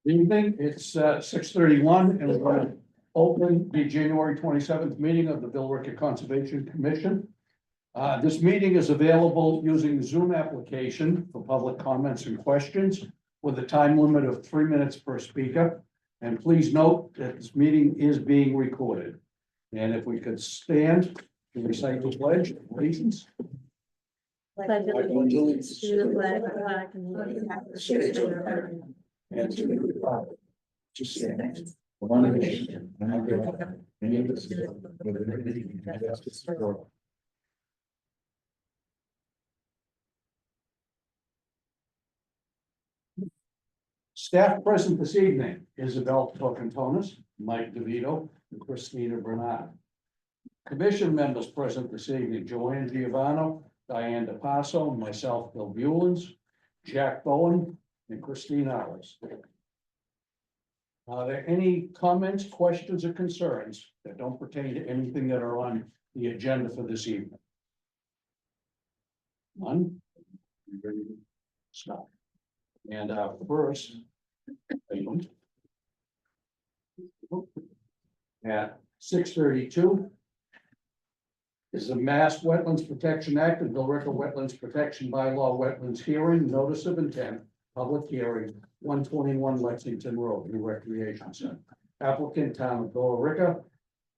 Evening, it's 6:31 and we're going to open the January 27th meeting of the Billerica Conservation Commission. This meeting is available using the Zoom application for public comments and questions with a time limit of 3 minutes per speaker. And please note that this meeting is being recorded. And if we could stand to recite the pledge of allegiance. Pledge allegiance to the flag of the States of America And to the republic to stand one nation under God, indivisible, with liberty and justice for all. Staff present this evening: Isabel Tocantonis, Mike DeVito, and Christina Bernard. Commission members present this evening: Joanne Giovanno, Diane DePasso, myself, Bill Bewlins, Jack Bowen, and Christine Alice. Are there any comments, questions, or concerns that don't pertain to anything that are on the agenda for this evening? None? You ready to start? And our first item at 6:32 is the Mass Wetlands Protection Act and Billerica Wetlands Protection Bylaw Wetlands Hearing, Notice of Intent, Public Hearing, 121 Lexington Road, New Recreation Center. Applicant Town of Billerica,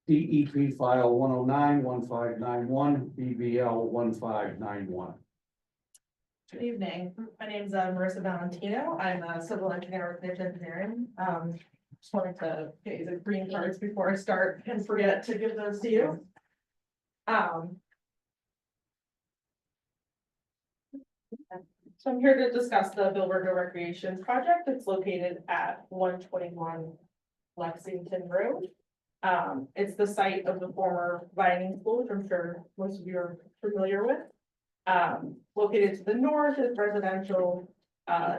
DEP file 109-1591, BBL 1591. Good evening, my name is Marissa Valentino. I'm a civil engineer with Niche Engineering. Just wanted to get you the green cards before I start and forget to give those to you. So I'm here to discuss the Billerica Recreation Project. It's located at 121 Lexington Road. It's the site of the former Vining School, which I'm sure most of you are familiar with. Located to the north is residential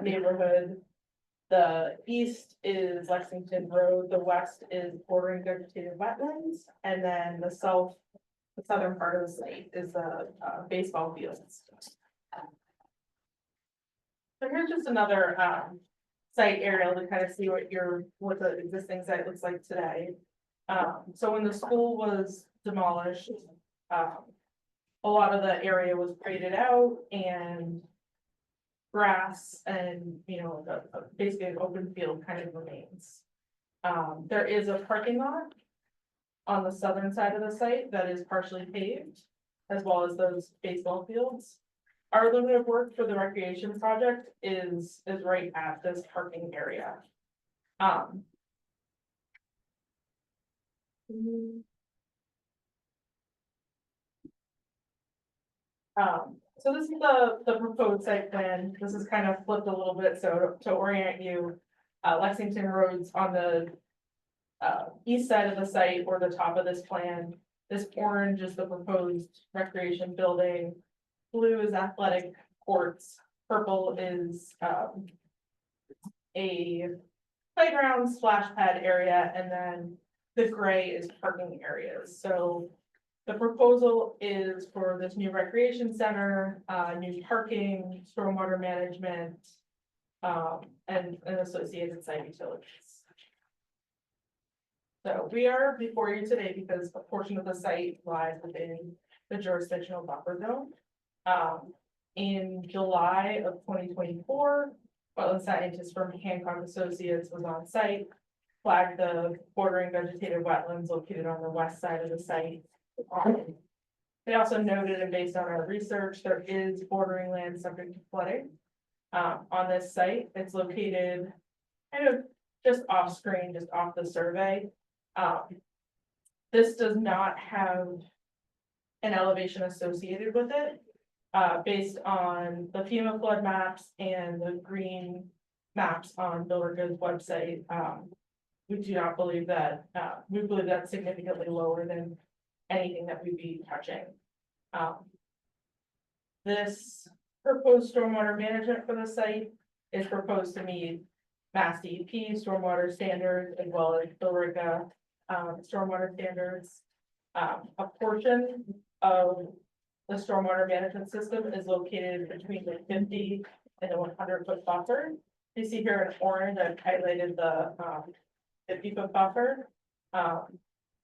neighborhood. The east is Lexington Road, the west is bordering vegetative wetlands, and then the southern part of the site is the baseball fields. So here's just another site aerial to kind of see what the existing site looks like today. So when the school was demolished, a lot of the area was graded out and grass and, basically an open field kind of remains. There is a parking lot on the southern side of the site that is partially paved, as well as those baseball fields. Our limit of work for the recreation project is right at this parking area. So this is the proposed site plan. This is kind of flipped a little bit, so to orient you, Lexington Road's on the east side of the site or the top of this plan. This orange is the proposed recreation building. Blue is athletic courts. Purple is a playground splash pad area, and then the gray is parking areas. So the proposal is for this new recreation center, new parking, stormwater management, and associated site utilities. So we are before you today because a portion of the site lies within the jurisdictional buffer zone. In July of 2024, wetland scientist from ConCom Associates was on site, flagged the bordering vegetative wetlands located on the west side of the site. They also noted, and based on our research, there is bordering land subject to flooding on this site. It's located kind of just off screen, just off the survey. This does not have an elevation associated with it. Based on the FEMA flood maps and the green maps on Billerica's website, we do not believe that, we believe that's significantly lower than anything that we'd be touching. This proposed stormwater management for the site is proposed to meet Mass DEP stormwater standards as well as Billerica stormwater standards. A portion of the stormwater management system is located between the 50 and the 100-foot buffer. You see here in orange, I've highlighted the 50-foot buffer.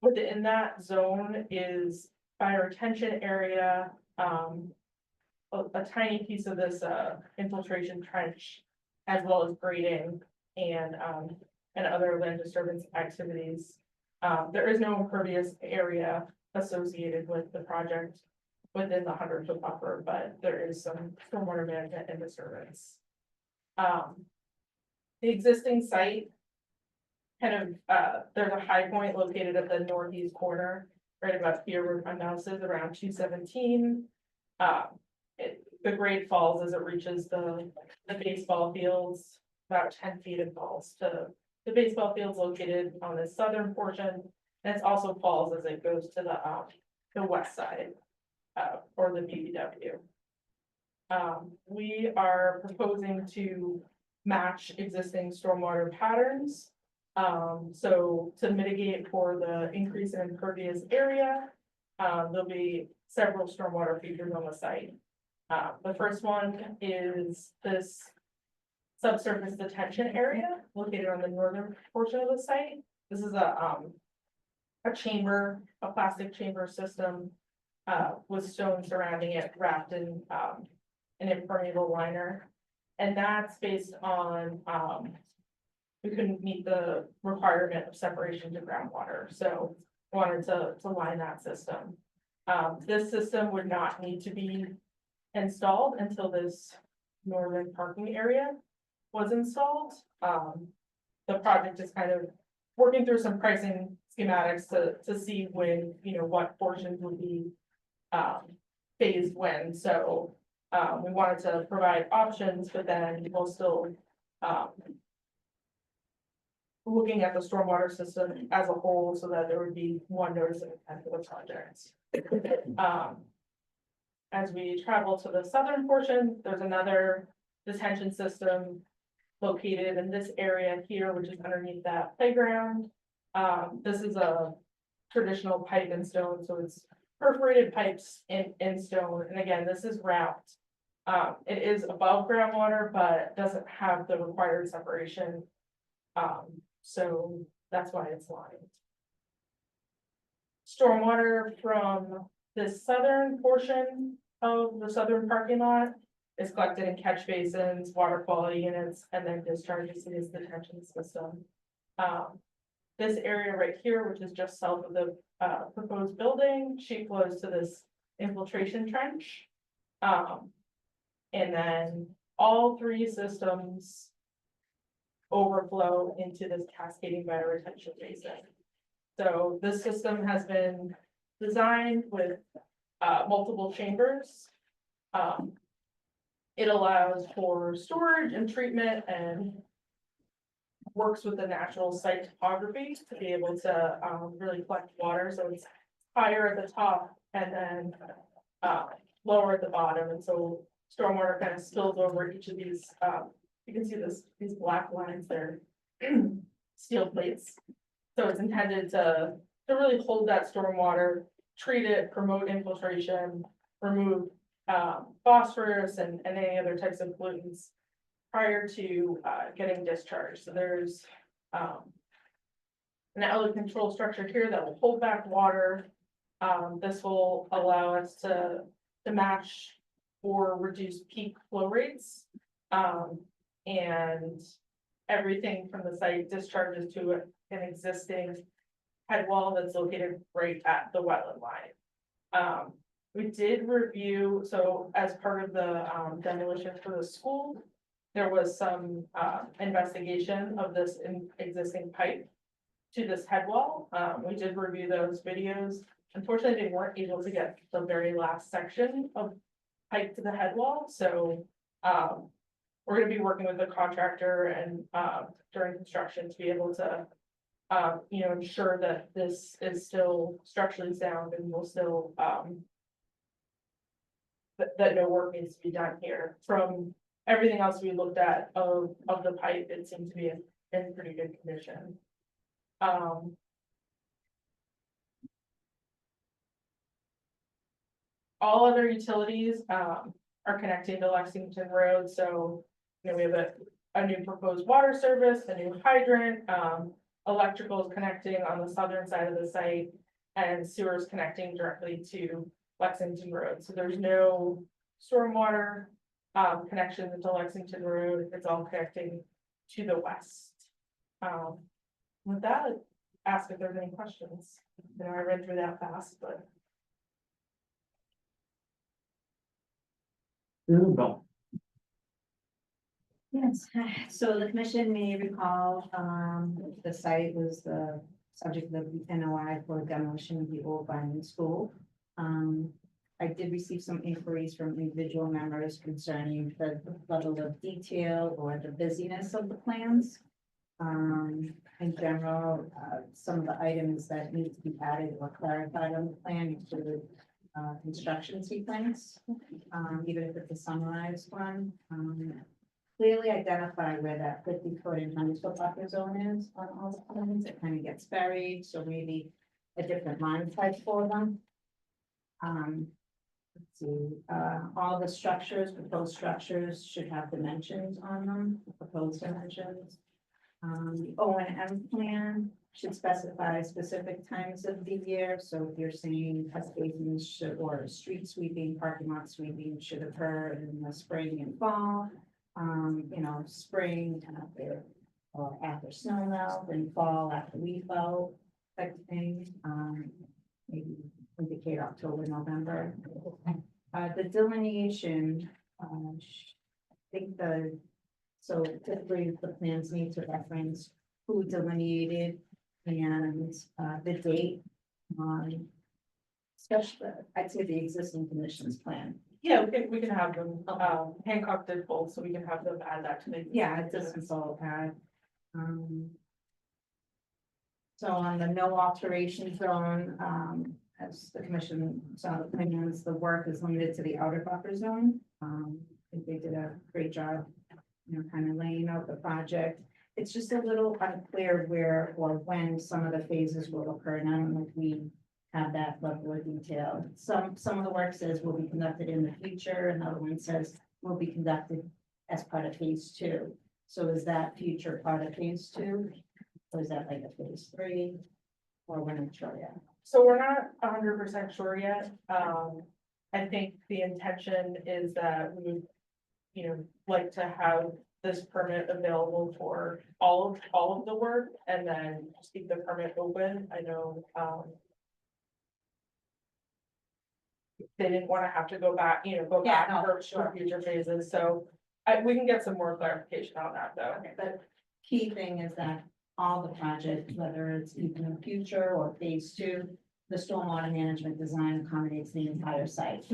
Within that zone is fire retention area, a tiny piece of this infiltration trench, as well as grading and other land disturbance activities. There is no impervious area associated with the project within the 100-foot buffer, but there is some stormwater management and disturbance. The existing site, kind of, there's a high point located at the northeast corner, right about here where my mouse is, around 217. The grade falls as it reaches the baseball fields, about 10 feet it falls to the baseball fields located on the southern portion. And it also falls as it goes to the west side, or the BBW. We are proposing to match existing stormwater patterns. So to mitigate for the increase in impervious area, there'll be several stormwater features on the site. The first one is this subsurface detention area located on the northern portion of the site. This is a chamber, a plastic chamber system, with stone surrounding it, wrapped in an impermeable liner. And that's based on, we couldn't meet the requirement of separation to groundwater, so wanted to line that system. This system would not need to be installed until this northern parking area was installed. The project is kind of working through some pricing schematics to see when, what portions would be phased when. So we wanted to provide options, but then we'll still looking at the stormwater system as a whole so that there would be one notice of intent for the project. As we travel to the southern portion, there's another detention system located in this area here, which is underneath that playground. This is a traditional pipe and stone, so it's perforated pipes in stone. And again, this is wrapped. It is above groundwater, but doesn't have the required separation. So that's why it's lined. Stormwater from the southern portion of the southern parking lot is collected in catch basins, water quality units, and then discharges to this detention system. This area right here, which is just south of the proposed building, sheet flows to this infiltration trench. And then all three systems overflow into this cascading bioretention basin. So this system has been designed with multiple chambers. It allows for storage and treatment and works with the natural site topography to be able to really collect water. So it's higher at the top and then lower at the bottom. And so stormwater kind of spills over each of these. You can see these black lines there, steel plates. So it's intended to really hold that stormwater, treat it, promote infiltration, remove phosphorus and any other types of pollutants prior to getting discharged. So there's an outlet control structure here that will hold back water. This will allow us to match or reduce peak flow rates. And everything from the site discharges to an existing head wall that's located right at the wetland line. We did review, so as part of the demolition for the school, there was some investigation of this existing pipe to this head wall. We did review those videos. Unfortunately, they weren't able to get the very last section of pipe to the head wall. So we're going to be working with the contractor and during construction to be able to ensure that this is still structurally sound and will still that no work needs to be done here. From everything else we looked at of the pipe, it seemed to be in pretty good condition. all other utilities, are connecting to Lexington Road, so, you know, we have a new proposed water service, a new hydrant, electrical is connecting on the southern side of the site, and sewers connecting directly to Lexington Road, so there's no stormwater, connection into Lexington Road, it's all connecting to the west. With that, ask if there's any questions, you know, I read through that fast, but. Bill. Yes, so the commission may recall, the site was the subject of the NOI for demolition of the old Vining School. I did receive some inquiries from individual members concerning the level of detail or the busyness of the plans. In general, some of the items that need to be added or clarified on the plan include construction sequence, even if it's a summarized one. Clearly identify where that 50-foot and 100-foot buffer zone is on all the plans. It kind of gets buried, so maybe a different line type for them. Let's see, all the structures, proposed structures should have dimensions on them, proposed dimensions. The O&M plan should specify specific times of the year, so if you're saying excavations should, or street sweeping, parking lot sweeping should occur in the spring and fall. You know, spring after, or after snow melt, and fall after leaf out, type of thing. Maybe indicate October, November. The delineation, I think so typically the plans need to reference who delineated and the date on, especially, I'd say the existing conditions plan. Yeah, we can have them, Hancock did both, so we can have them add that to the. Yeah, it's a simple pad. So on the no alteration zone, as the commission saw the plans, the work is limited to the outer buffer zone. I think they did a great job, you know, kind of laying out the project. It's just a little unclear where or when some of the phases will occur, and I don't know if we have that level of detail. Some of the work says will be conducted in the future, another one says will be conducted as part of phase 2. So is that future part of phase 2? Or is that like a phase 3? Or we're not sure yet? So we're not 100% sure yet. I think the intention is that we would, you know, like to have this permit available for all of the work, and then just keep the permit open. I know, they didn't want to have to go back, you know, go Yeah, back no, for sure. future phases, so we can get some more clarification on that, though. Okay, but key thing is that all the projects, whether it's even in the future or phase 2, the stormwater management design accommodates the entire site.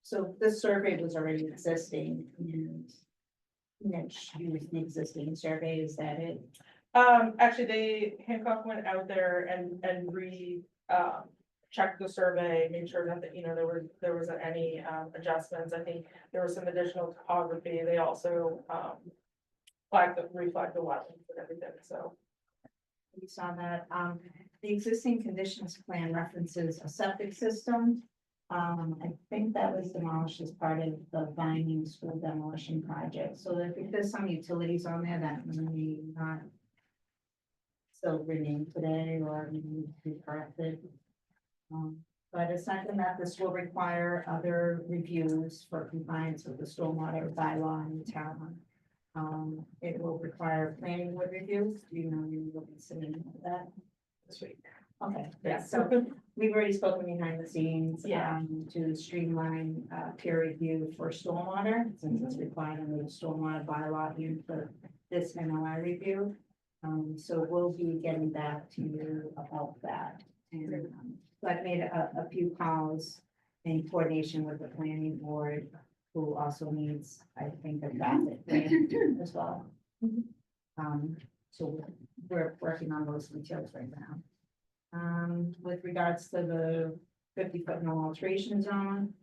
So this survey was already existing, and Mitch used the existing survey, is that it? Actually, Hancock went out there and checked the survey, made sure that, you know, there wasn't any, adjustments. I think there was some additional topography. They also, reflagged the wetlands and everything, so. We saw that, the existing conditions plan references a septic system. I think that was demolished as part of the Vining School demolition project, so if there's some utilities on there that may not still remain today or need to be corrected. But aside that, this will require other reviews for compliance with the stormwater bylaw in town. It will require planning board review. Do you know you will be submitting that this week? Okay, yeah, so we've already spoken behind the scenes, Yeah. To streamline, peer review for stormwater, since it's required under the stormwater bylaw here for this NOI review. So we'll be getting back to you about that. And, so I've made a few calls in coordination with the planning board, who also needs, I think, a traffic plan as well. So we're working on those details right now. With regards to the 50-foot no alteration zone,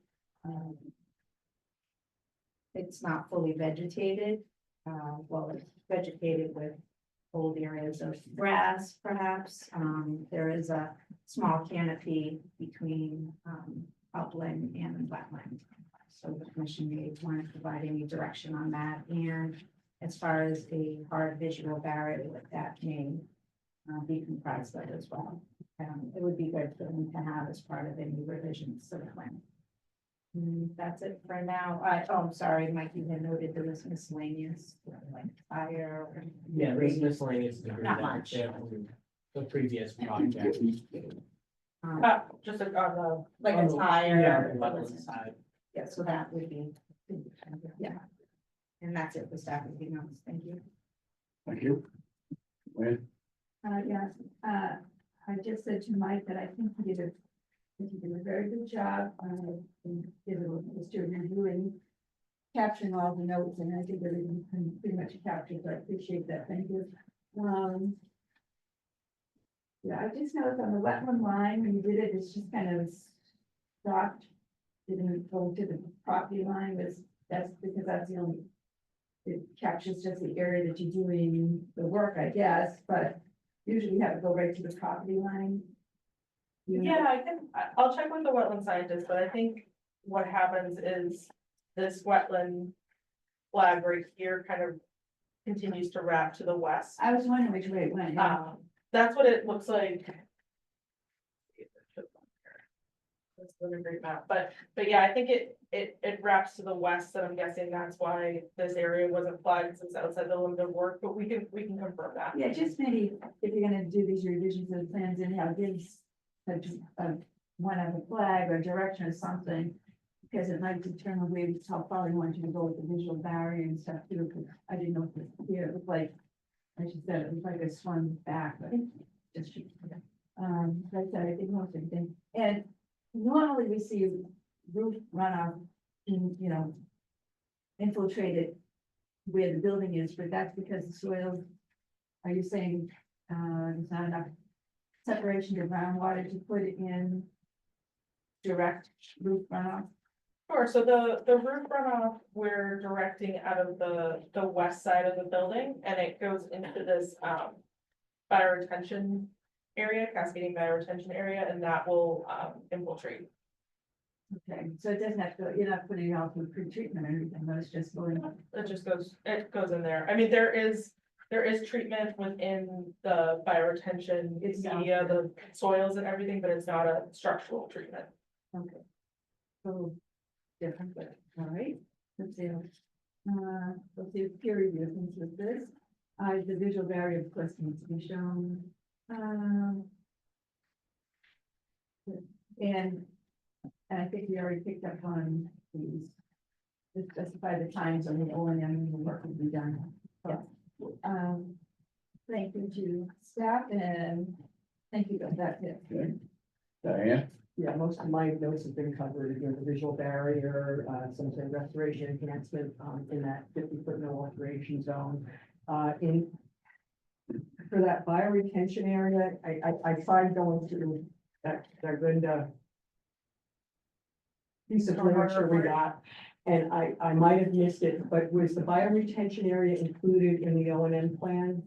it's not fully vegetated. Well, it's vegetated with old areas of grass perhaps. There is a small canopy between, upland and wetland. So the commission may want to provide any direction on that, and as far as a hard visual barrier, that may be comprised of as well. It would be good for them to have as part of any revisions to the plan. That's it for now. I'm sorry, Mike, you had noted there was miscellaneous, like fire. or- Yeah, there's miscellaneous. debris Not that much. there from The previous project. Just on the, Like On a the- tire. Yeah, or- on the wetland side. Yeah, so that would be, yeah. And that's it for staff meeting notes. Thank you. Thank you. Wayne? Yes, I just said to Mike that I think he did a very good job, just reviewing, capturing all the notes, and I think everything pretty much captured, so I appreciate that, thank you. Yeah, I just noticed on the wetland line, when you did it, it's just kind of stopped, didn't go to the property line, that's because that's the only, it captures just the area that you're doing the work, I guess, but usually you have to go right to the property line. You know? yeah, I'll check with the wetland scientist, but I think what happens is this wetland flag right here kind of continues to wrap to the west. I was wondering which way it went. Yeah. That's what it looks like. That's not a great map, but yeah, I think it wraps to the west, and I'm guessing that's why this area wasn't flagged since outside the limit of work, but we can confirm that. Yeah, just maybe if you're gonna do these revisions of the plans and how gives one of a flag or direction or something. Because it might determine where, how far we want you to go with the visual barrier and stuff too, because I didn't know if it, here, it was like, as you said, it was like a swung back, but just, like I said, I think most everything. And normally we see roof runoff in, infiltrated where the building is, but that's because the soil, are you saying, there's not enough separation to groundwater to put it in direct roof runoff? Sure, so the roof runoff, we're directing out of the west side of the building, and it goes into this, bioretention area, cascading bioretention area, and that will, infiltrate. Okay, so it doesn't have to, you're not putting it out through pre-treatment or anything, but it's just going. It goes in there. I mean, there is treatment within the bioretention It's media, the soils and everything, but it's not a structural treatment. Okay. So different, but all right, let's see. Let's see, peer review things with this. The visual barrier, of course, needs to be shown. And I think we already picked up on these. To specify the times on the O and M and the work will be done. Yeah. Thank you to staff and thank you, that's it. Okay. Diane? Yeah, most of my notes have been covered, the visual barrier, some of the restoration enhancement, in that 50-foot no alteration zone. For that bioretention area, I tried going through that good, piece of literature we got, and I might have missed it, but was the bioretention area included in the O and M plan?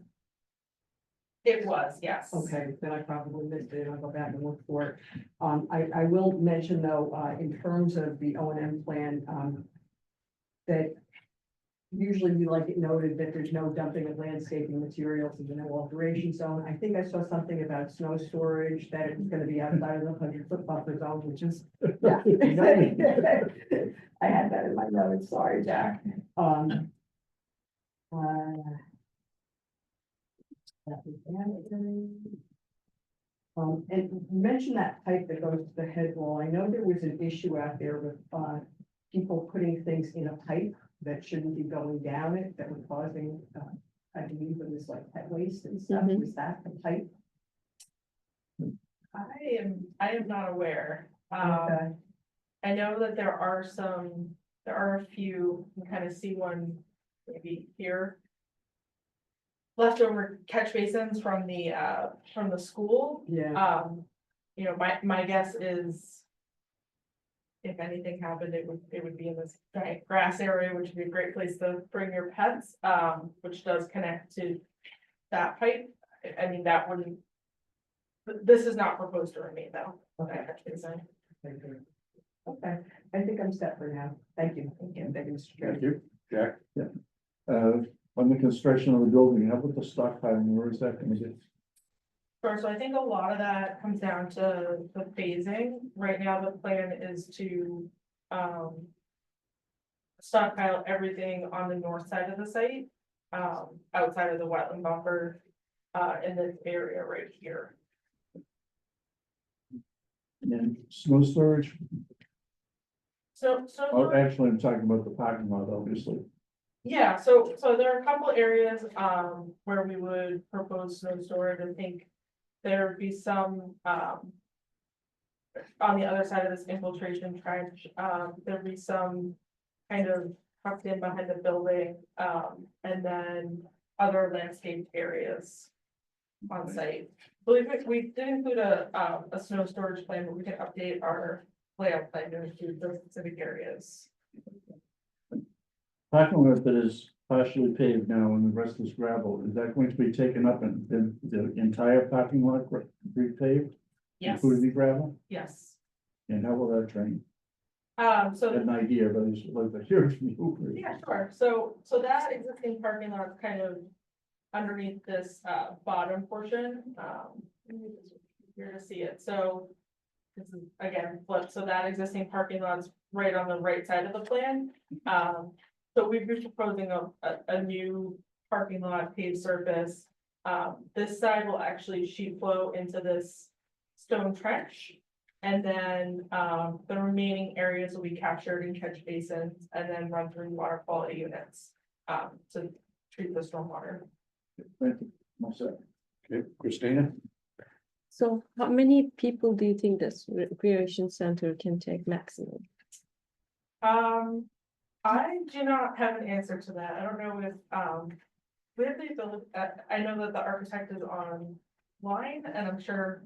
It was, yes. Okay, then I probably missed it, and I'll go back and look for it. I will mention though, in terms of the O and M plan, that usually we like it noted that there's no dumping of landscaping materials in the no alteration zone. I think I saw something about snow storage, that it was gonna be outside of the 100-foot buffer zone, which is. Yeah. I had that in my notes, sorry, Jack. And you mentioned that pipe that goes to the head wall. I know there was an issue out there with, people putting things in a pipe that shouldn't be going down it, that was causing, I believe it was like pet waste and stuff. Mhm. Was that the pipe? I am not aware. Okay. I know that there are a few, you can kind of see one maybe here. Leftover catch basins from the school. Yeah, My guess is. If anything happened, it would be in this giant grass area, which would be a great place to bring your pets, which does connect to that height, I mean, that wouldn't. This is not proposed to remain though. Okay. I can say. Okay, I think I'm set for now. Thank you. Thank you, Mr. Chairman. Thank you, Jack. On the construction of the building, how about the stockpiling, where is that gonna get? Sure, so I think a lot of that comes down to the phasing. Right now, the plan is to, stockpile everything on the north side of the site, outside of the wetland buffer, in this area right here. And snow storage? So, Oh, actually, I'm talking about the parking lot, obviously. yeah, so there are a couple areas, where we would propose snow storage. I think there would be some, on the other side of this infiltration trench, there'd be some kind of tucked in behind the building, and then other landscaped areas on site. Believe it, we did include a snow storage plan, but we can update our layout plan to include those specific areas. Parking lot that is partially paved now and the rest is gravel, is that going to be taken up and then the entire parking lot repaved? Yes, Including the gravel? yes. And how will that drain? So. An idea, but it's like a huge move. Yeah, sure. So that existing parking lot is kind of underneath this bottom portion. Here to see it. So this is again flip. So that existing parking lot's right on the right side of the plan. So we've been proposing a new parking lot paved surface. This side will actually sheet flow into this stone trench. And then the remaining areas will be captured in catch basins and then run through water quality units to treat the stormwater. Thank you. All set. Okay, Christina? So how many people do you think this recreation center can take maximum? I do not have an answer to that. I don't know if we have the ability, I know that the architect is online and I'm sure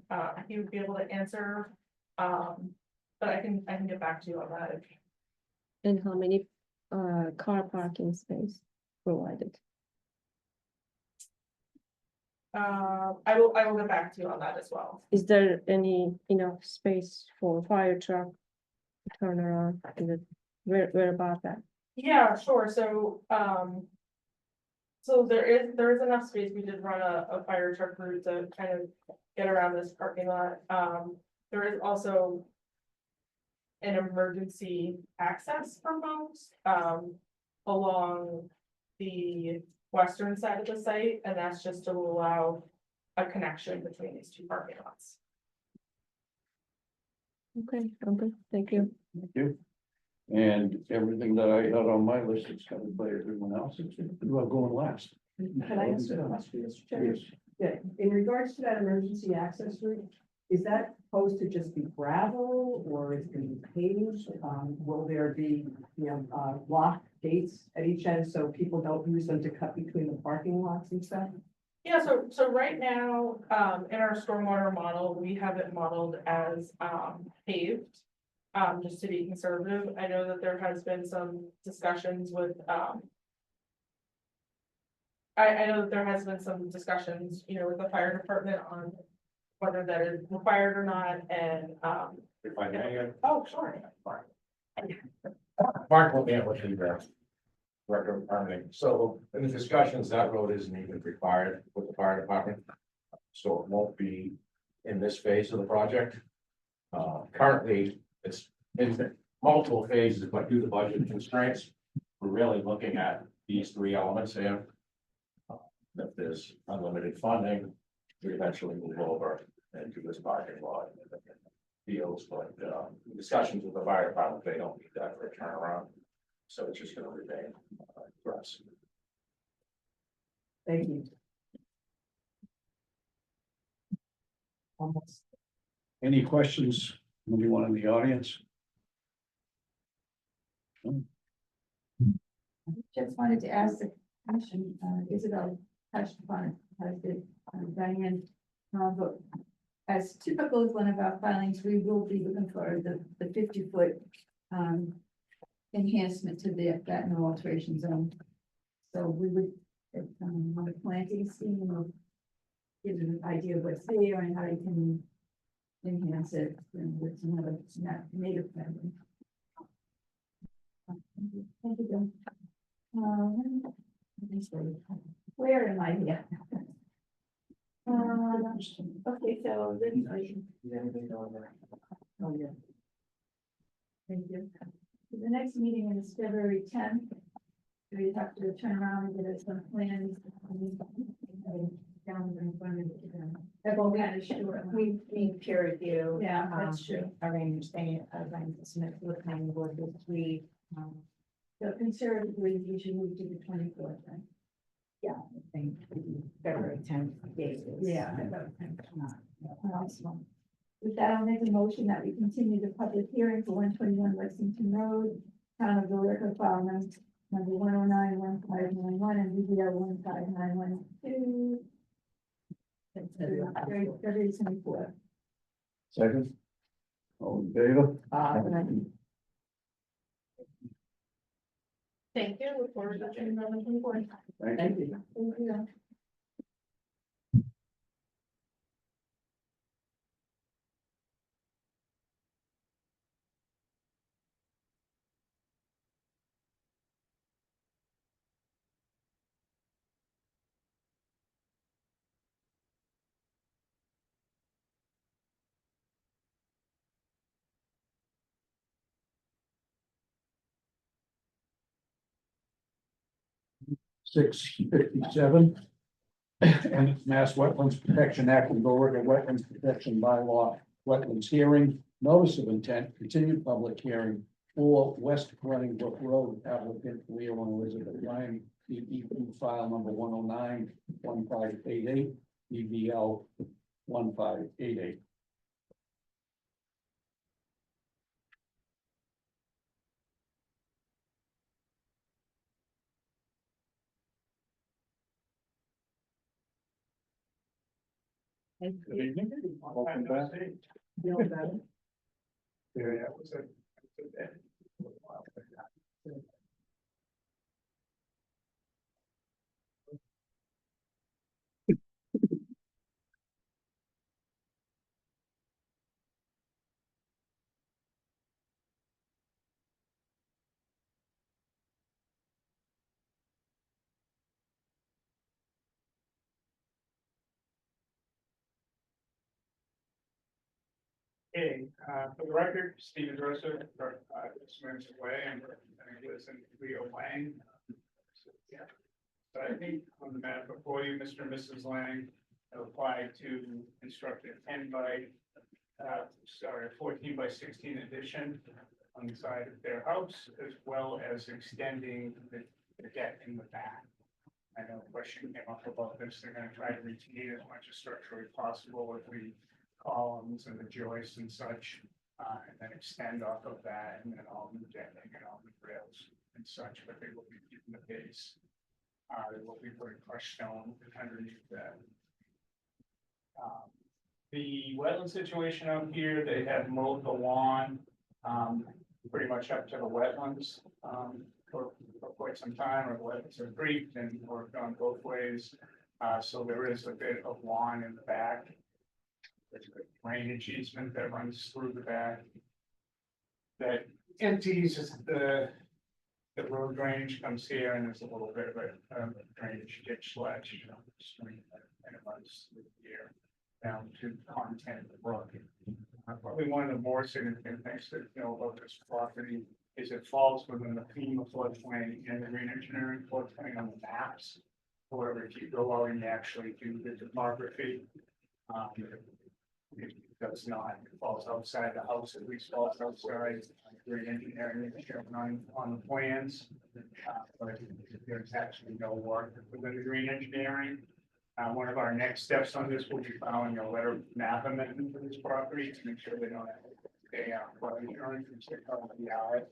he would be able to answer. But I can get back to you on that. And how many car parking space provided? I will get back to you on that as well. Is there any enough space for fire truck to turn around? Is it, where about that? Yeah, sure. So, so there is enough space. We did run a fire truck route to kind of get around this parking lot. There is also an emergency access for folks, along the western side of the site, and that's just to allow a connection between these two parking lots. Okay, thank you. Thank you. And everything that I had on my list is covered by everyone else. Who are going last? Can I ask a question, Mr. Chairman? Yes. Yeah, in regards to that emergency access route, is that supposed to just be gravel or is it going to be paved? Will there be, locked gates at each end so people don't use them to cut between the parking lots and stuff? Yeah, so right now, in our stormwater model, we have it modeled as paved. Just to be conservative. I know that there has been some discussions with I know that there has been some discussions, with the fire department on whether that is required or not, and If I may, oh, sure. Mark will be able to record permitting. So in the discussions, that road isn't even required with the fire department. So it won't be in this phase of the project. Currently, it's in multiple phases, but due to budget constraints, we're really looking at these three elements here. If there's unlimited funding, we eventually move over and do this parking lot deals, but discussions with the fire department, they don't need that for a turnaround. So it's just gonna remain for us. Thank you. Almost. Any questions? Anyone in the audience? Just wanted to ask the question, Isabel touched upon it, as did Diane. But as typical of one of our filings, we will be looking for the 50-foot enhancement to that no alteration zone. So we would On the planting scheme of gives you an idea of what's there and how you can enhance it and with some other native planting. Thank you, Bill. Let me see. Where am I here? Okay, so this. Oh, yeah. Thank you. The next meeting is February 10th. We have to turn around and get us some plans. Calendar in front of you. Everyone kind of sure. We need peer review. Yeah, that's true. Arrange thing, arrange to submit to the planning board this week. So conservatively, we should move to the 24th, right? I think February 10th date is. Yeah. Awesome. With that, I'll make a motion that we continue the public hearing for 121 Lexington Road, Town of Billerica, file number 1091591 and BBL 15912. February 24th. Second. All in favor? Thank you, look forward to seeing you on the 24th. Thank you. Thank you. 6:57. And Mass Wetlands Protection Act and Billerica Wetlands Protection Bylaw, wetlands hearing, notice of intent, continued public hearing for West Running Brook Road applicant Leo and Elizabeth Ryan, DEP file number 1091588, BBL 1588. Good evening. Welcome back. Hey, for the record, Stephen Grosser, this minutes away, and I live in Leo Lang. Yeah. But I think on the map before you, Mr. and Mrs. Lang have applied to construct a 14 by 16 addition on the side of their house, as well as extending the deck in the back. I know a question came up about this. They're gonna try to retain as much as structurally possible with the columns and the joists and such, and then extend off of that, and then all the decking and all the rails and such, but they will be keeping the base. They will be putting crushed stone underneath that. The wetland situation out here, they have mowed the lawn, pretty much up to the wetlands, for quite some time, or the wetlands are creeked and worked on both ways. So there is a bit of lawn in the back. There's a drainage easement that runs through the back. That empties the road drainage comes here, and there's a little bit of a drainage ditch ledge, stream, and it runs through here down to the content of the brook. Probably one of the more significant things to know about this property is it falls within the FEMA floodplain and the green engineering floodplain on the maps. However, if you go out and you actually do the topography, it does not, it falls outside the house, at least falls outside green engineering is shown on the plans. But there's actually no work within the green engineering. One of our next steps on this will be filing a letter of map amendment for this property to make sure they don't have flood insurance, which they currently are.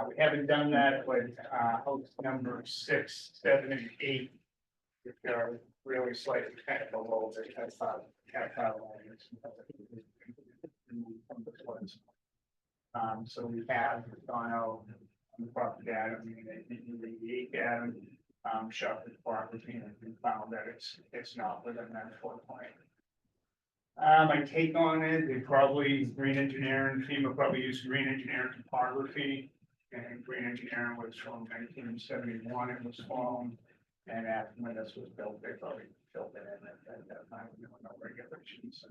We haven't done that, but house number 6, 7, and 8, which are really slightly kind of below the cat lines. So we have gone out on the property data, I mean, the 8 data, Shop the property and found that it's not within that floodplain. My take on it, they probably, green engineering, FEMA probably used green engineering topography. And green engineering was from 1971, it was formed, and after when this was built, they probably filled it in at that time, there were no regulations.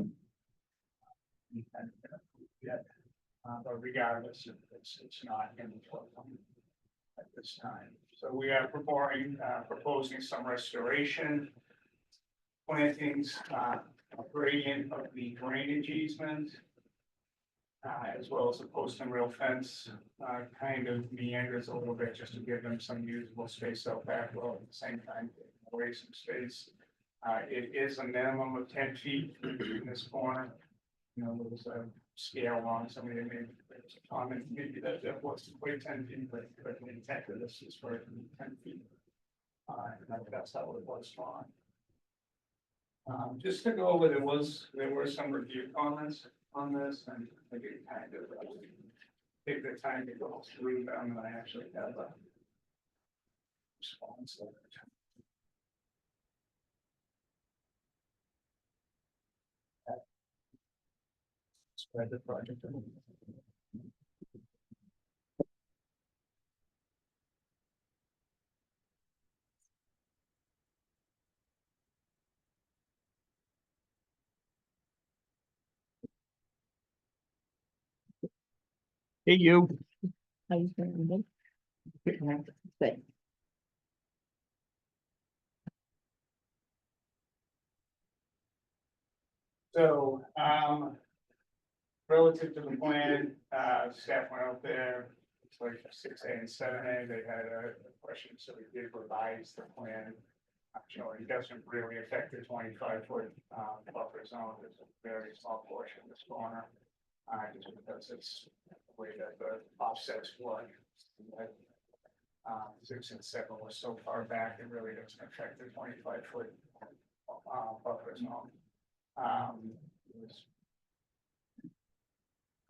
But regardless, it's not in the floodplain at this time. So we are proposing some restoration. Plantings, gradient of the drainage easement. As well as a post and rail fence, kind of meanders a little bit just to give them some usable space out back, while at the same time away some space. It is a minimum of 10 feet in this corner. You know, there was a scale on somebody that made a comment, maybe that was quite 10 feet, but the intent of this is for it to be 10 feet. And that's how it was drawn. Just to go over, there were some review comments on this, and I did kind of take the time to go through them, and I actually have a response. Spread the project. Hey, you. How you doing? Good. So, relative to the plan, staff went out there, it's like 6A and 7A, they had a question, so we did revise the plan. It doesn't really affect the 25-foot buffer zone, there's a very small portion of this corner. Just because it's the way that the offsets work. 6 and 7 was so far back, it really doesn't affect the 25-foot buffer zone.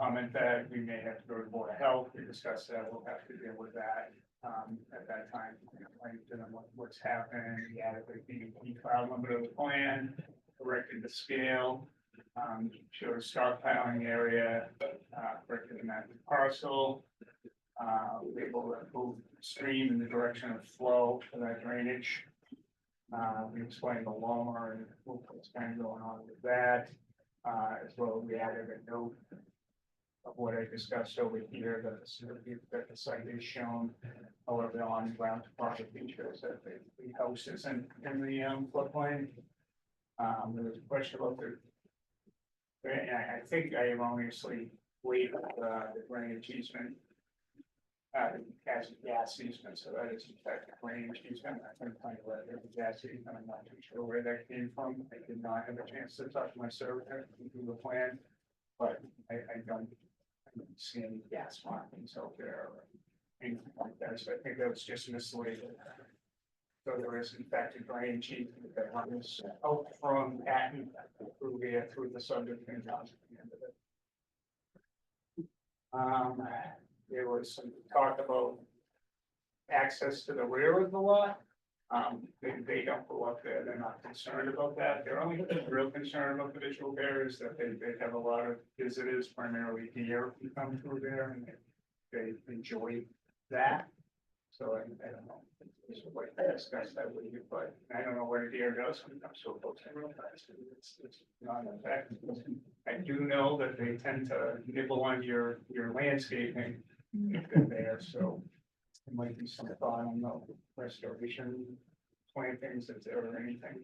Comment that we may have to go to the Board of Health, we discussed that, we'll have to deal with that. At that time, like, what's happened, we added the DEP file number of the plan, corrected the scale, showed a stockpiling area, corrected the map of the parcel, labeled a move stream in the direction of flow for that drainage. We explained the Loma and what's kind of going on with that. As well, we added a note of what I discussed over here, that the site is shown, however, on ground topography shows that the house is in the floodplain. There was a question about and I think I erroneously waived the drainage easement as a gas easement, so that is in fact a drainage easement. I couldn't find where there's a gas easement, I'm not too sure where that came from. I did not have a chance to talk to my surveyor through the plan, but I don't see any gas markings out there or anything like that, so I think that was just misleading. So there is in fact a drainage easement that runs out from Patton through here, through the subdivision down to the end of it. There was some talk about access to the rear of the lot. They don't go up there, they're not concerned about that. They're only real concerned about the visual barriers, that they have a lot of visitors, primarily deer, who come through there, and they enjoy that. So I don't know, like I discussed that with you, but I don't know where deer goes when it comes to a boat real fast. It's not an effect. I do know that they tend to nibble on your landscaping if they're there, so there might be some thought on the restoration plantings, if there are anything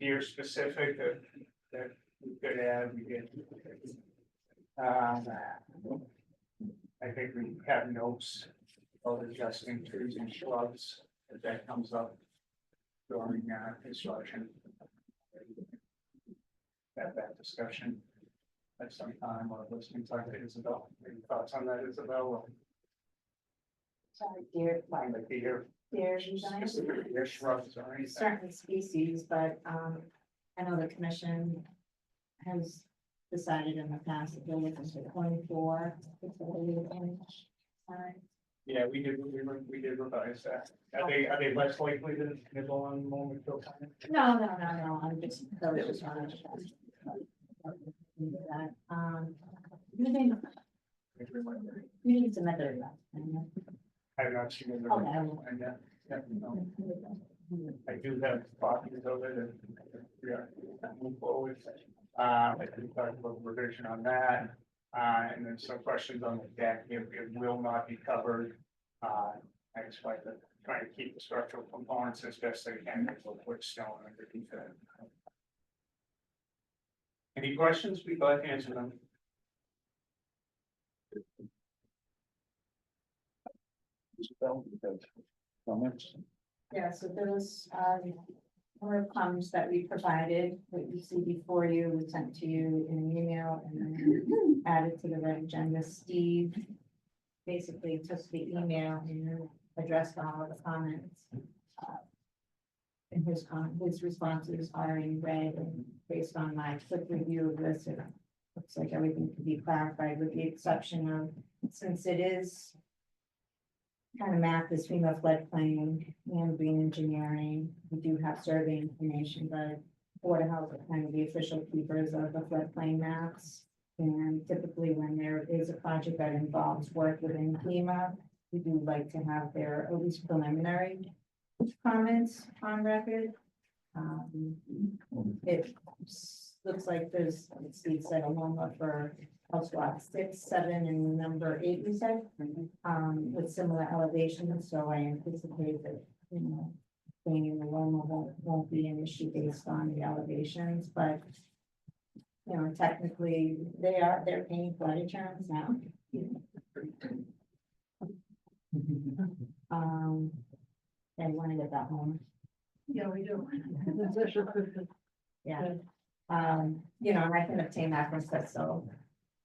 deer specific that we could add. We did. I think we have notes of adjusting trees and shrubs if that comes up during construction. Have that discussion at some time, or listening to Isabel. Any thoughts on that, Isabel? Sorry, deer, Find like deer, deer design, specific deer shrubs or anything. certain species, but, I know the commission has decided in the past that they're looking for 24 inch sign. Yeah, we did revise that. Are they less likely to nibble on more material time? No, I'm just, that was just one of that. You need some other. I have not seen it. Okay. And, yeah, no. I do have copies of it and we are move forward. I can talk about revision on that. And then some questions on the deck, it will not be covered. I expect to try to keep the structural components as best they can, with which stone underneath it. Any questions? We'd like to answer them. Comments? Yeah, so those, were comments that we provided, that you see before you, we sent to you in an email and then added to the red agenda. Steve basically took the email and addressed all of the comments. And his responses are in red, and based on my quick review of this, it looks like everything could be clarified with the exception of, since it is kind of map this FEMA floodplain and green engineering. We do have survey information, but Board of Health are kind of the official keepers of the floodplain maps. And typically when there is a project that involves work within FEMA, we do like to have their at least preliminary comments on record. It looks like there's, Steve said, a number for house lot 6, 7, and number 8, you said, with similar elevations, so I anticipate that, you know, being in the Loma won't be an issue based on the elevations, but you know, technically, they're paying flood insurance now. And you want to get that home? Yeah, we do. Yeah. You know, and I can obtain that from so.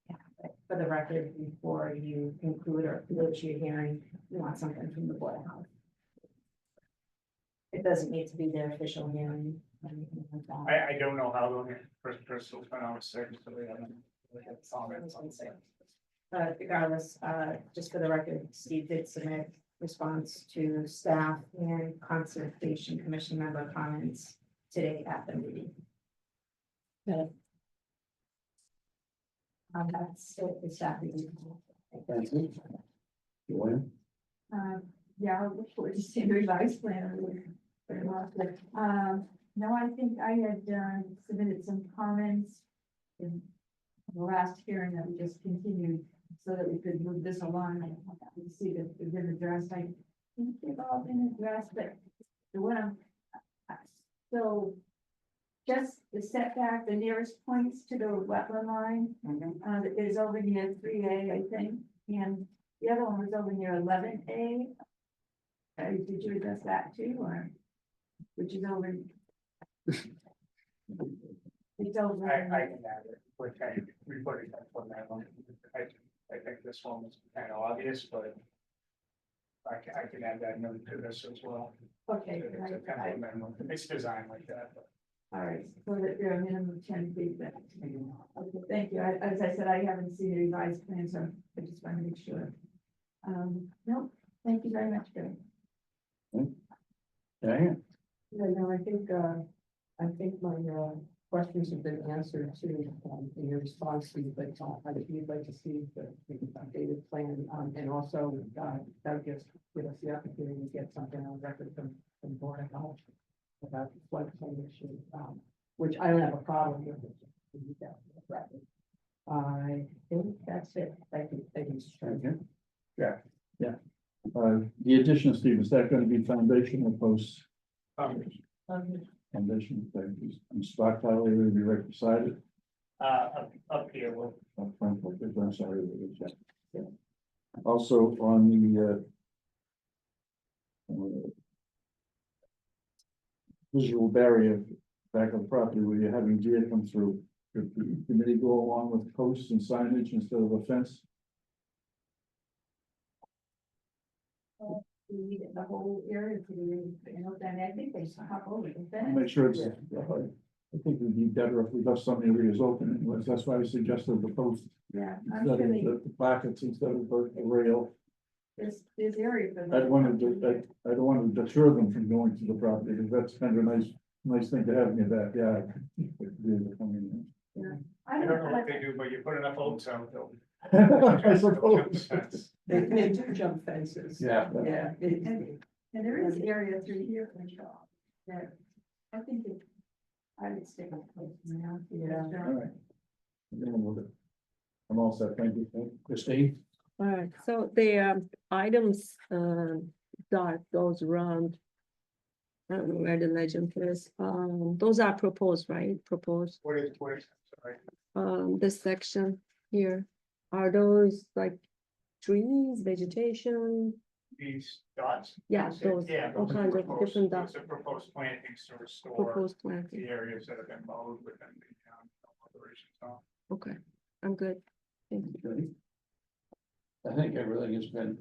Yeah, but for the record, before you conclude or go to your hearing, you want something from the Board of Health. It doesn't need to be their official hearing or anything like that. I don't know how long Crystal's been on sick, so we haven't really had comments on it. Regardless, just for the record, Steve did submit response to staff and Conservation Commission member comments today at the meeting. That's it, the staff review. Thank you. Joanne? Yeah, I'll look forward to seeing the revised plan. Very well. No, I think I had submitted some comments in the last hearing that we just continued so that we could move this along. I'm happy to see that they've been addressed. I think they've all been addressed, but the one so just the setback, the nearest points to the wetland line, is over near 3A, I think, and the other one was over near 11A. Did you address that too, or which is over? It's over. I can add it, we put it on that one. I think this one was kind of obvious, but I can add that note to this as well. Okay. It's a template amendment. It's designed like that, but. All right, so that there are a minimum of 10 feet then. Okay, thank you. As I said, I haven't seen a revised plan, so I just want to make sure. No, thank you very much, Greg. Yeah. Yeah, no, I think my questions have been answered too, in your response to, but I think we'd like to see the updated plan, and also, that gives us the opportunity to get something on record from Board of Health about the floodplain issue, which I don't have a problem with. I think that's it. Thank you. Thank you. Okay. Yeah. The addition, Steve, is that going to be foundation or post? Foundation, thank you. And stockpile area will be right beside it. Up here, well, Up front, I'm sorry. Yeah. Also on the visual barrier back of the property where you're having deer come through, could the committee go along with posts and signage instead of a fence? We need the whole area to be, you know, then I think they should hop over the fence. Make sure it's, I think it'd be better if we left some areas open, anyways. That's why I suggested the post. Yeah, I'm Instead sure of they, the plackets, instead of the rail, There's area for. I don't want to deter them from going to the property, because that's kind of a nice thing to have in your backyard. I don't know what they do, but you put enough oats out, they'll. I suppose. They do jump fences. Yeah. Yeah. And there is area through here for sure. That, I think it, I would stick with close now. Yeah. All right. I'm all set, thank you. Christine? All right, so the items dot goes around. I don't know where the legend is, those are proposed, right? Proposed, What is, sorry, this section here, are those like trees, vegetation? these dots? Yeah, those, Yeah. all those are kinds of proposed- different dots, Those are proposed plantings to restore proposed planting, the areas that have been mowed within the operations zone. okay, I'm good. Thank you. Okay. I think everything has been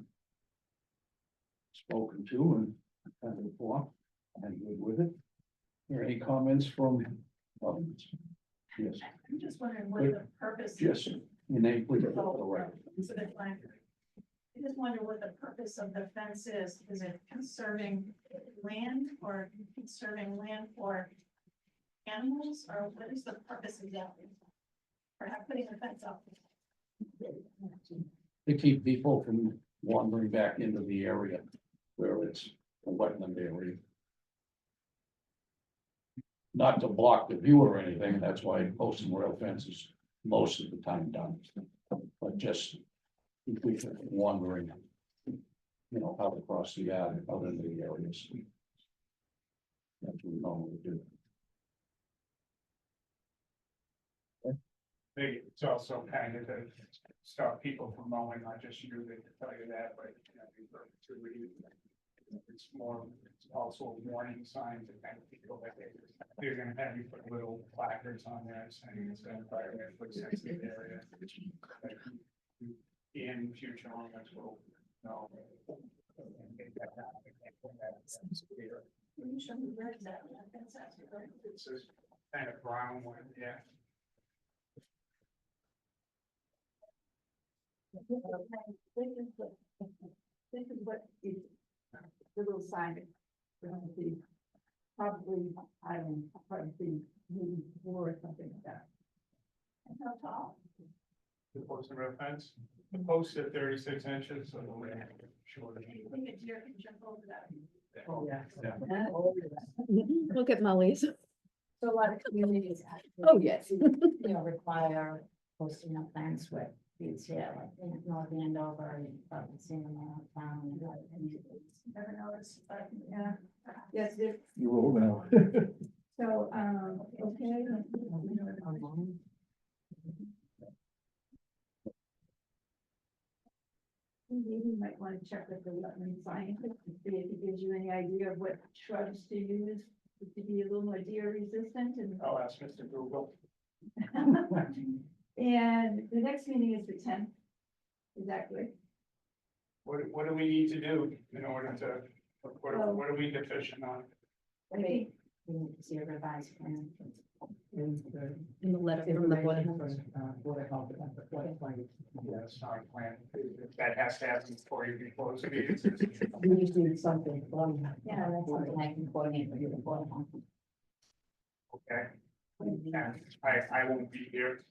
spoken to and kind of before, and good with it. Are there any comments from others? Yes, I'm just wondering what the purpose. yes, your name, please, for the record. So that's fine. I just wonder what the purpose of the fence is. Is it conserving land or conserving land for animals, or what is the purpose exactly? For putting the fence up? To keep people from wandering back into the area where it's a wetland area. Not to block the view or anything, that's why post and rail fence is most of the time done. But just keep people from wandering, out across the yard, out into the areas. That's what we normally do. It's also kind of to stop people from mowing, not just you, they can tell you that, but it's more, it's also a warning sign to kind of people that they're gonna have you put little placards on there saying it's an environmentally sensitive area. In future owners will know. Can you show me where exactly that fence is? It's a kind of brown one, yeah. This is what is the little sign. The probably, I don't know, probably maybe 4 or something like that. And how tall? The post and rail fence, the post at 36 inches, so the way shorter. I think a deer can jump over that. Oh, yeah. Look at Molly's. So a lot of communities actually. Oh, yes. Require posting up plans with these here, like in North Andover, you've probably seen them around town. And other communities. Never noticed, but yeah, yes, You will now. so, okay. Maybe you might want to check with the wetland scientist to see if he gives you any idea of what shrubs to use to be a little more deer resistant and. I'll ask Mr. Google. And the next meeting is the 10th. Exactly. What do we need to do in order to, what are we deficient on? We need to see a revised plan. In the letter from the board of health. Yes, our plan, that has to happen before you can close the meeting. We just need something from. Yeah, that's something I can coordinate with you before. Okay, and I won't be here.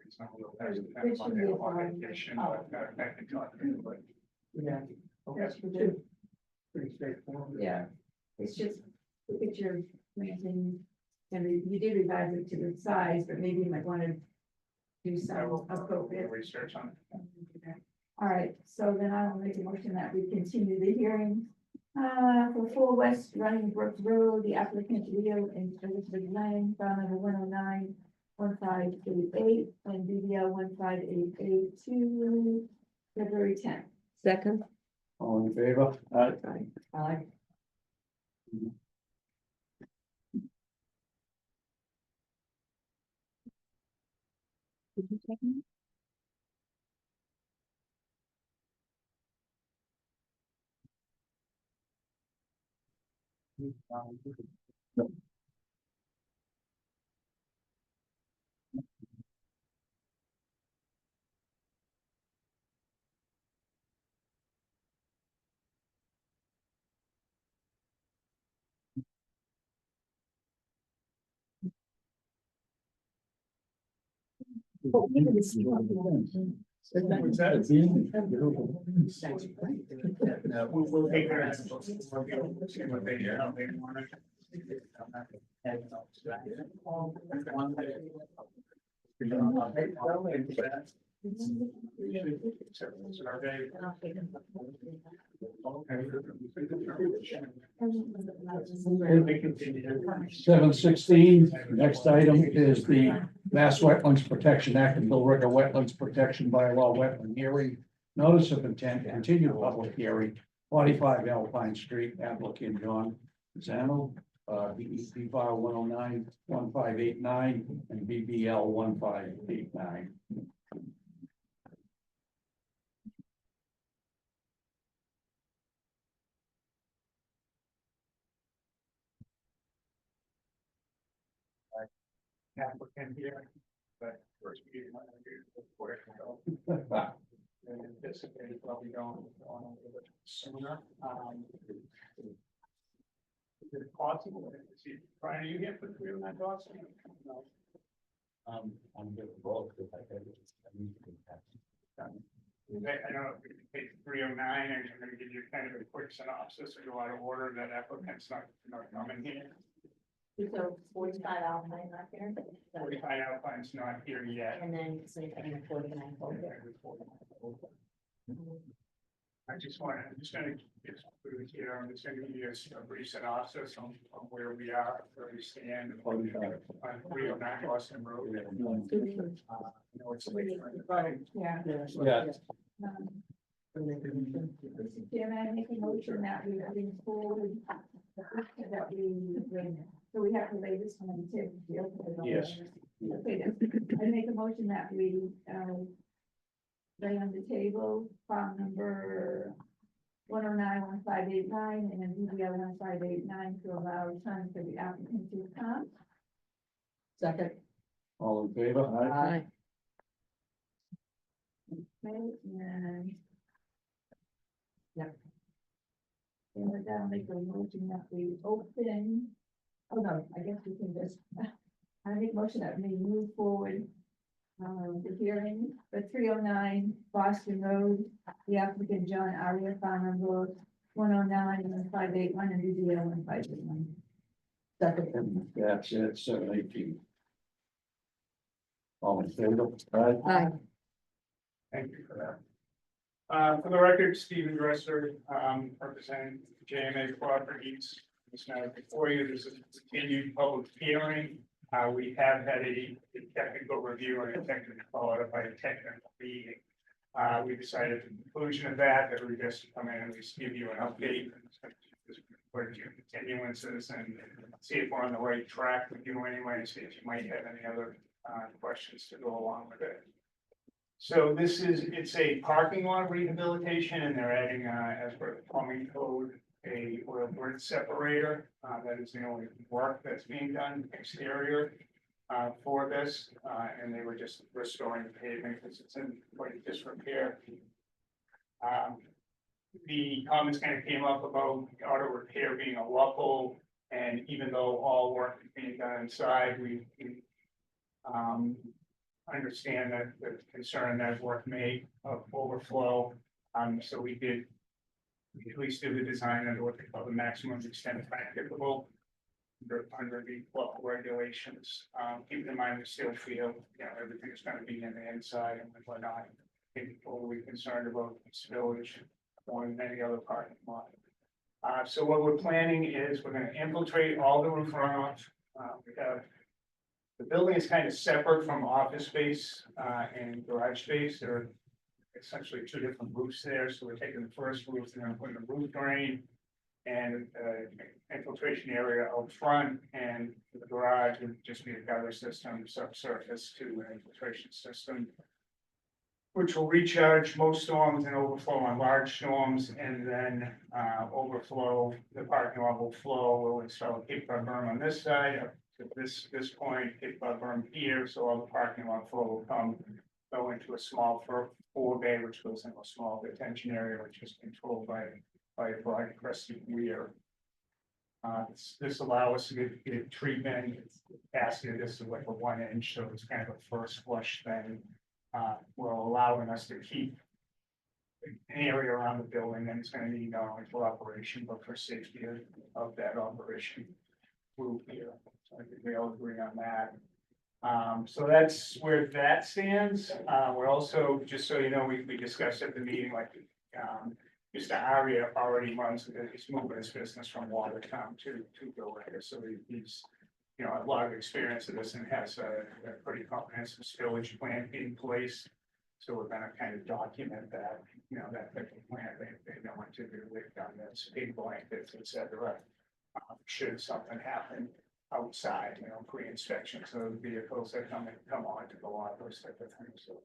It's not real fast, depends on their on vacation, but I can talk to you, but. Yeah. That's for the- Pretty straightforward. Yeah, it's just look at your planting. And you did revise it to the size, but maybe you might want to do I some will appropriate. research on it. All right, so then I will make a motion that we continue the hearing. For 4 West Running Brook Road, the applicant Leo and Elizabeth Lang, file number 109-1588 and BBL 15882, February 10th. Second, All in favor? I What's that? We'll take their answers. See what they, how they want it. 716, next item is the Mass Wetlands Protection Act and Billerica Wetlands Protection Bylaw wetland hearing. Notice of intent, to continue public hearing, 45 Alpine Street, applicant John Zano, BEP file 109-1589 and BBL 1589. Applicant here, but first we want to do the work. And anticipate probably going on a little bit sooner. Is it possible to see, Brian, are you here for 309 Dawson? No. I'm good for both, if I could. I don't know if we can take 309 and I'm going to give you kind of a quick synopsis or go out of order that applicant's not coming here. So 45 Alpine not here, 45 Alpine's not here yet. and then it's like 49 over. I'm just gonna get through here, I'm just gonna give you a brief synopsis on where we are, where we stand. On 309 Boston Road. No, it's late. Yeah. Yeah. Chairman, I make a motion that we bring forward, that we bring, so we have to lay this one on the table. Yes. Okay, then, I make a motion that we, lay on the table, file number 109-1589 and then BBL 1589 to allow time for the applicant to come. Second. All in favor? Aye. Okay, and. And with that, I'll make a motion that we open, oh no, I guess we can just, I make a motion that we move forward. The hearing for 309 Boston Road, the applicant John Aria, file number 109-1581 and BBL 1581. Second. And that's it, 718. All in favor? Aye. Thank you for that. For the record, Stephen Dresser, representing JMA Properties. This matter before you, this is a continued public hearing. We have had a technical review and a technical followed by a technical meeting. We decided at the conclusion of that we just come in and just give you an update. For your continuances and see if we're on the right track with you anyway, and see if you might have any other questions to go along with it. So it's a parking lot rehabilitation and they're adding, as per the plumbing code, a oil burn separator. That is the only work that's being done exterior for this. And they were just restoring the pavement because it's in quite disrepair. The comments kind of came up about auto repair being a loophole. And even though all work is being done inside, we understand that the concern that work may overflow. So we did at least do the design under what they call the maximum extent practicable under the local regulations. Keep in mind the still feel, everything is going to be in the inside and we're not overly concerned about spillage more than any other parking lot. So what we're planning is we're going to infiltrate all the roof runoff. We have the building is kind of separate from office space and garage space. There are essentially two different roofs there. So we're taking the first roof and then putting a roof drain and infiltration area out front, and the garage would just be a gutter system subsurface to an infiltration system, which will recharge most storms and overflow on large storms, and then overflow. The parking lot will flow. We'll install a Cape Cod berm on this side up to this point, Cape Cod berm here, so all the parking lot flow will go into a small four bay, which goes into a small detention area, which is controlled by a broad crested weir. This allow us to get treatment, capacity, this is like a 1 inch, so it's kind of a first flush thing. Will allowing us to keep an area around the building, and it's gonna need not only for operation, but for safety of that operation. Group here, so I think we all agree on that. So that's where that stands. We're also, just so you know, we discussed at the meeting, like, Mr. Aria already runs, he's moving his business from Watertown to Billerica, so he's, you know, a lot of experience in this and has a pretty comprehensive spillage plan in place. So we're gonna kind of document that, you know, that type of plan, they know what to do, they've done this, big blankets, et cetera. Should something happen outside, you know, pre-inspection, so the vehicles that come on to the lot, those type of things, so.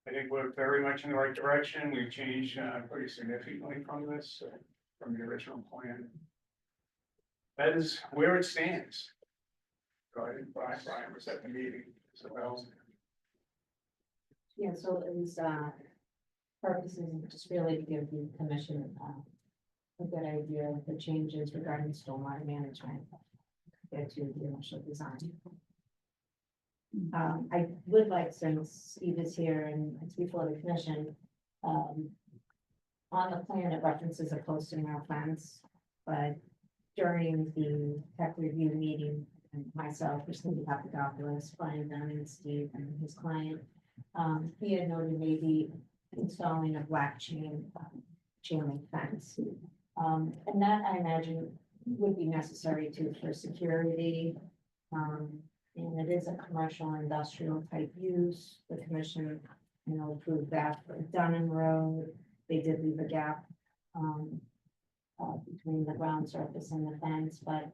I think we're very much in the right direction, we've changed pretty significantly from this, from the original plan. That is where it stands. Go ahead, Brian was at the meeting, so that was. Yeah, so it was, purposes just really to give the commission, a good idea of the changes regarding stormwater management compared to the initial design. I would like, since Steve is here and it's before the commission, on the plan, it references a post and rail fence, but during the tech review meeting, and myself, Christine Papadopoulos, Brian Dunn, and Steve and his client, he had noted maybe installing a black chain link fence. And that I imagine would be necessary too for security. And it is a commercial industrial type use. The commission, you know, approved that for Dunham Road. They did leave a gap between the ground surface and the fence, but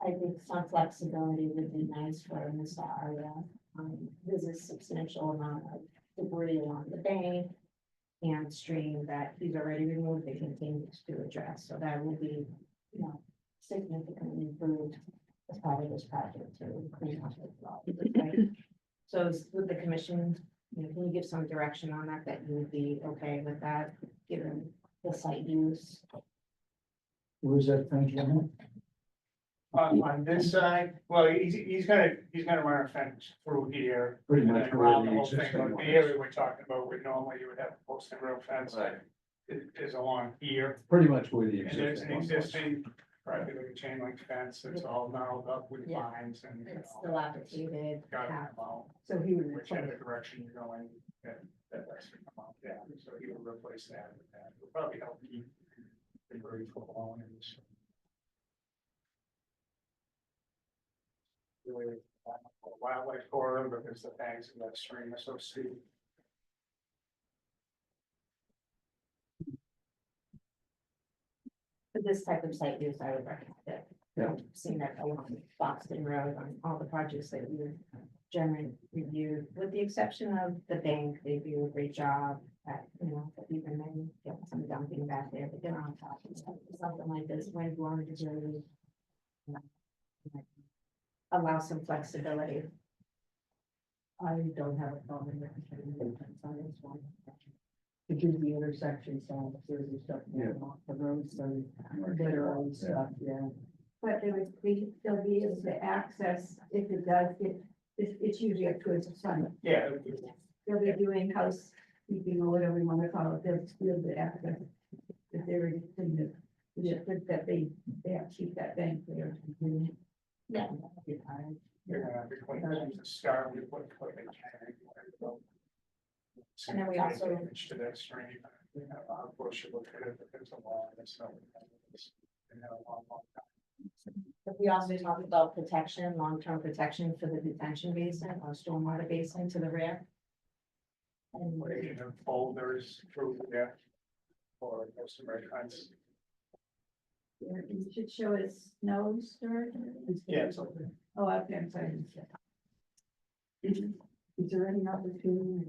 I think some flexibility would be nice for Mr. Aria. There's a substantial amount of debris along the bank and stream that he's already removed, they continue to address, so that will be, you know, significantly improved as part of this project to clean up the lot. Right? So with the commission, you know, can you give some direction on that, that you would be okay with that, given the site use? Where's that fence line? On this side, well, he's gonna run a fence through here. Pretty And much then where around the the whole thing, existing but one the is. area we're talking about, would normally you would have a post and rail fence. Right. Is along here, Pretty much where the and there's an existing one was. existing, regular chain link fence, it's all gnarled up with Yeah. vines and. It's dilapidated. Got half- it, well, So he would whichever replace, direction you're going, that's to come up, yeah, so he will replace that with that, will probably help keep the debris from along and. Really, wildlife corridor, because the banks of that stream are so steep. For this type of site use, I would recommend it. Yeah. I've seen that along Boston Road on all the projects that we generally reviewed, with the exception of the bank, they do a great job at, you know, even then, get some dumping back there, but they're on top of something like this, wind blowing is really, you know, allow some flexibility. I don't have a problem with it. On this one. It gives the intersection, so there's stuff going off the road, so better on stuff, yeah. But there would be, they'll be able to access, if it does, it's usually up towards the sun. Yeah. They'll be doing housekeeping or whatever you want to call it, they'll be able to access. If they're in that they have to keep that bank there. Yeah. You're gonna have to clean up the start, we put they can. And then we also- Damage to that stream, you know, our bush, look at it, there's a law, that's not. Been there a long time. But we also talked about protection, long-term protection for the detention basin or stormwater basin to the rear. And Putting in folders through there. For customer kinds. You should show us snow storage. Yeah, it's okay. Oh, okay, I'm sorry. Is there any opportunity?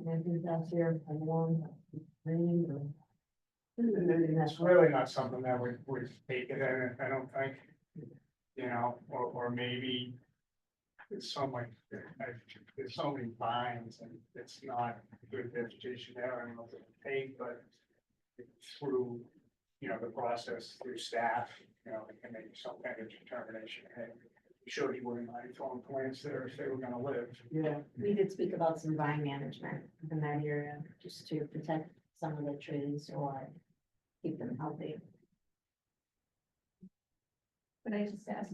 Maybe that's here along rain or? It's really not something that would take it in, I don't think. You know, or maybe. It's so much, there's so many vines and it's not good vegetation there, I don't know if it would take, but. Through the process through staff, they can make some kind of determination. And I'm sure he wouldn't mind throwing plants there if they were gonna live. Yeah. We did speak about some vine management in that area, just to protect some of the trees or keep them healthy. But I just asked,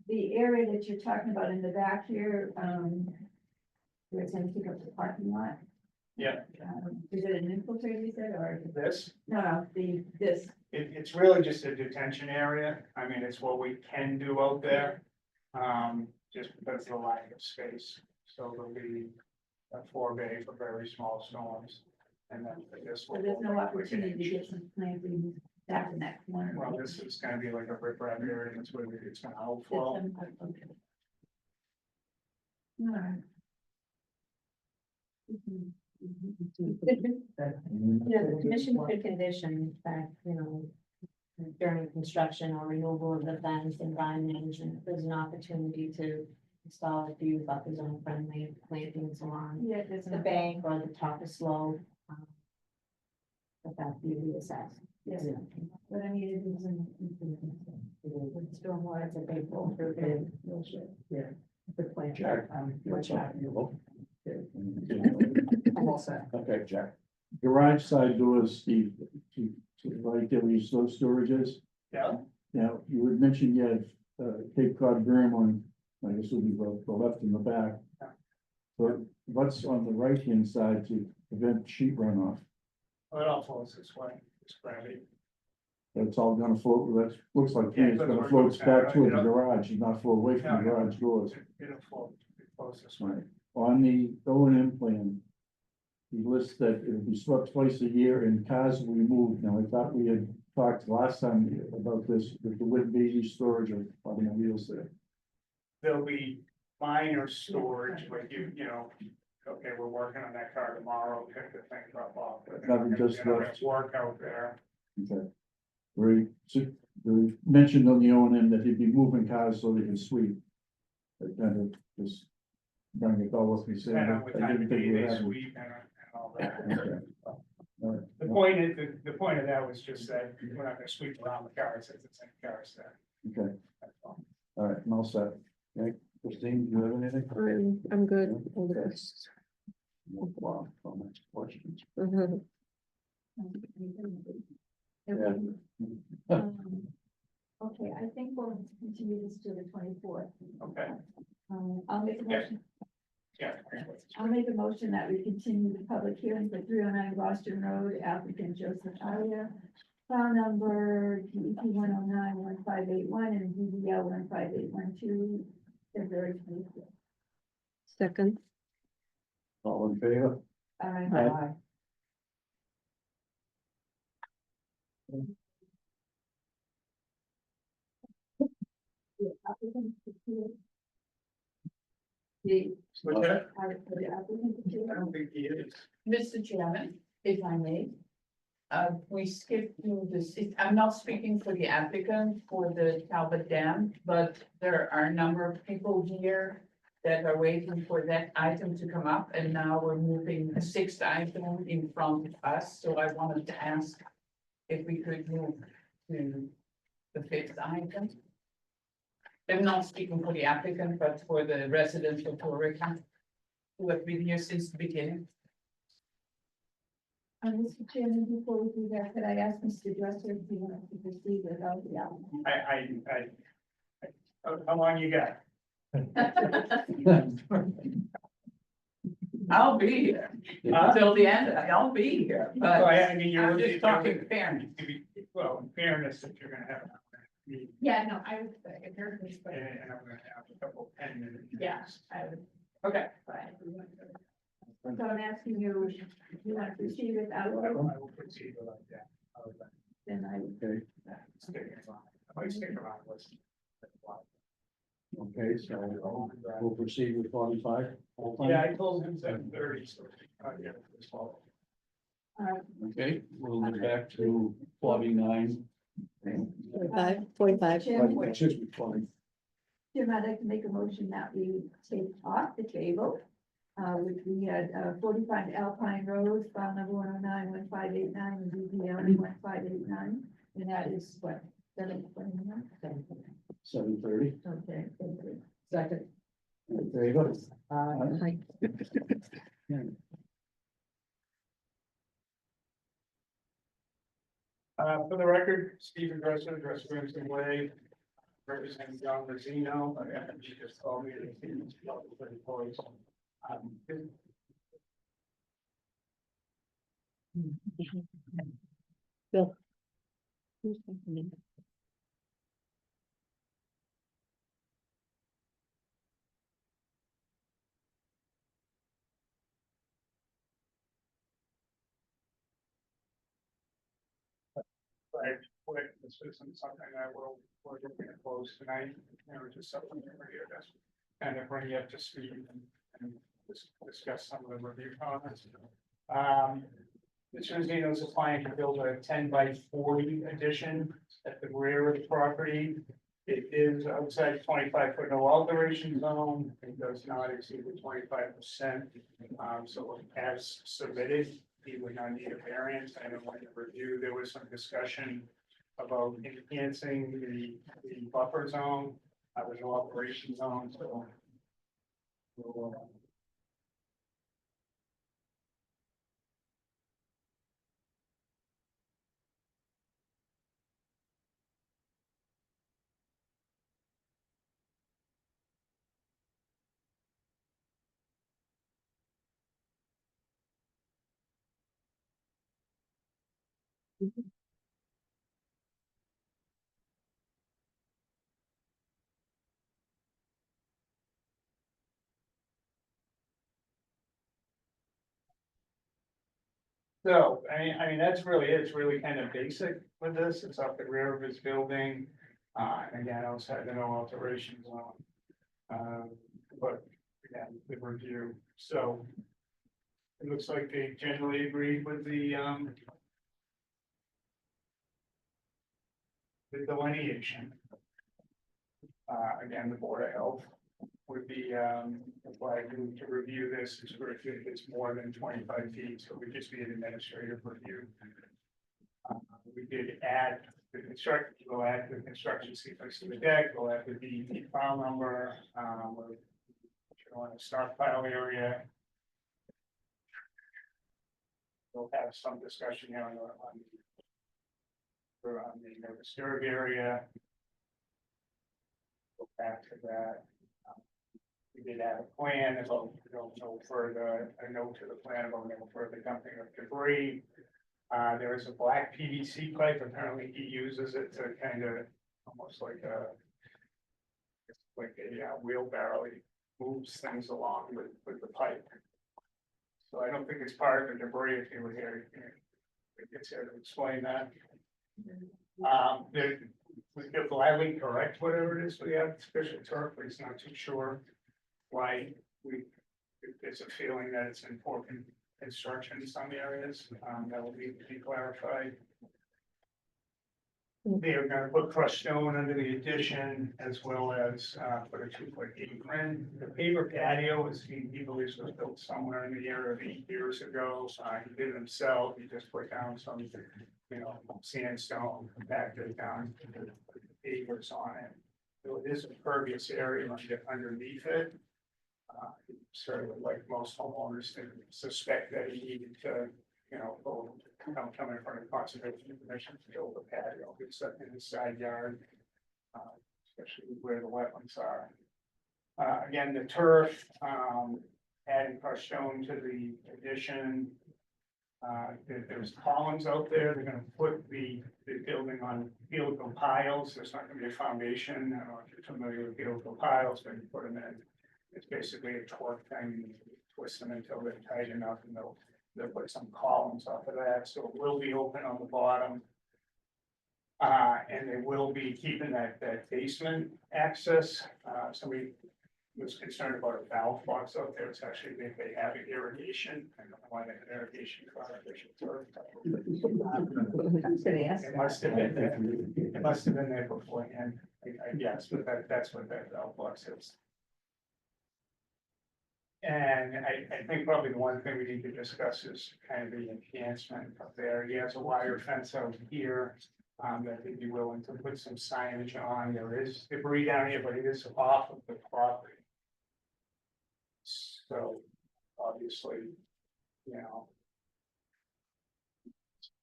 the area that you're talking about in the back here, where it's gonna pick up the parking lot. Yeah. Is it an infiltrator, you said, or, This, no, this, it's really just a detention area. I mean, it's what we can do out there. Just because of the lack of space. So there'll be a 4 bay for very small storms. And then this so will. there's no opportunity to get some plantings back in that corner. Well, this is gonna be like a riprap area, and it's where it's gonna outflow. Okay. All right. The commission could condition that, during construction or removal of the fence and vine management, there's an opportunity to install a few buffer zone friendly plantings along Yeah, there's the bank or the top of slope. But that be reassessed. Yes, but I mean, it isn't. Stormwater, it's a big role for the. Yeah. The plant. Jack. What's that? I'm all set. Okay, Jack. Garage side doors, Steve, to right there, where your slow storages. Yeah, Now, you had mentioned you had, Cape Cod berm on, I guess would be the left and the back. But what's on the right hand side to prevent sheet runoff? well, it all flows this way, it's gravity. That's all gonna float, that looks like Yeah, it's but gonna we're float gonna- back toward the yeah. garage, and not flow away from the No, no. garage doors. It'll flow, it flows this way. Right. On the O&M plan, he lists that it'll be swept twice a year and cars will be moved. Now, I thought we had talked last time about this, that there wouldn't be any storage of automobiles there. There'll be minor storage, like okay, we're working on that car tomorrow, pick the thing up off. But they're not Nothing gonna- just they're not left. gonna work out there. Okay. We mentioned on the O&M that he'd be moving cars so they can sweep. That kind of just bring it all what we said. Depending on what I time didn't of think day we they had. sweep and all that. Okay. All right. The point is, the point of that was just that we're not gonna sweep around the cars, it's the same cars there. Okay, That's all. all right, I'm all set. Okay, Christine, do you have anything? I'm good on the rest. Wow, comments, questions? Mhm. Yeah. Okay, I think we'll continue this to the 24th. Okay, I'll make a Yeah. motion. yeah. I'll make a motion that we continue the public hearing for 309 Boston Road, applicant Joseph Aria. File number DEP 109-1581 and DDL 15812, February 25th. Second, All in favor? Aye. The, What's that? the applicant. I don't think he is. Mr. Chairman, if I may. We skipped through this, I'm not speaking for the applicant for the Talbot Dam, but there are a number of people here that are waiting for that item to come up, and now we're moving a 6th item in front of us, so I wanted to ask if we could move to the 5th item. I'm not speaking for the applicant, but for the residents of Torrica, who have been here since the beginning. Mr. Chairman, before we do that, could I ask Mr. Dresser if he wants to proceed without the applicant? How long you got? I'll be here until the end, I'll be here, Well, but I mean, you're. I'm just talking fairness. Well, in fairness, if you're gonna have. Yeah, no, I would say, it hurt me, but And I'm gonna have a couple 10 minutes. yeah, I would, okay. So I'm asking you, if you want to proceed without, I will proceed like that. then I would. Okay, I might stick around, listen. okay, so we'll proceed with 45. full time? Yeah, I told him 7:30, so. Yeah, this fall. Okay, we'll get back to 49. 45. Chairman, Excuse me, 40. Jim, I'd like to make a motion that we take off the table We had 45 Alpine Road, file number 109-1589, and DPL 1589, and that is what, 729? 7:30. Okay, thank you. Second. There you go. Hi. For the record, Stephen Dresser, Dresser Way, representing John Rosino, he just called me. Bill. Right, quick, this isn't something that we're looking to close tonight, just something over here, that's kind of bring you up to speed and discuss some of the review comments. Mr. Zeno is applying to build a 10 by 40 addition at the rear of the property. It is outside 25-foot no alteration zone, it does not exceed the 25%. So as submitted, he would not need a variance. I know in the review, there was some discussion about enhancing the buffer zone, the no operation zone, so. So, I mean, that's really, it's really kind of basic with this, it's up the rear of his building, and again, outside the no alteration zone. But again, the review, so. It looks like they generally agreed with the delineation. Again, the Board of Health would be, applied to review this, if it's more than 25 feet, so we just need administrative review. We did add the construction, we'll add the construction sequence to the deck, we'll add the DEP file number, on a stockpile area. We'll have some discussion here on the disturbed area. Go back to that. We did have a plan about, no further, a note to the plan about no further dumping of debris. There is a black PVC pipe, apparently he uses it to kind of, almost like a wheelbarrow, he moves things along with the pipe. So I don't think it's part of the debris, if you were here, it's here to explain that. We could gladly correct whatever it is we have, especially turf, but he's not too sure why there's a feeling that it's important construction in some areas, that will need to be clarified. They are gonna put crushed stone under the addition as well as put a 2-foot apron. The paver patio is, he believes was built somewhere in the area of 8 years ago. He did it himself, he just put down some, sandstone, compacted it down, put the pavers on it. So it is a pervious area underneath it. Certainly, like most homeowners, they suspect that he needed to, come in front of conservation commission to build a patio, it's in the side yard, especially where the wetlands are. Again, the turf, adding crushed stone to the addition. There's columns out there, they're gonna put the building on helical piles, there's not gonna be a foundation, I don't know if you're familiar with helical piles, but you put them in. It's basically a torque thing, you twist them until they're tight enough, and they'll put some columns off of that, so it will be open on the bottom. And they will be keeping that basement access, somebody was concerned about a valve box out there, it's actually, they have irrigation, I don't know why they have irrigation. It must have been there, it must have been there beforehand, I guess, but that's what that valve box is. And I think probably the one thing we need to discuss is kind of the enhancement up there. He has a wire fence out here. That he'd be willing to put some signage on. There is debris down here, but it is off of the property. So obviously, you know.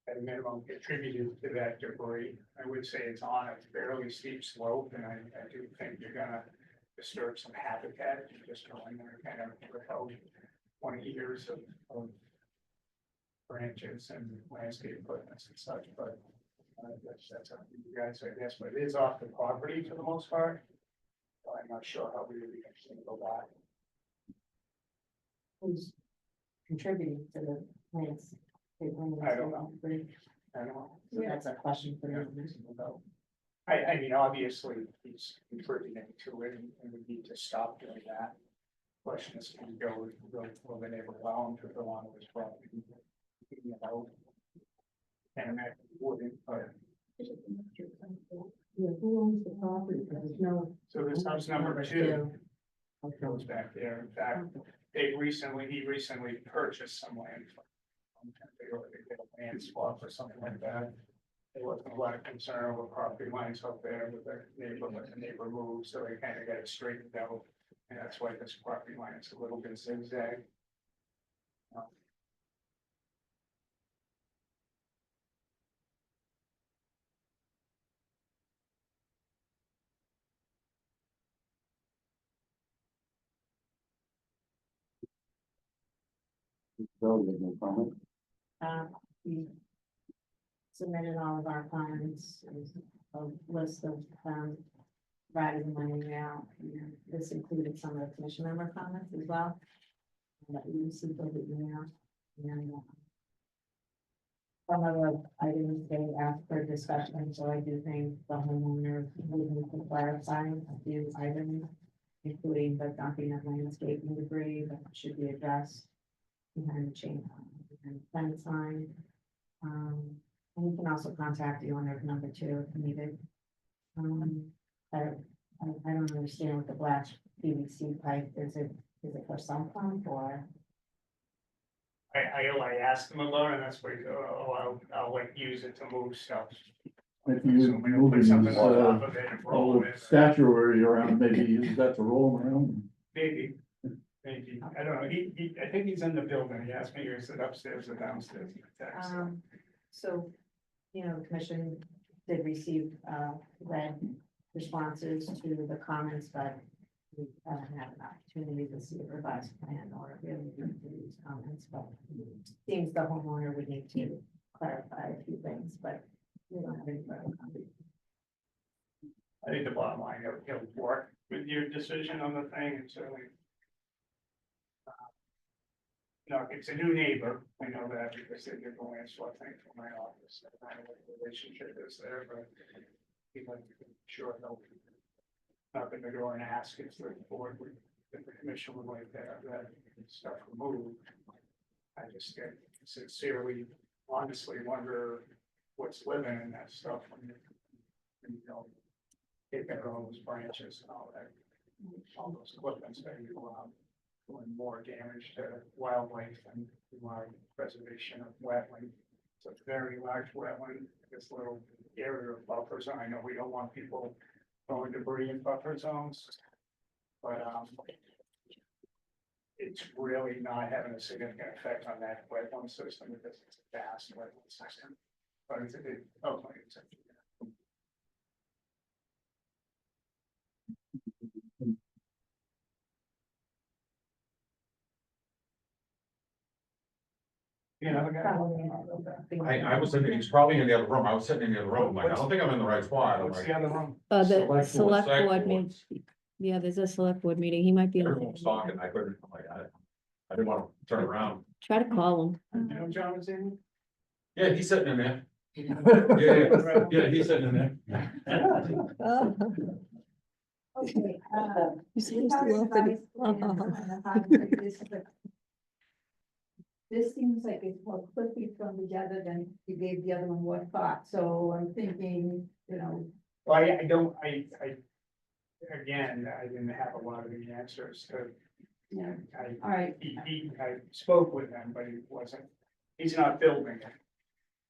At a minimum contributed to that debris. I would say it's on a fairly steep slope, and I do think you're gonna disturb some habitat. If you just go in there kind of without 20 years of branches and landscape equipment and such, but that's up to you guys, I guess, but it is off the property for the most part. So I'm not sure how we really can go back. Who's contributing to the plants? I don't know. I don't know. So that's a question for you. I mean, obviously, he's contributing to it, and we need to stop doing that. Question is, can we go, will the neighbor allow him to go on with his property? You know, and I wouldn't, but. Yeah, who owns the property? There's no. So this house number two goes back there. In fact, he recently purchased some land. They get a land swap or something like that. There wasn't a lot of concern over property lines up there with their neighbor, but the neighbor moved, so they kind of got it straightened out. And that's why this property line is a little bit zigzag. We submitted all of our comments, there's a list of, provided in my email, and this included some of the commission member comments as well. That we received over email, and some of the items they asked for discussion, so I do think the homeowner would need to clarify a few items, including the dumping of landscaping debris that should be addressed behind the chain and fence line. And we can also contact the owner of number two if needed. I don't understand what the black PVC pipe, is it for some pump or? I asked him about it, and that's why, I'll like use it to move stuff. If So you we're gonna move put his, something on top of it and roll all it. the statuary around, maybe use that to roll around. Maybe, I don't know, I think he's in the building, he asked me, is it upstairs or downstairs? So, you know, the commission did receive, read responses to the comments, but we haven't had an opportunity to see a revised plan or really go through these comments, but it seems the homeowner would need to clarify a few things, but we don't have any further comments. I think the bottom line, he'll work with your decision on the thing, and certainly. No, it's a new neighbor, I know that because they did the land swap thing from my office, I don't know what the relationship is there, but. He'd like to be sure they'll knock on the door and ask if the board would, if the commission would like to have that stuff removed. I just sincerely, honestly wonder what's living in that stuff when you know, take out all those branches and all that. All those clippings that you doing more damage to wildlife and preservation of wetland. It's a very large wetland, this little area of buffer zone. I know we don't want people throwing debris in buffer zones. But it's really not having a significant effect on that wetland system because it's a vast wetland system. But it's a big, it's a. You know, I was thinking, he's probably in the other room, I was sitting in the other room, like, I don't think I'm in the right spot, I'm what's like. the other room? The Select select board. board meeting, yeah, there's a select board meeting, he might be. Everyone was talking, I couldn't, I'm like, I didn't want to turn around. Try to call him. You know, John is in. Yeah, he's sitting in there. Yeah, he's sitting in there. Okay. You're supposed to laugh at it. This seems like it's more quickly thrown together than you gave the other one more thought, so I'm thinking, you know. Well, I don't, again, I didn't have a lot of the answers to Yeah, I, all right, I spoke with him, but he's not building it.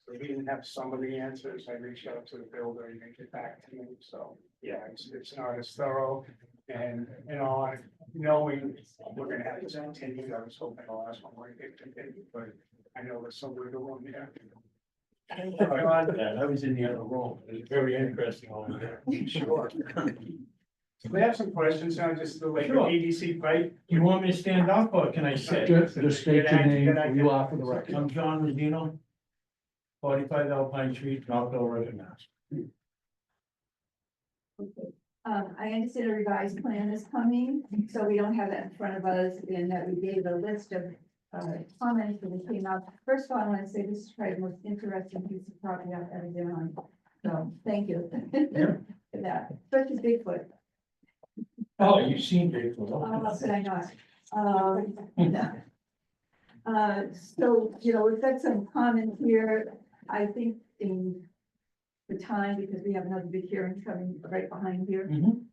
So he didn't have some of the answers. I reached out to the builder and they get back to me. So, yeah, it's not as thorough. And, knowing we're gonna have this continued, I was hoping the last one would get continued, but I know there's some wiggle room there. I was in the other room. It was very interesting over there. Sure. We have some questions now, just the like the Sure. PVC pipe. You want me to stand up or can I sit? Just state your name, who you are for the record. I'm John Rosino. 45 Alpine Street, Northville, River, Mass. I understand a revised plan is coming, so we don't have that in front of us, and that we gave a list of comments that came out. First of all, I want to say this is probably the most interesting piece of property I've ever been on, so thank you. For that, especially Bigfoot. Oh, you've seen Bigfoot. But I know. Yeah. So, we've got some comments here, I think in the time, because we have another big hearing coming right behind here. Mhm.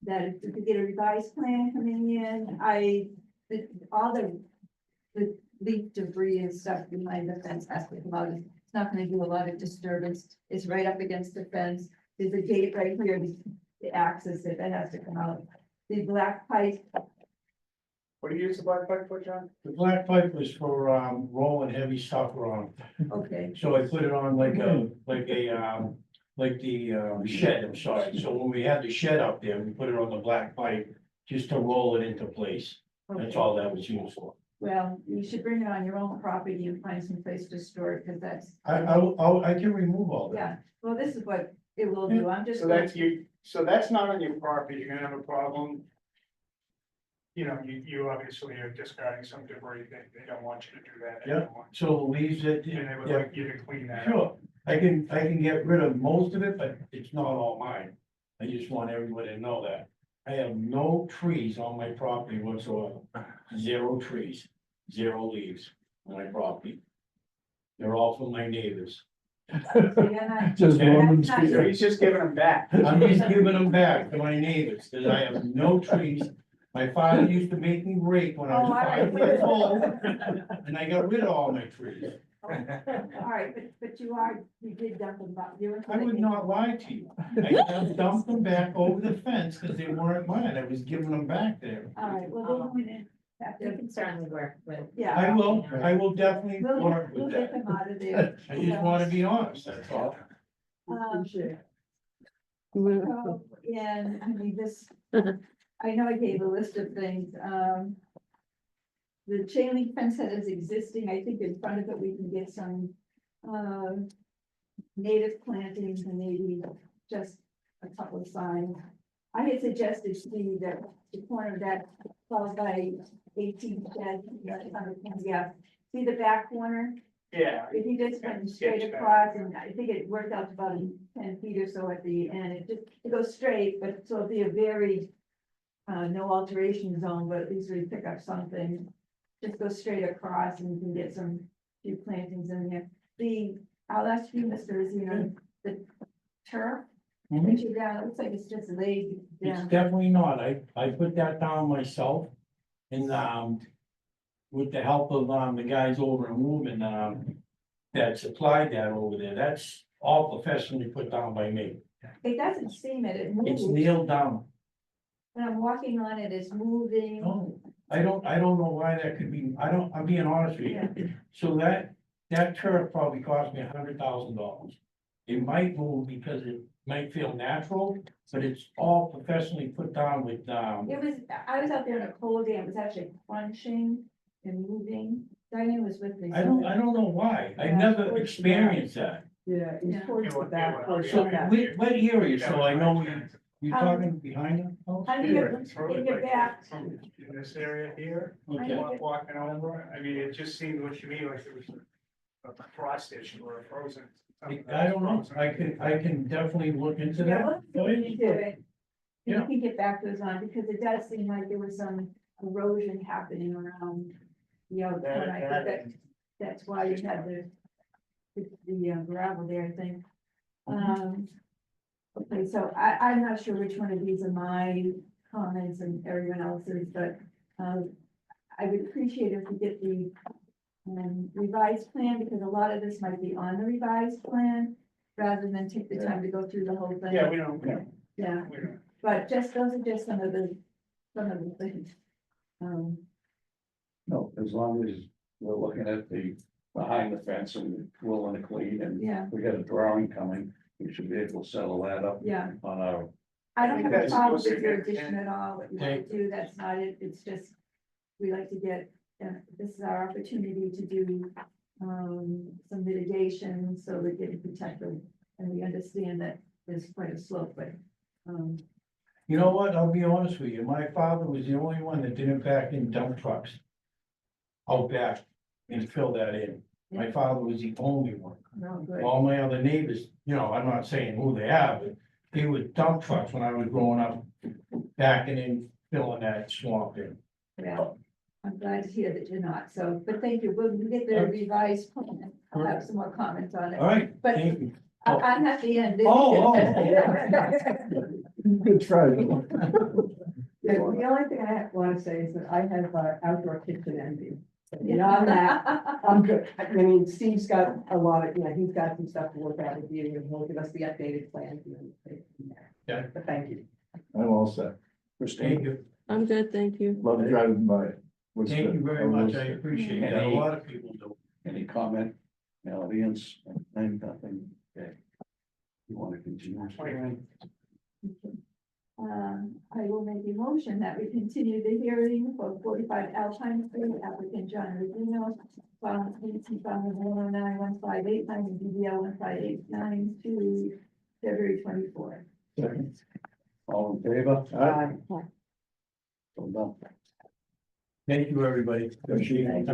That if we could get a revised plan coming in, all the leaf debris and stuff behind the fence has to come out. It's not gonna do a lot of disturbance. It's right up against the fence. There's a gate right here, the access, that has to come out. The black pipe, What do you use the black pipe for, John? The black pipe was for rolling heavy stuff around. okay, So I put it on like the shed, I'm sorry. So when we had the shed up there, we put it on the black pipe just to roll it into place. That's okay. all that was used for. Well, you should bring it on your own property and find some place to store it, because that's, I can remove all that. yeah, well, this is what it will do. I'm just. So that's not on your property, you're gonna have a problem. You obviously are discarding some debris, they don't want you to do that Yeah. anymore. So leaves it. And they would yeah, like you to clean that up. Sure, I can get rid of most of it, but it's not all mine. I just want everybody to know that. I have no trees on my property whatsoever. 0 trees, 0 leaves on my property. They're all from my neighbors. Just Norman So Spear. he's just giving them back. I'm just giving them back to my neighbors, because I have no trees. My father used to make me rake when I was 5 years old, and I got rid of all my trees. All right, but you did dump them back. I would not lie to you. I have dumped them back over the fence because they weren't mine. I was giving them back there. All right, well, we're going to have We to, can certainly work with. yeah. I will definitely work We'll with get that. them out of there. I just want to be honest, that's all. So, and I mean, I know I gave a list of things, the chain link fence that is existing, I think in front of it, we can get some, native plantings and maybe just a couple of signs. I had suggested, Steve, that the corner of that, followed by 18 shed, yeah, see the back corner? Yeah. If you just went straight across, and I think it worked out to about 10 feet or so at the end, it goes straight, but so it'll be a very, no alteration zone, but at least we pick up something. Just go straight across and you can get some few plantings in there. I'll ask you, Mr. Zeno, the turf, Mhm. that you down, it looks like it's just laid It's down. definitely not. I put that down myself. And, with the help of, the guys over in Woburn, that supplied that over there, that's all professionally put down by me. It doesn't seem it It's moves. nailed down. When I'm walking on it, it's moving. No, I don't know why that could be, I'm being honest with you. So that turf probably cost me $100,000. It might move because it might feel natural, but it's all professionally put down with, I was out there in a cold day, it was actually crunching and moving. Diane was with me. I don't know why. I never experienced that. Yeah, Yeah. it's towards the back. So So back. what area, so I know you're talking behind the house? How do you get back? From in this area here, Okay. walking over, I mean, it just seemed what you mean, like it was a frost issue or a frozen. I don't know, I can definitely look into Yeah, that. well, Go we ahead. need to do it. You Yeah. can get back to us on, because it does seem like there was some erosion happening around the outside. I think that's why you had the gravel there, I think. Okay, so I'm not sure which one of these are my comments and everyone else's, but, I would appreciate if we get the revised plan, because a lot of this might be on the revised plan, rather than take the time to go through the whole thing. Yeah, we don't, Yeah, we don't. but just, those are just some of the things. No, as long as we're looking at the behind the fence and willing to clean and Yeah, we got a drawing coming, we should be able to settle that up yeah. on our. I don't have a That's problem also with your good, addition at all, what you want to do, that's not it, it's just, we like to get, this is our opportunity to do, some mitigation, so we're getting protected, and we understand that there's quite a slope, but, You know what? I'll be honest with you. My father was the only one that didn't back in dump trucks out back and fill that in. My father was the only one. no, good. All my other neighbors, you know, I'm not saying who they are, but they were dump trucks when I was growing up, backing in, filling that swamp in. Yeah, I'm glad to hear that you're not, so, but thank you, when we get the revised plan, I'll have some more comments on it. All right, But thank you. I'm at the end. Good try. Yeah, the only thing I want to say is that I have outdoor kitchen envy. Beyond that, I'm good. I mean, Steve's got a lot of, you know, he's got some stuff to work out with you, and he'll give us the updated plans and then take it from there. Yeah. But thank you. I'm all set. Christine, Thank you. I'm good, thank you. Love driving by. Thank you very much. I appreciate that. A lot of people do. any comment, in the audience, nothing, okay. You want to continue? I will make a motion that we continue the hearing for 45 Alpine Street, applicant John Rubino, file 109-1589 and DBL 1589 to February 24th. Second. All in favor? So done. Thank you, everybody. Appreciate it.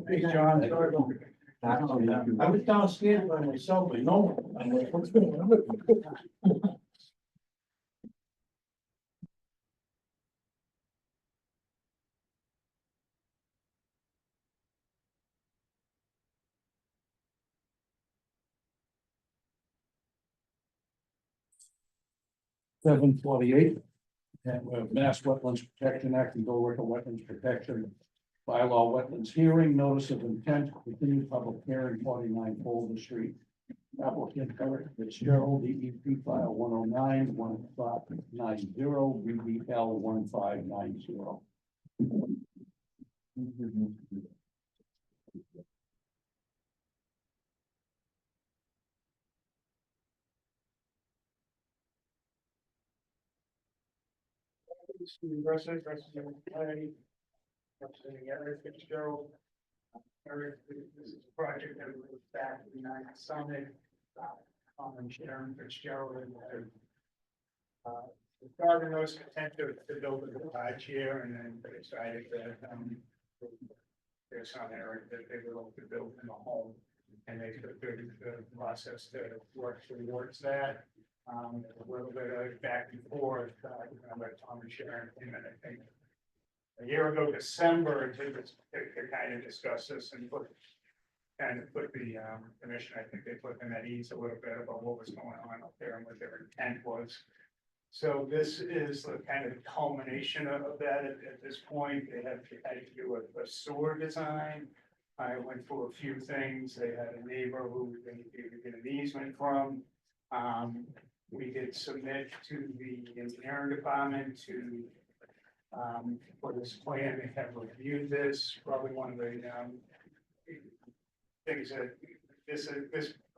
Hey, John. Sorry about that. I was downstairs by myself, but no one. I'm like, what's going on? Seven 48. And we have Mass Wetlands Protection Act and Billerica Wetlands Protection Bylaw Wetlands Hearing, Notice of Intent, continued public hearing, 49 Boulder Street. Applicant Eric Fitzgerald, DEP file 109-1590, BBL 1590. Steve Russell, representing Clay, representing Eric Fitzgerald. Eric, this is a project that was back in the United Summit. And Sharon Fitzgerald and the garden was intent to build a garage here, and then they decided that their son Eric, that they would like to build in a home. And they took the process to work towards that. A little bit of back and forth, let Tom and Sharon came in, I think, a year ago, December, to kind of discuss this and put the commission, I think they put them at ease a little bit about what was going on up there and what their intent was. So this is the kind of culmination of that at this point. They had to do a sewer design. I went through a few things. They had a neighbor who they needed to get an easement from. We did submit to the engineering department to for this plan. They have reviewed this. Probably one of the things that this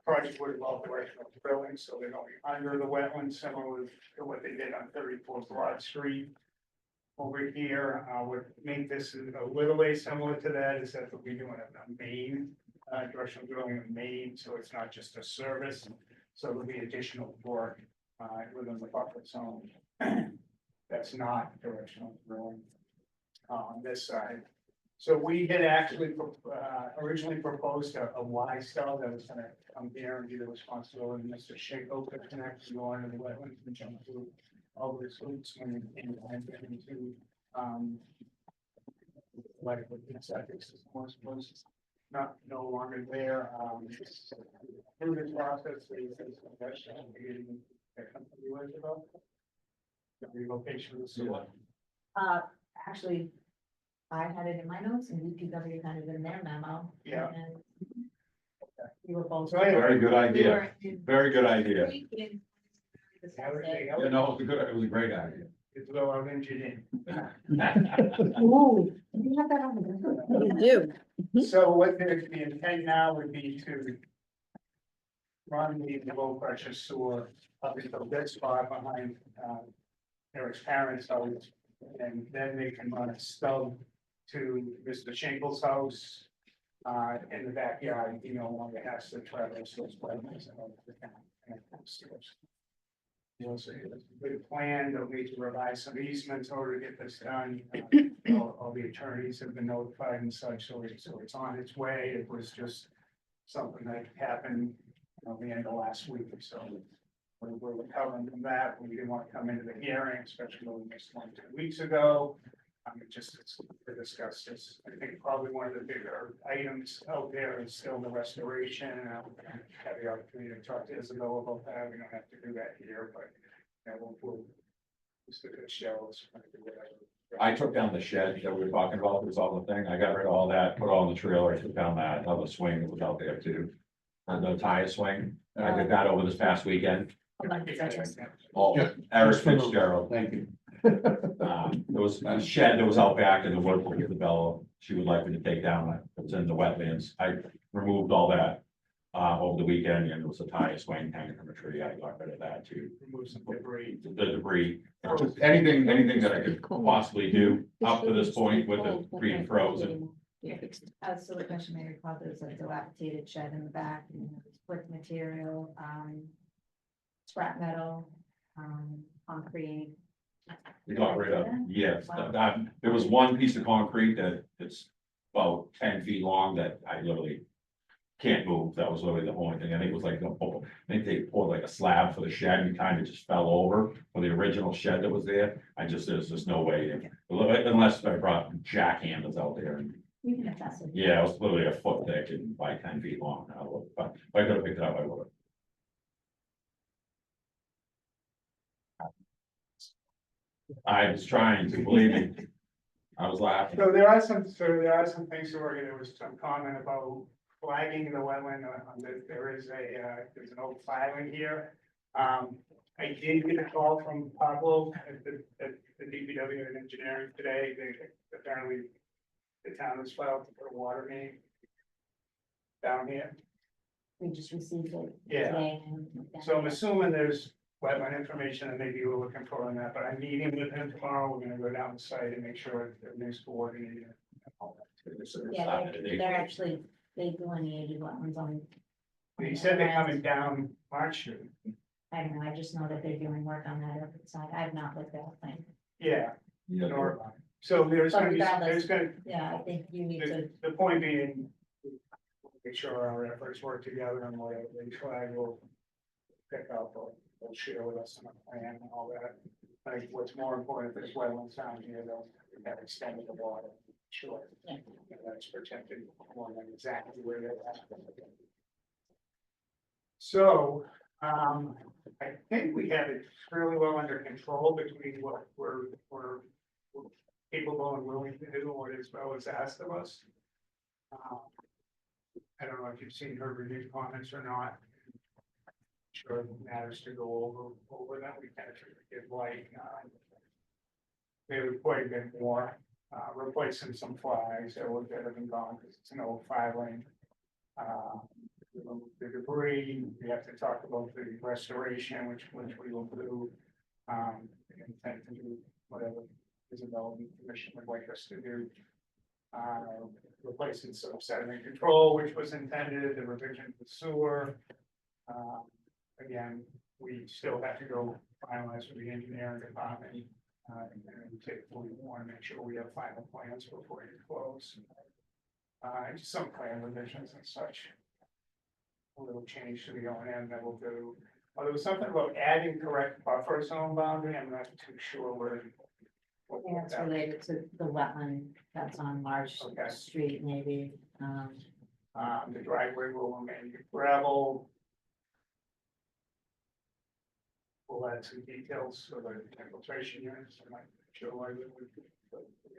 project would involve directional drilling, so they're going under the wetlands, similar to what they did on 34 Broad Street. Over here, would make this a little way similar to that, is that we'll be doing a main directional drilling in Maine, so it's not just a service. So there'll be additional work within the buffer zone. That's not directional drilling on this side. So we had actually originally proposed a Y cell that was gonna come here and be the responsibility of Mr. Shinko to connect to go into the wetlands and jump through all the slopes when into like what the septic system was not no longer there. Through this process, they the relocation of the sewer. Actually, I had it in my notes and DPW had it in their memo. Yeah. And we were both. So anyway, Very good we idea, were in- very good idea. in- everything You know, it was a great idea. is well engineered. Ooh, you have that on the. You do. So what the intent now would be to run the low pressure sewer up into that spot behind, Eric's parents' house. And then they can run a stub to Mr. Shinkle's house, in the backyard, you know, one that has to traverse those wetlands and all the town. You'll see, it's a good plan, they'll need to revise some easements in order to get this done. All the attorneys have been notified and such, so it's on its way. It was just something that happened, the end of last week, so we're recovering from that. We didn't want to come into the hearing, especially when we missed 1 or 2 weeks ago. It's to discuss this. I think probably one of the bigger items out there is still the restoration, and I'll have the opportunity to talk to Isabel about that. We don't have to do that here, but, we'll Mr. Fitzgerald's gonna do whatever. I took down the shed that we were talking about, was all the thing, I got rid of all that, put all in the trailer, I took down that other swing that was out there too. And the tire swing, I did that over this past weekend. Oh, Eric Fitzgerald. Thank you. There was a shed that was out back in the wood with Isabella. She would like me to take down, it's in the wetlands. I removed all that over the weekend, and there was a tire swing hanging from a tree. I got rid of that too. Remove some debris. The debris, just anything that I could possibly do up to this point with it being frozen. So the question may recall, there's a dilapidated shed in the back, and it's brick material, scrap metal, concrete. We got rid of, yes, there was one piece of concrete that it's about 10 feet long that I literally can't move. That was literally the only thing. I think it was like, I think they poured like a slab for the shed and kind of just fell over for the original shed that was there. There's just no way, unless I brought jackhammers out there. And We can assess it. yeah, it was literally a foot thick and by 10 feet long. But if I could have picked it up, I would have. I was trying to, believe me. I was laughing. So there are some things to work. There was some comment about flagging the wetland. There's an old filing here. I did get a call from Pablo at the DPW and engineering today. They apparently the town has filed to put a water main down here. We just received it. Yeah. today and- So I'm assuming there's wetland information that maybe you were looking for on that, but I'm meeting with him tomorrow. We're gonna go down the site and make sure everything's coordinated. and all that. Yeah, they're actually, they delineated wetlands on. He said they're coming down March. I don't know, I just know that they're doing work on that other side. I have not looked at the thing. Yeah, Yeah. north. So there's gonna be, Regardless. there's gonna, Yeah, I think you need to, the point being, make sure our efforts work together and whatever they flag will pick up or they'll share with us on a plan and all that. I think what's more important is wetlands down here, they'll have extended the water, sure. Yeah. That's protected more than exactly where they're at. So, I think we have it fairly well under control between what we're capable and willing to do, and what Isabel has asked of us. I don't know if you've seen her review comments or not. Sure, it matters to go over that. We kind of give like, maybe quite a bit more, replacing some flags that have been gone because it's an old filing. The debris, we have to talk about the restoration, which we will do. Intend to do whatever Isabel and the commission would like us to do. Replacing some sediment control, which was intended, the revision to sewer. Again, we still have to go finalize with the engineering department. And we want to make sure we have final plans before you close. Just some plan revisions and such. A little change to the O&M that we'll do. There was something about adding correct buffer zone boundary. I'm not too sure where. I think that's related to the wetland that's on Marsh Okay. Street, maybe. The driveway will remain gravel. We'll add some details for the infiltration units. sure why we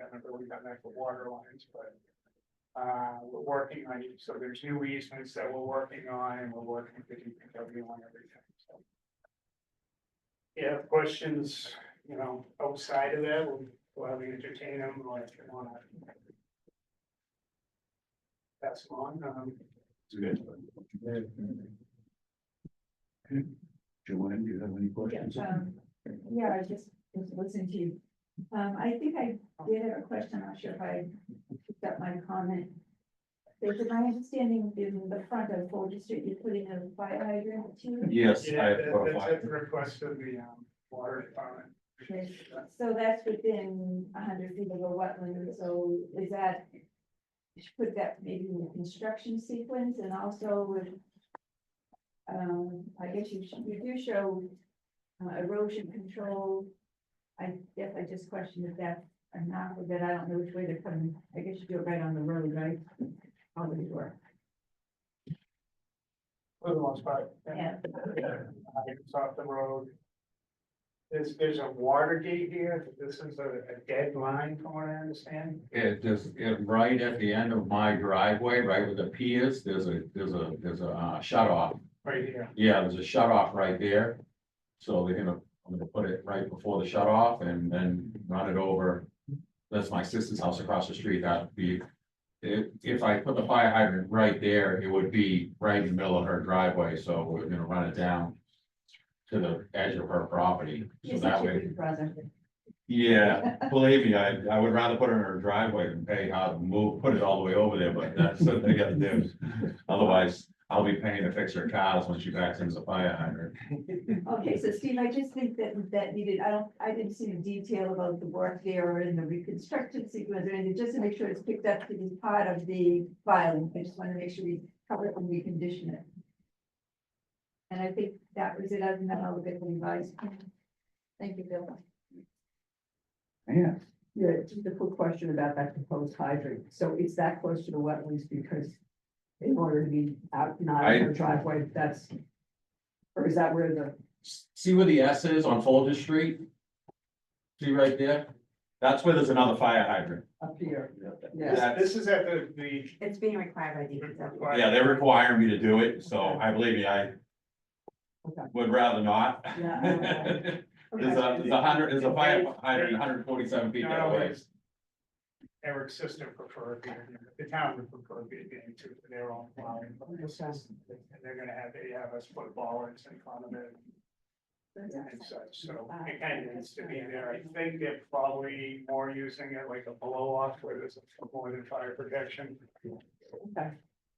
haven't really done that for water lines, but. We're working on, so there's new easements that we're working on, and we're working with the DPW on everything, so. Yeah, questions, you know, outside of that, we'll gladly entertain them, or if you wanna. Pass them on, It's good. Joanne, do you have any questions? Yeah, I just was listening to you. I think I did have a question, I'm not sure if I picked up my comment. There's my understanding in the front of Folger Street, you're putting a fire hydrant too? Yes, I yeah, have put a that's fire. at the request of the, water department. Okay, so that's within 100 feet of a wetland, so is that? You should put that maybe in the construction sequence and also with. I guess you do show erosion control. I guess I just questioned if that's enough, or that I don't know which way they're coming. I guess you do it right on the road, right? On the door. For the most part. Yeah. It's off the road. There's a water gate here, this is a dead line from what I understand. Right at the end of my driveway, right where the P is, there's a shut off. Right here. Yeah, there's a shut off right there. So I'm gonna put it right before the shut off and then run it over. That's my sister's house across the street. That would be. If I put the fire hydrant right there, it would be right in the middle of her driveway, so we're gonna run it down. To the edge of her property, so that way. Yeah, believe me, I would rather put it in her driveway than pay how to put it all the way over there, but that's what they gotta do. Otherwise, I'll be paying to fix her cars when she backs into the fire hydrant. Okay, so Steve, I just think that needed, I didn't see the detail about the work there or in the reconstruction sequence or anything, just to make sure it's picked up to be part of the filing. I just want to make sure we cover it when we condition it. And I think that was it, other than that, I'll get the revised. Thank you, Bill. Yeah. Yeah, just a quick question about that proposed hydrant. So it's that close to the wetlands because in order to be out, not in the driveway, that's, or is that where the, See where the S is on Folger Street? See right there? That's where there's another fire hydrant. up here? This, Yeah, this is at the. It's being required by DPW. Yeah, they're requiring me to do it, so I believe me, I Okay. would rather not. Yeah, There's a fire hydrant 147 feet that way. Eric's sister preferred, the town would prefer being to their own plowing. And they're gonna have, they have us put bollards in front of it. And such, so it kind of needs to be there. I think they're probably more using it like a blow off where there's more than fire protection. okay.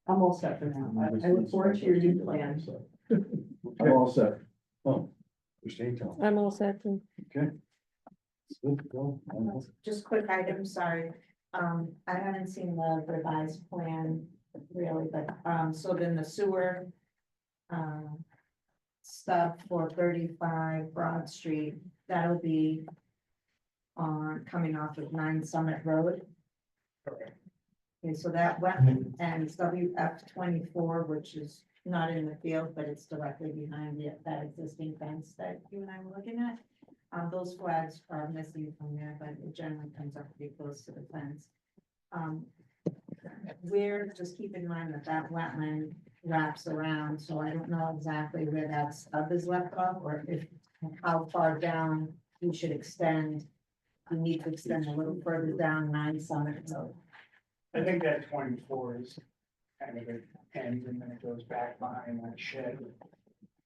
I'm all set for now. I look forward to your new plan. I'm all set. Oh, Christine, tell me. I'm all set. Okay. Good, go. Just quick item, sorry. I haven't seen the revised plan really, but, so then the sewer. Stuff for 35 Broad Street, that'll be. Coming off of 9 Summit Road. Okay, so that wetland and WF 24, which is not in the field, but it's directly behind that existing fence that you and I were looking at. Those flags are missing from there, but it generally comes up pretty close to the fence. We're just keep in mind that wetland wraps around, so I don't know exactly where that stub is left off, or if, how far down we should extend. We need to extend a little further down 9 Summit Road. I think that 24 is kind of an end and then it goes back behind that shed.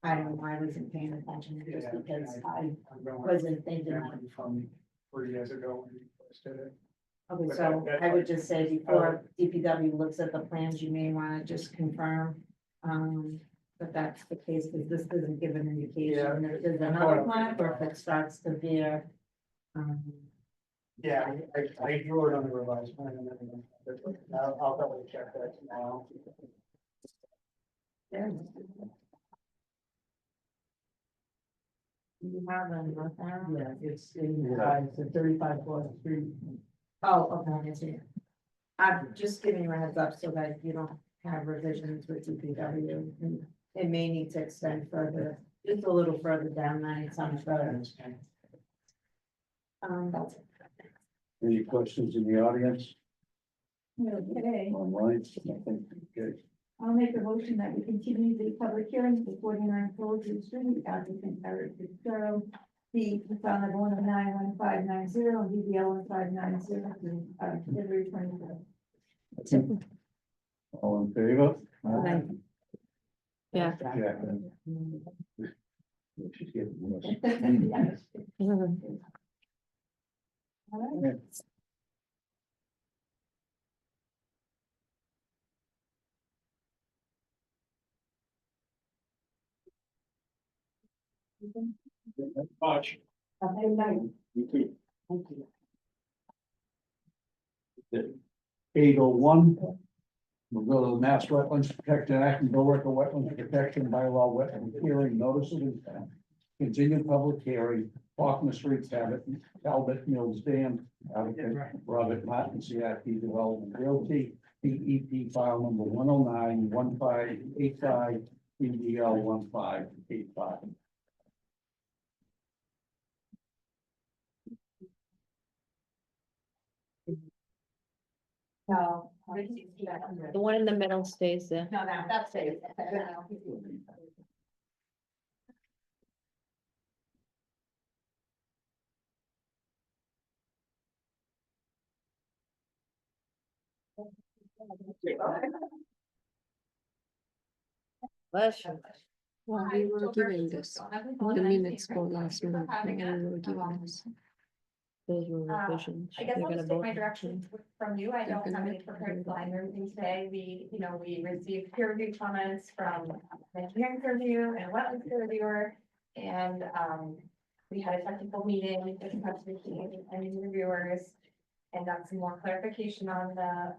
I don't know why I wasn't paying attention to this Yeah, because I I'm going- wasn't thinking of. From 3 years ago when we first did it. Okay, But so that- I would just say before DPW looks at the plans, you may want to just confirm. That that's the case, because this doesn't give an indication if there's another plan or if it starts to veer. Yeah, I drew it on the revised plan and everything. But I'll double check that tomorrow. You have a note there? Yeah, it's it's a 35 Broad Street. Oh, okay, I see. I'm just giving you a heads up so that you don't have revisions with DPW. And it may need to extend further, just a little further down 9 Summit Road. That's it. Any questions in the audience? Okay, Online? Nothing? Okay. I'll make a motion that we continue the public hearing for 49 Fulton Street, applicant Eric Fitzgerald. The file number 1091590 and BBL 1590 to February 25th. All in favor? Aye. Yeah. Jack, she's getting worse. Yes. Mhm. All right. Much. Have a good night. You too. Thank you. 801. We'll go to the Mass Wetlands Protection Act and Billerica Wetlands Protection Bylaw Wetland Hearing Notice of Intent. Continued public hearing, Faulkner Street, Talbot Mills Dam, applicant Robert Martin, CIP Development Realty, DEP file number 1091585, BDL 1585. No. The one in the middle stays there. No, that's safe. Bless you. Well, we were given this, the minutes for last month, and we were given this. Those were revisions. I guess They're I'll gonna just take vote my on it. directions from you. I don't have any prepared line or anything today. We received peer review comments from an engineering peer review and a wetlands peer reviewer. And, we had a technical meeting with the conservation and reviewers. And got some more clarification on the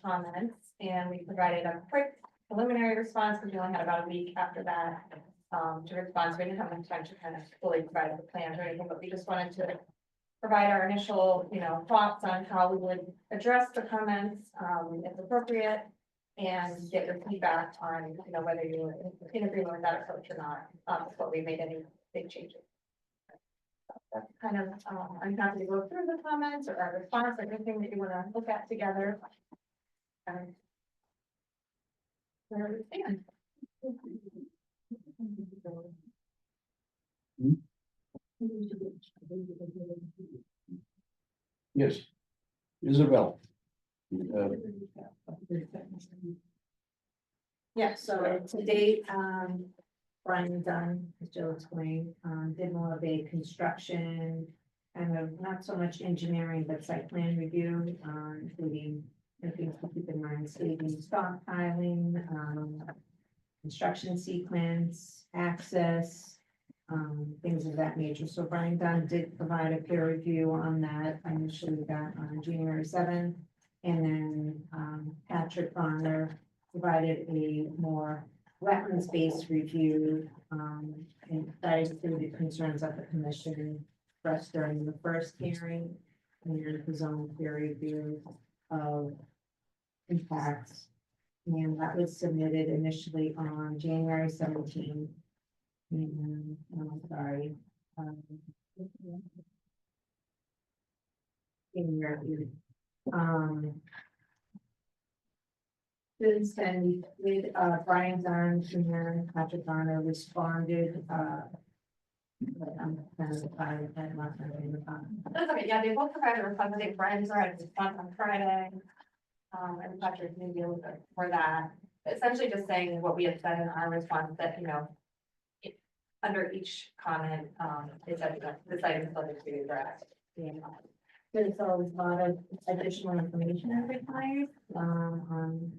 comments, and we provided a quick preliminary response, because we only had about a week after that. To respond, so we didn't have enough time to kind of fully provide the plans or anything, but we just wanted to provide our initial, thoughts on how we would address the comments, if appropriate. And get your feedback on, whether you're in agreement with that approach or not, before we made any big changes. That's kind of, I'm happy to go through the comments or our response, or anything that you want to look at together. Where we stand. Yes. Isabel. Yeah, so to date, Brian Dunn, as Joe explained, did more of a construction, kind of not so much engineering, but site plan review, including things to keep in mind, staging, stockpiling, construction sequence, access, things of that nature. So Brian Dunn did provide a peer review on that. Initially got on January 7th. And then, Patrick Bonner provided a more wetlands-based review, and that included concerns that the commission expressed during the first hearing, and his own peer review of impacts. And that was submitted initially on January 17th. And, I'm sorry. January, since then, we did, Brian Dunn and Patrick Garner responded, but I'm kind of surprised that last time. That's okay, yeah, they both provided a response. I think Brian's already responded on Friday. And Patrick maybe a little bit for that, essentially just saying what we had said in our response, that, under each comment, it said that this item is subject to be addressed. There's always a lot of additional information that required, on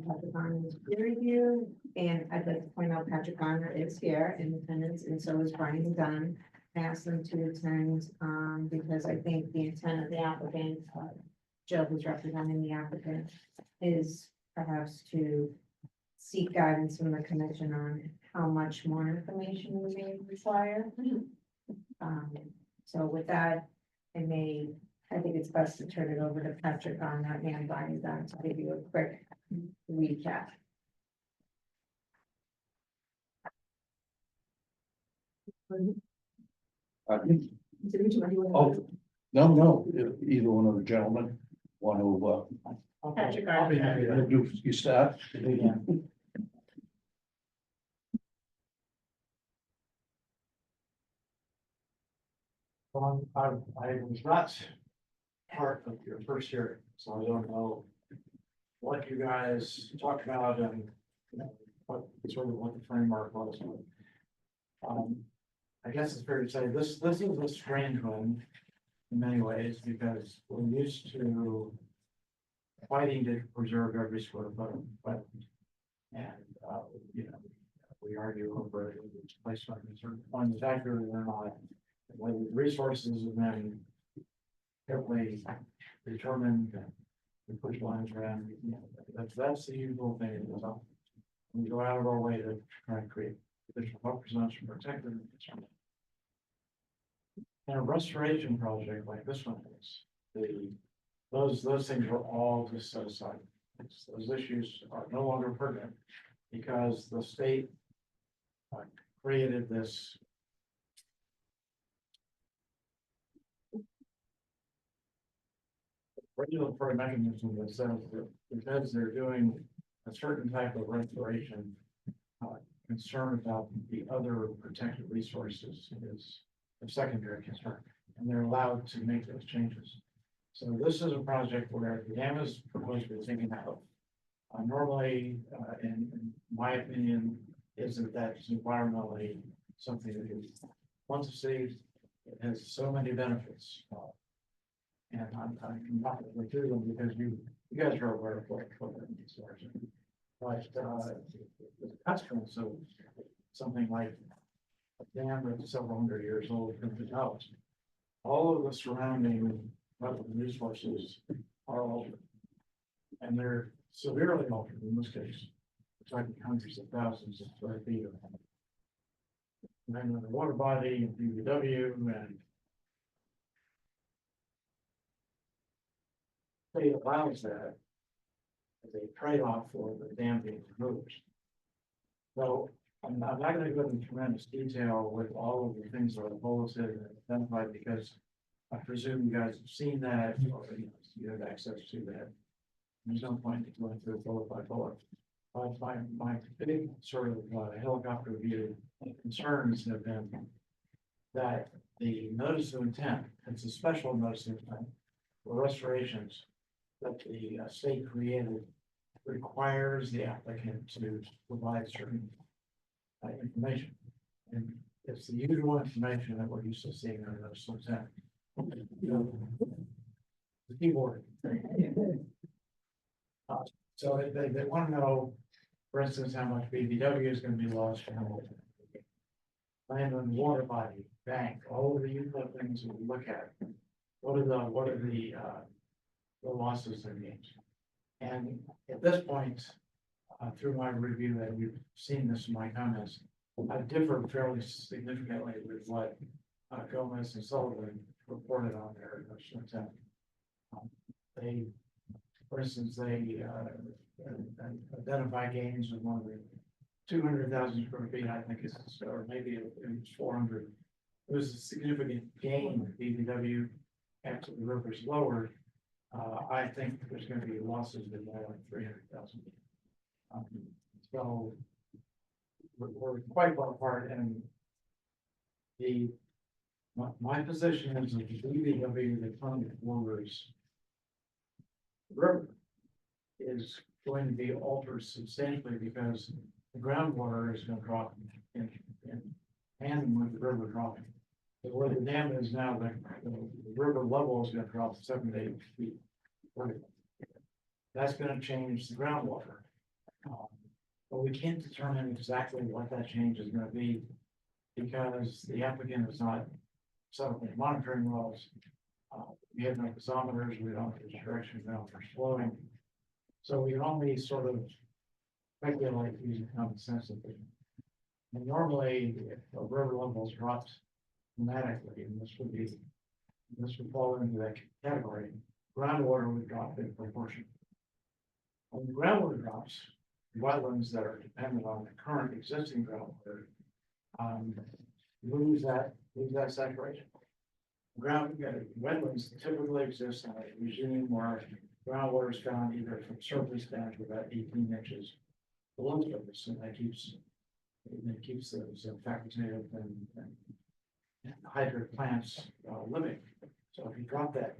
Patrick Garner's peer review, and I'd like to point out Patrick Garner is here in attendance, and so is Brian Dunn. I asked them to attend, because I think the intent of the applicant, Joe, who's representing the applicant, is perhaps to seek guidance from the commission on how much more information we may require. So with that, I think it's best to turn it over to Patrick on that and Brian Dunn to give you a quick recap. Oh, No, either one of the gentlemen want to, I'll be happy to. you start. I was not part of your first hearing, so I don't know what you guys talked about and, you know, what the framework was. I guess it's fair to say this is a strange one in many ways because we're used to fighting to preserve every square foot, but and, you know, we argue over its placement in certain funds is accurate or not. Whether the resources have been carefully determined, we push lines around, you know, that's the usual thing. So we go out of our way to try and create additional buffer zones to protect them. In a restoration project like this one is, those things are all just set aside. Those issues are no longer pertinent because the state created this regulatory mechanism that says that because they're doing a certain type of restoration, concern about the other protected resources is a secondary concern, and they're allowed to make those changes. So this is a project where the dam is proposed to be taken out. Normally, in my opinion, isn't that environmentally something that you want to see. It has so many benefits. And I'm not going to do them because you guys are aware of what these are. But the consequence of something like a dam that's several hundred years old from the house, all of the surrounding wetland resources are altered. And they're severely altered in this case. We're talking hundreds of thousands of square feet of and the water body and PVW and state allows that as a trade-off for the dam being removed. So I'm not going to go into tremendous detail with all of the things that are bulleted and identified because I presume you guys have seen that or you have access to that. There's no point in going through bullet by bullet. My big sort of helicopter view concerns have been that the notice of intent, it's a special notice of intent for restorations that the state created requires the applicant to provide certain information. And it's the usual information that we're used to seeing on those intent. The keyboard. So they want to know, for instance, how much BVW is going to be lost, how much land and water body, bank, all of the usual things that we look at. What are the losses and gains? And at this point, through my review, and you've seen this in my comments, I differ fairly significantly with what Gomez and Sullivan reported on their intent. They, for instance, they identify gains of one of the 200,000 square feet, I think is, or maybe it was 400. It was a significant gain of BVW after the river's lowered. I think there's going to be losses of more like 300,000. So we're quite far apart, and my position is that the BVW that funded Warner's river is going to be altered substantially because the groundwater is going to drop in tandem with the river dropping. So where the dam is now, the river level is going to drop 7 to 8 feet. That's going to change the groundwater. But we can't determine exactly what that change is going to be because the applicant is not set up with monitoring wells. We have no gasometers, we don't have direction for flowing. So we can only sort of speculate using common sense. And normally, if the river levels dropped dramatically, and this would fall into that category, groundwater would drop in proportion. When the groundwater drops, wetlands that are dependent on the current existing groundwater lose that saturation. wetlands typically exist in a regime where groundwater is found either from surface down to about 18 inches below surface, and that keeps those facultative and hydric plants living. So if you drop that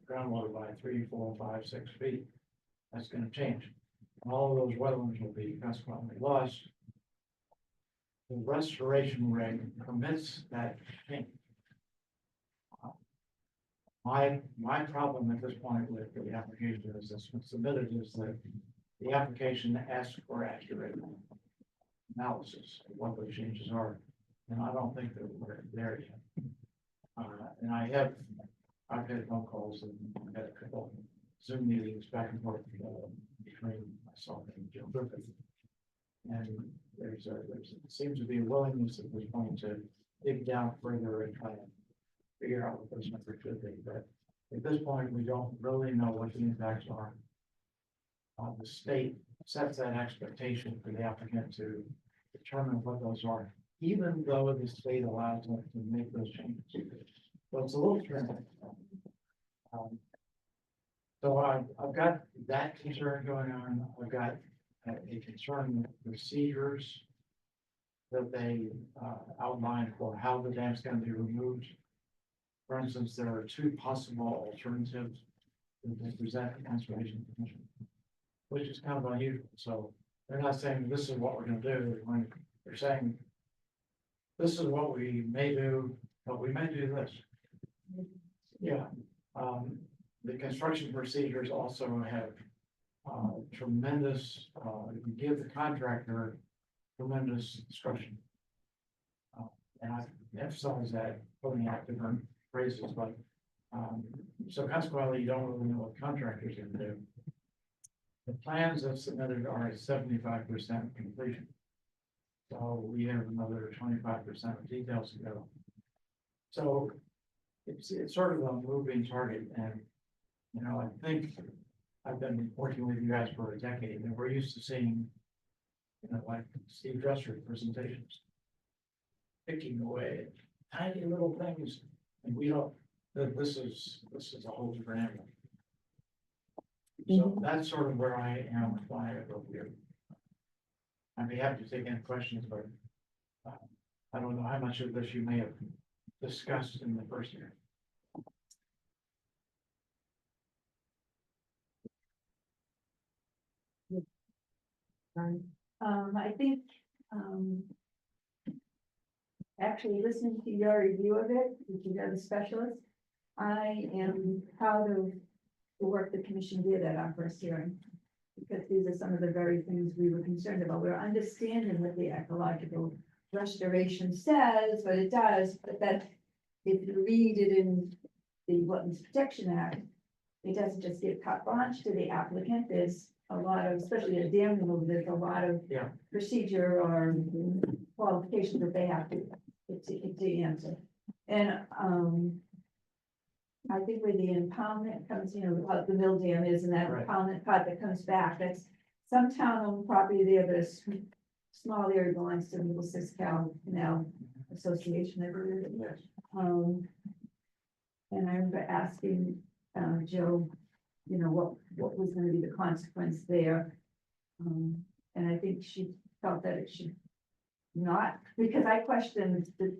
groundwater by 3, 4, 5, 6 feet, that's going to change. And all of those wetlands will be consequently lost. The restoration rate permits that change. My problem at this point with the application is this was submitted is that the application asks for accurate analysis of what those changes are. And I don't think that we're there yet. And I've had phone calls and had a couple of Zoom meetings back and forth between myself and Joe Griffith. And it seems to be a willingness at this point to dig down further and try and figure out what those numbers should be. But at this point, we don't really know what the impacts are. The state sets that expectation for the applicant to determine what those are, even though the state allows them to make those changes. So it's a little tricky. So I've got that concern going on. I've got a concern with procedures that they outline for how the dam's going to be removed. For instance, there are 2 possible alternatives that they present to the Conservation Commission, which is kind of unusual. So they're not saying this is what we're going to do. When they're saying this is what we may do, but we may do this. Yeah. The construction procedures also have tremendous, you give the contractor tremendous discretion. And I emphasize that, putting out different phrases, but so consequently, you don't really know what contractors are going to do. The plans that submitted are at 75% completion. So we have another 25% of details to go. So it's sort of a moving target, and you know, I think I've been working with you guys for a decade, and we're used to seeing, you know, like Steve Dresser presentations, picking away at tiny little things, and we don't. This is a whole different animal. So that's sort of where I am with my overview. I'd be happy to take any questions, but I don't know how much of this you may have discussed in the first year. I think, actually listening to your review of it, which you are the specialist, I am proud of the work the commission did at our first hearing. Because these are some of the very things we were concerned about. We're understanding what the ecological restoration says, what it does, but that if you read it in the Wetlands Protection Act, it doesn't just give carte blanche to the applicant. There's a lot of, especially a dam removal, there's a lot of procedure or qualifications that they have to answer. And I think where the impoundment comes, you know, how the mill dam is, and that impoundment part that comes back, that's some town-owned property there, but a small area belongs to the Middlesex Canal Association, I believe. Yes. And I remember asking Joe, you know, what was gonna be the consequence there. And I think she felt that it should not, because I questioned the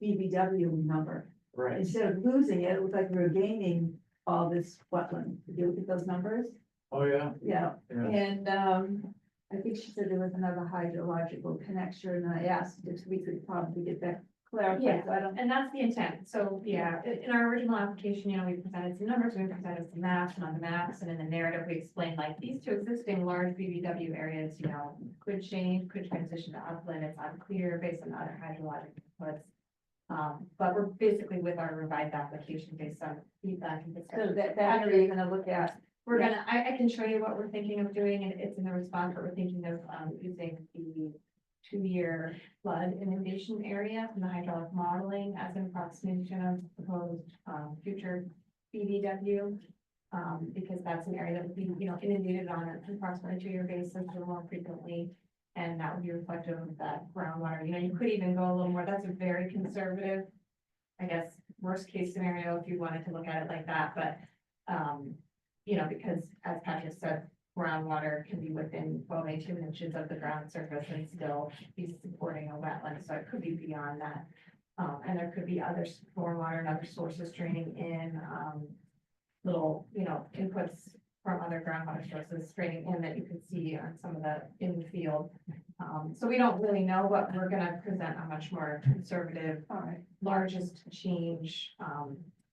BBW number. Right. Instead of losing it, it looked like we were gaining all this wetland. Did you look at those numbers? Oh, yeah. Yeah, Yeah. and I think she said there was another hydrological connection, and I asked if we could probably get that clarified. Yeah, So I don't. and that's the intent. So, yeah, in our original application, you know, we presented some numbers, we presented some maps, and on the maps, and in the narrative, we explained like these 2 existing large BBW areas, you know, could change, could transition to upland. It's unclear based on other hydrologic inputs. But we're basically with our revised application based on feedback and discussion. So that area you're gonna look at. We're gonna, I can show you what we're thinking of doing, and it's in the response, but we're thinking of, using the 2-year flood inundation area from the hydraulic modeling as an approximation of proposed, future BVW. Because that's an area that would be, you know, inundated on an approximately 2-year basis or more frequently. And that would be reflective of that groundwater. You know, you could even go a little more, that's a very conservative, I guess, worst case scenario, if you wanted to look at it like that, but, you know, because as Patrick said, groundwater can be within 2 inches of the ground surface and still be supporting a wetland, so it could be beyond that. And there could be other stormwater and other sources draining in, little, you know, inputs from other groundwater sources draining in that you can see on some of the in the field. So we don't really know, but we're gonna present a much more conservative, largest change,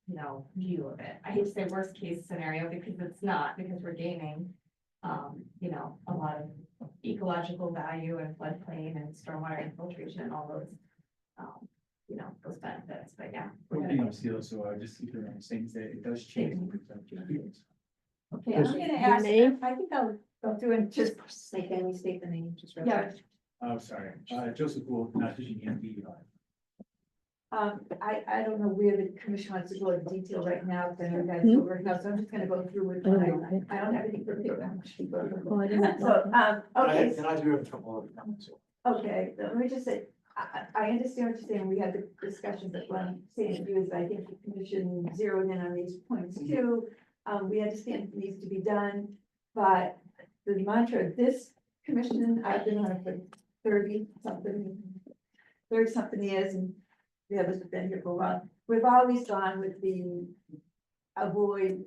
you know, view of it. I hate to say worst case scenario because it's not, because we're gaining, you know, a lot of ecological value and floodplain and stormwater infiltration and all those, you know, those benefits, but yeah. we're gonna- So I just keep it on the same day, it does change. Okay, I'm gonna ask, I think I'll go through and just say, can we state the name? Just real quick? Oh, sorry, Joseph Gould, not GMB. I don't know where the commission wants to go into detail right now, because I know that's over now, so I'm just gonna go through with my, I don't have anything prepared. Oh, I didn't- So, okay, And I do have a couple of comments. okay, let me just say, I understand what you're saying, we had the discussions that what I'm saying to you is I think the commission zeroed in on these points too. We understand it needs to be done, but the mantra of this commission, I've been on it for 30-something years, and the others have been here for a while. We've always gone with the avoid,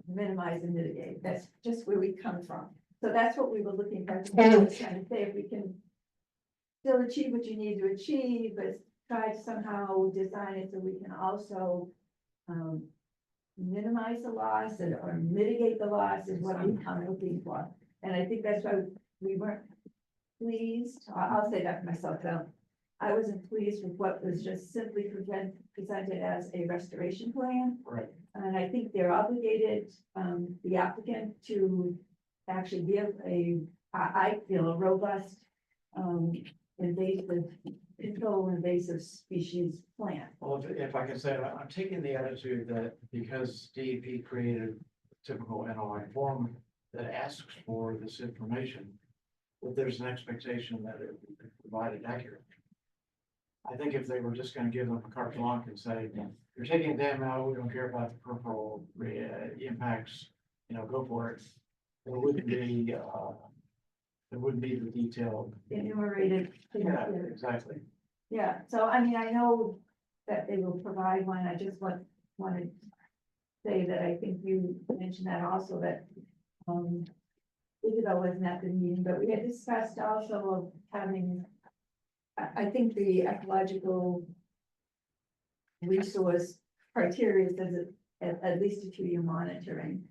minimize and mitigate. That's just where we come from. So that's what we were looking for, trying to say if we can still achieve what you need to achieve, but try to somehow design it so we can also minimize the loss or mitigate the loss is what I'm looking for. And I think that's why we weren't pleased. I'll say that for myself though. I wasn't pleased with what was just simply presented as a restoration plan. Right. And I think they're obligated, the applicant to actually give I feel a robust, invasive, control invasive species plan. Well, if I can say, I'm taking the attitude that because DEP created a typical NOI form that asks for this information, that there's an expectation that it will be provided accurately. I think if they were just gonna give them a carte blanche and say, you're taking a dam out, we don't care about the peripheral impacts, you know, go for it. There wouldn't be, the detailed. Enumerated. Yeah, exactly. Yeah, so I mean, I know that they will provide one, I just wanted to say that I think you mentioned that also that, Isabel wasn't at the meeting, but we had discussed also of having, I think the ecological resource criteria says at least a 2-year monitoring.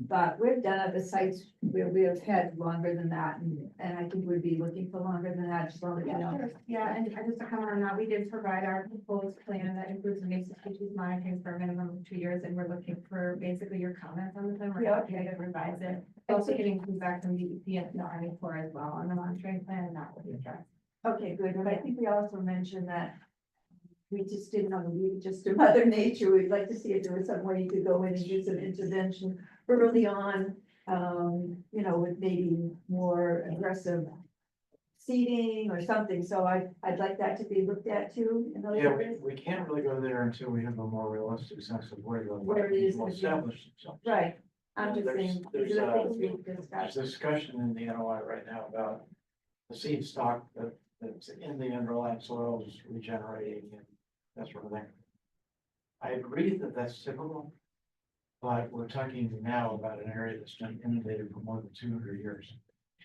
But we've done other sites where we have had longer than that, and I think we'd be looking for longer than that, just wanted to know. Yeah, and just to comment on that, we did provide our proposed plan that includes invasive species monitoring for a minimum of 2 years, and we're looking for basically your comments on the plan. We're happy to revise it. Also getting feedback from DEP and the Army Corps as well on the monitoring plan, and that will be addressed. Okay, good, but I think we also mentioned that we just didn't know, we just to Mother Nature, we'd like to see if there was some way you could go in and do some intervention early on, you know, with maybe more aggressive seeding or something, so I'd like that to be looked at too. In those Yeah, areas. we can't really go there until we have a more realistic sense of where Where it is will to be. establish themselves. Right, I'm just saying, these are the things we've There's discussed. discussion in the NOI right now about the seed stock that's in the underlying soils regenerating and that sort of thing. I agree that that's typical, but we're talking now about an area that's been inundated for more than 200 years.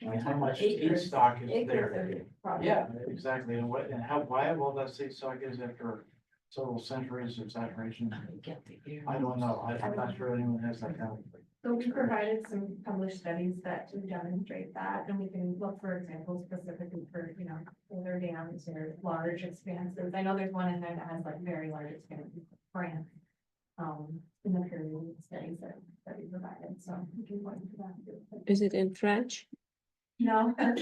And how much seed Acres. stock is Acres there? of problem. Yeah, exactly. And how viable that seed stock is after several centuries of saturation. I don't know. I'm not sure anyone has that kind of. So we provided some published studies that do demonstrate that, and we can look for examples specifically for, you know, older dams or large expanses. I know there's one in there that has like very large expanses, France, in the period studies that we provided, so we can point to that. Is it in French? No. Yeah.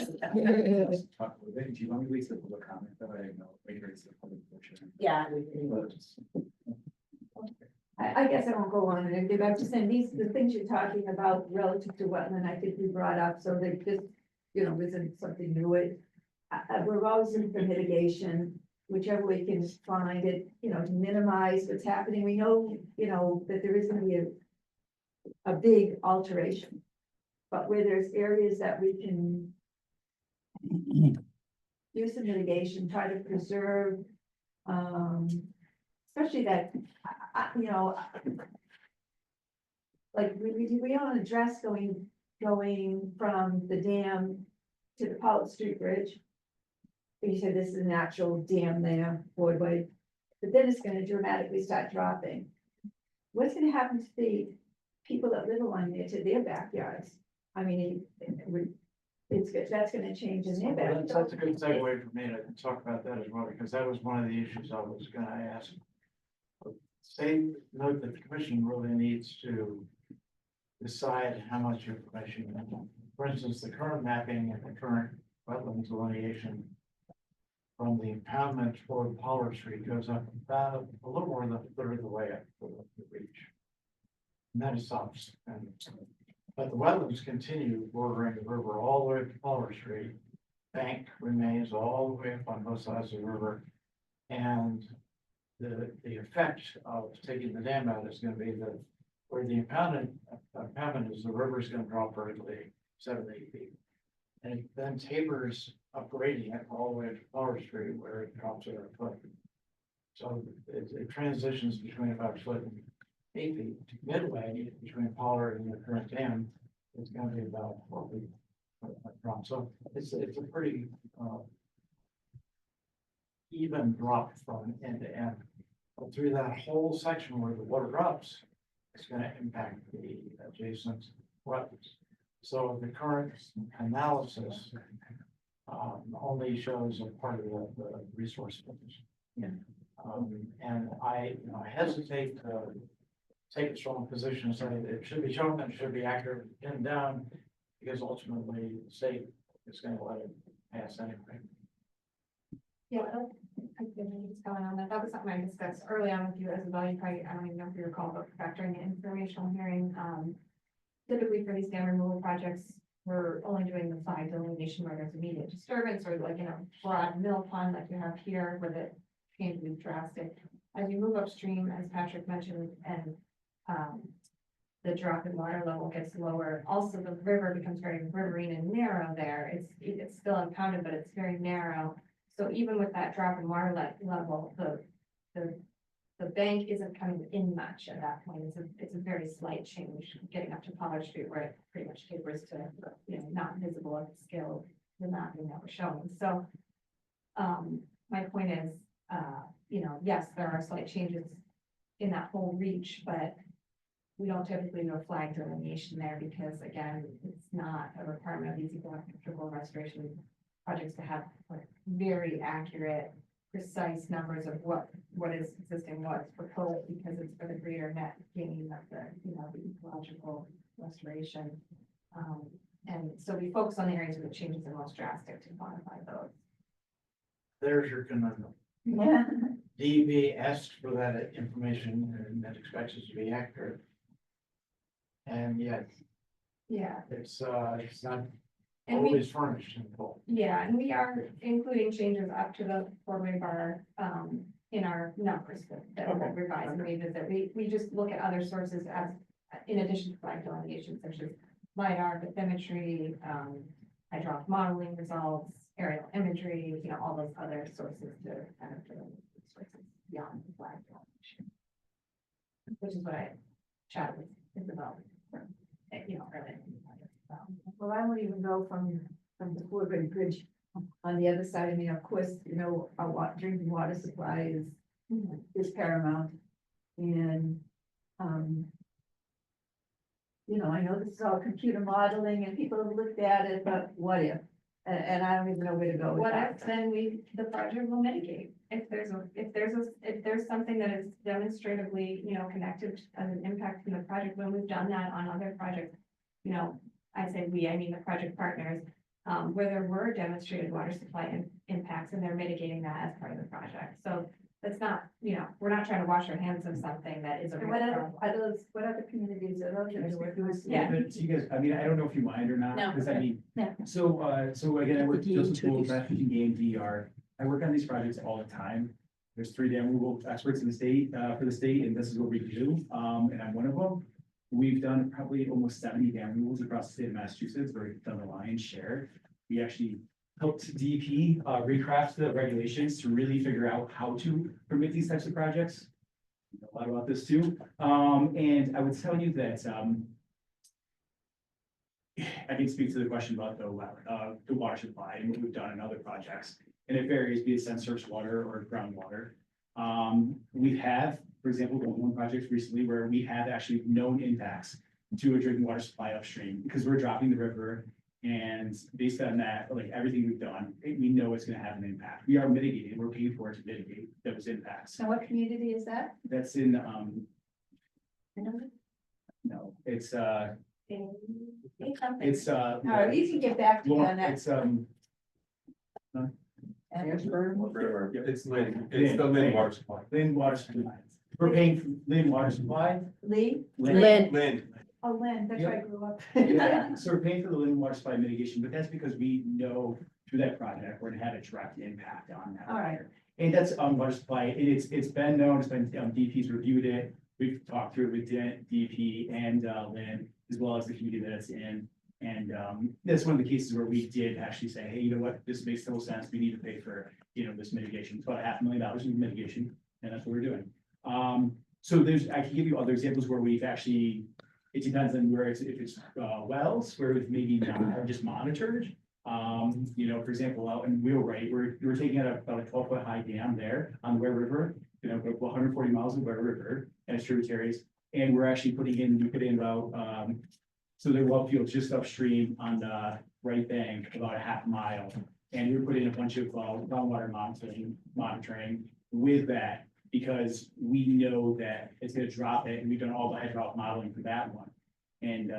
I guess I won't go on and give up to saying the things you're talking about relative to wetland, I think we brought up, so they just, you know, isn't something new. We're always in for mitigation. whichever way you can find it, to minimize what's happening. We know, that there is gonna be a big alteration. But where there's areas that we can do some mitigation, try to preserve, especially that, like, we don't address going from the dam to the Pollitt Street Bridge. You said this is an actual dam there, Broadway, but then it's gonna dramatically start dropping. What's gonna happen to the people that live along there, to their backyards? I mean, that's gonna change in their Well, backyard. that's a good segue for me to talk about that as well, because that was one of the issues I was gonna ask. Note that the commission really needs to decide how much information. For instance, the current mapping and the current wetland delineation from the impoundment toward Pollard Street goes up about a little more than a third of the way up the reach. And then it stops. But the wetlands continue bordering the river all the way to Pollard Street. Bank remains all the way up on both sides of the river. And the effect of taking the dam out is gonna be that where the impoundment is, the river is gonna drop vertically 7 to 8 feet. And it then tapers up gradient all the way to Pollard Street where it drops over a foot. So it transitions between about a foot and 8 feet. Midway between Pollard and the current dam, it's gonna be about 4 feet drop. So it's a pretty even drop from end to end. But through that whole section where the water drops, it's gonna impact the adjacent wetlands. So the current analysis only shows a part of the resource position. And I hesitate to take a strong position and say it should be shown, it should be accurate, pinned down, because ultimately the state is going to let it pass anyway. Yeah, I think what's going on, that was something I discussed early on with you as well. You probably, I don't even know if you recall, but factoring the informational hearing, typically for these dam removal projects, we're only doing the flag delineation where there's immediate disturbance, or like in a broad mill pond like you have here, where the change is drastic. As you move upstream, as Patrick mentioned, and the drop in water level gets lower, also the river becomes very riverine and narrow there. It's still impounded, but it's very narrow. So even with that drop in water level, the bank isn't coming in much at that point. It's a very slight change getting up to Pollard Street, where it pretty much tapers to, not visible at the scale of the mapping that we're showing. So my point is, yes, there are slight changes in that whole reach, but we don't typically do a flag delineation there because, again, it's not a requirement of these ecological restoration projects to have like very accurate, precise numbers of what is existing, what's proposed, because it's for the greater net gain of the ecological restoration. And so we focus on the areas where the changes are most drastic to quantify those. There's your conundrum. Yeah. DEP asked for that information and expects it to be accurate. And yet Yeah. it's not And we, always furnished in full. yeah, and we are including changes up to the four-way bar, in our numbers that we'll Okay. revise and revisit. We just look at other sources as, in addition to flag delineation, such as LiDAR, bathymetry, hydraulic modeling results, aerial imagery, all those other sources to kind of sources beyond the flag delineation. Which is what I chatted with Isabel, earlier. Well, I won't even go from the Broadway Bridge on the other side. I mean, of course, our drinking water supply is paramount. And, I know this is all computer modeling and people have looked at it, but what if? And I don't even know where to go with What that. if, then the project will mitigate. If there's something that is demonstratively, connected as an impact from the project, when we've done that on other projects, I say we, I mean the project partners, where there were demonstrated water supply impacts and they're mitigating that as part of the project. So that's not, we're not trying to wash our hands of something that is a And real what other communities are those? Yeah. But you guys, I mean, I don't know if you mind or not, No. because I mean, Yeah. so again, I work The just with game Google to Traffic and Game DR. I work on these projects all the time. There's 3 dam removal experts in the state, for the state, and this is what we do, and I'm one of them. We've done probably almost 70 dam removals across the state of Massachusetts, where we've done the lion's share. We actually helped DEP, recraft the regulations to really figure out how to permit these types of projects. We know a lot about this too, and I would tell you that, I can speak to the question about the water supply and what we've done in other projects. And it varies, be it surface water or groundwater. We have, for example, done one project recently where we have actually known impacts to a drinking water supply upstream because we're dropping the river. And based on that, like everything we've done, we know it's gonna have an impact. We are mitigating, we're paying for it to mitigate those impacts. And what community is that? That's in, no, it's, it's, All right, you can get back to me on that. it's, River, it's Lynn, it's the Lynn water supply. Lynn Water Supply. We're paying for Lynn Water Supply. Lee? Lynn. Lynn. Oh, Lynn, that's Yep. where I grew up. Yeah, so we're paying for the Lynn Water Supply mitigation, but that's because we know through that project, we're gonna have a direct impact on that. All right. And that's water supply, and it's been known, it's been, DP's reviewed it. We've talked through it with DP and, Lynn, as well as the community that it's in. And, that's one of the cases where we did actually say, hey, you know what, this makes total sense, we need to pay for, this mitigation, it's about $500,000 in mitigation, and that's what we're doing. So I can give you other examples where we've actually, it depends on where if it's wells, where we've maybe not just monitored. For example, out in Wheelwright, we're taking out about a 12-foot high dam there on the Ware River, about 140 miles of Ware River and its tributaries. And we're actually we put in about, so there are well fields just upstream on the right bank, about a half mile. And we're putting a bunch of groundwater monitoring with that, because we know that it's gonna drop it, and we've done all the hydraulic modeling for that one. And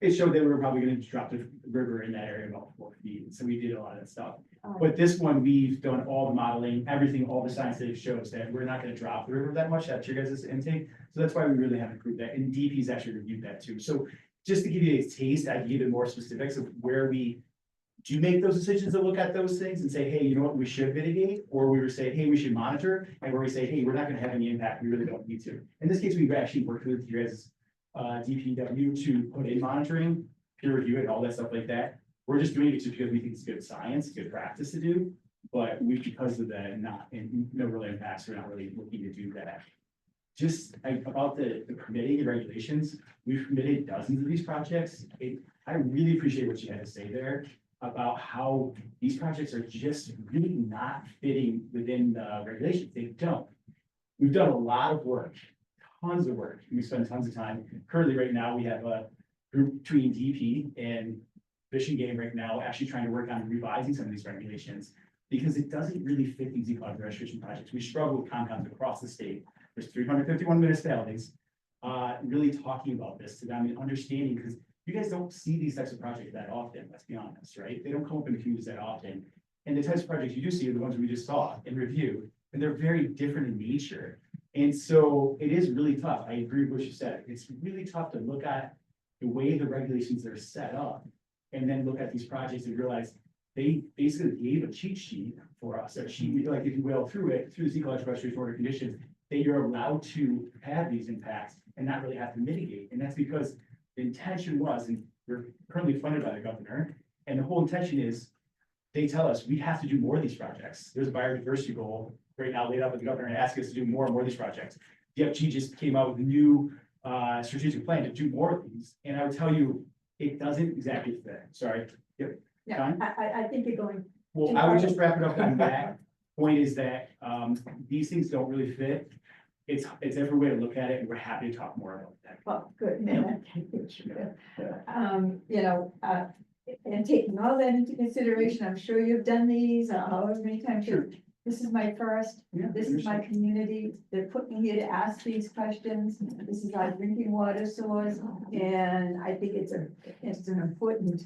it showed that we were probably gonna drop the river in that area about 4 feet, so we did a lot of that stuff. But this one, we've done all the modeling, everything, all the science that shows that we're not gonna drop the river that much, that's your guys' intake. So that's why we really haven't proved that, and DP's actually reviewed that too. So just to give you a taste, I can give you more specifics of where we do make those decisions to look at those things and say, hey, you know what, we should mitigate, or we were saying, hey, we should monitor, and where we say, hey, we're not gonna have any impact, we really don't need to. In this case, we've actually worked with you guys, DPW to put in monitoring, peer review it, all that stuff like that. We're just doing it just because we think it's good science, good practice to do, but because of that, no real impacts, we're not really looking to do that. Just about the permitting and regulations, we've permitted dozens of these projects. I really appreciate what you had to say there about how these projects are just really not fitting within the regulations. They don't. We've done a lot of work, tons of work. We spend tons of time. Currently, right now, we have a group between DP and Fish and Game right now, actually trying to work on revising some of these regulations, because it doesn't really fit these ecological restoration projects. We struggle with ConComs across the state. There's 351 municipalities, really talking about this to them and understanding, because you guys don't see these types of projects that often, let's be honest, right? They don't come up in the communities that often. And the types of projects you do see are the ones we just saw and reviewed, and they're very different in nature. And so it is really tough. I agree with what you said. It's really tough to look at the way the regulations are set up and then look at these projects and realize they basically gave a cheat sheet for us, a cheat, like if you will, through the ecological restoration order conditions, that you're allowed to have these impacts and not really have to mitigate. And that's because the intention was, and we're currently funded by the governor, and the whole intention is, they tell us we have to do more of these projects. There's a biodiversity goal right now laid out with the governor and asking us to do more and more of these projects. DFG just came out with a new strategic plan to do more of these. And I would tell you, it doesn't exactly fit. Sorry. Yep. Yeah, Fine. I think you're going. Well, I would just wrap it up on that. Point is that these things don't really fit. It's every way to look at it, and we're happy to talk more about that. Well, good, man. And taking all that into consideration, I'm sure you've done these, however many times this is my first, Yeah, this is my community, they're putting me here to ask these questions. This is our drinking water source, and I think it's an important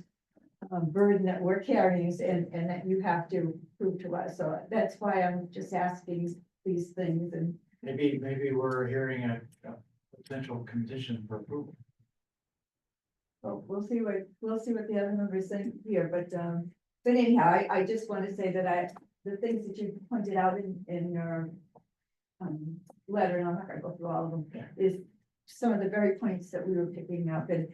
burden that we're carrying and that you have to prove to us. So that's why I'm just asking these things, and Maybe we're hearing a potential condition for approval. well, we'll see what the other members think here, but anyhow, I just want to say that the things that you pointed out in your letter, and I'm not gonna go through all of them, is some of the very points that we were picking up, and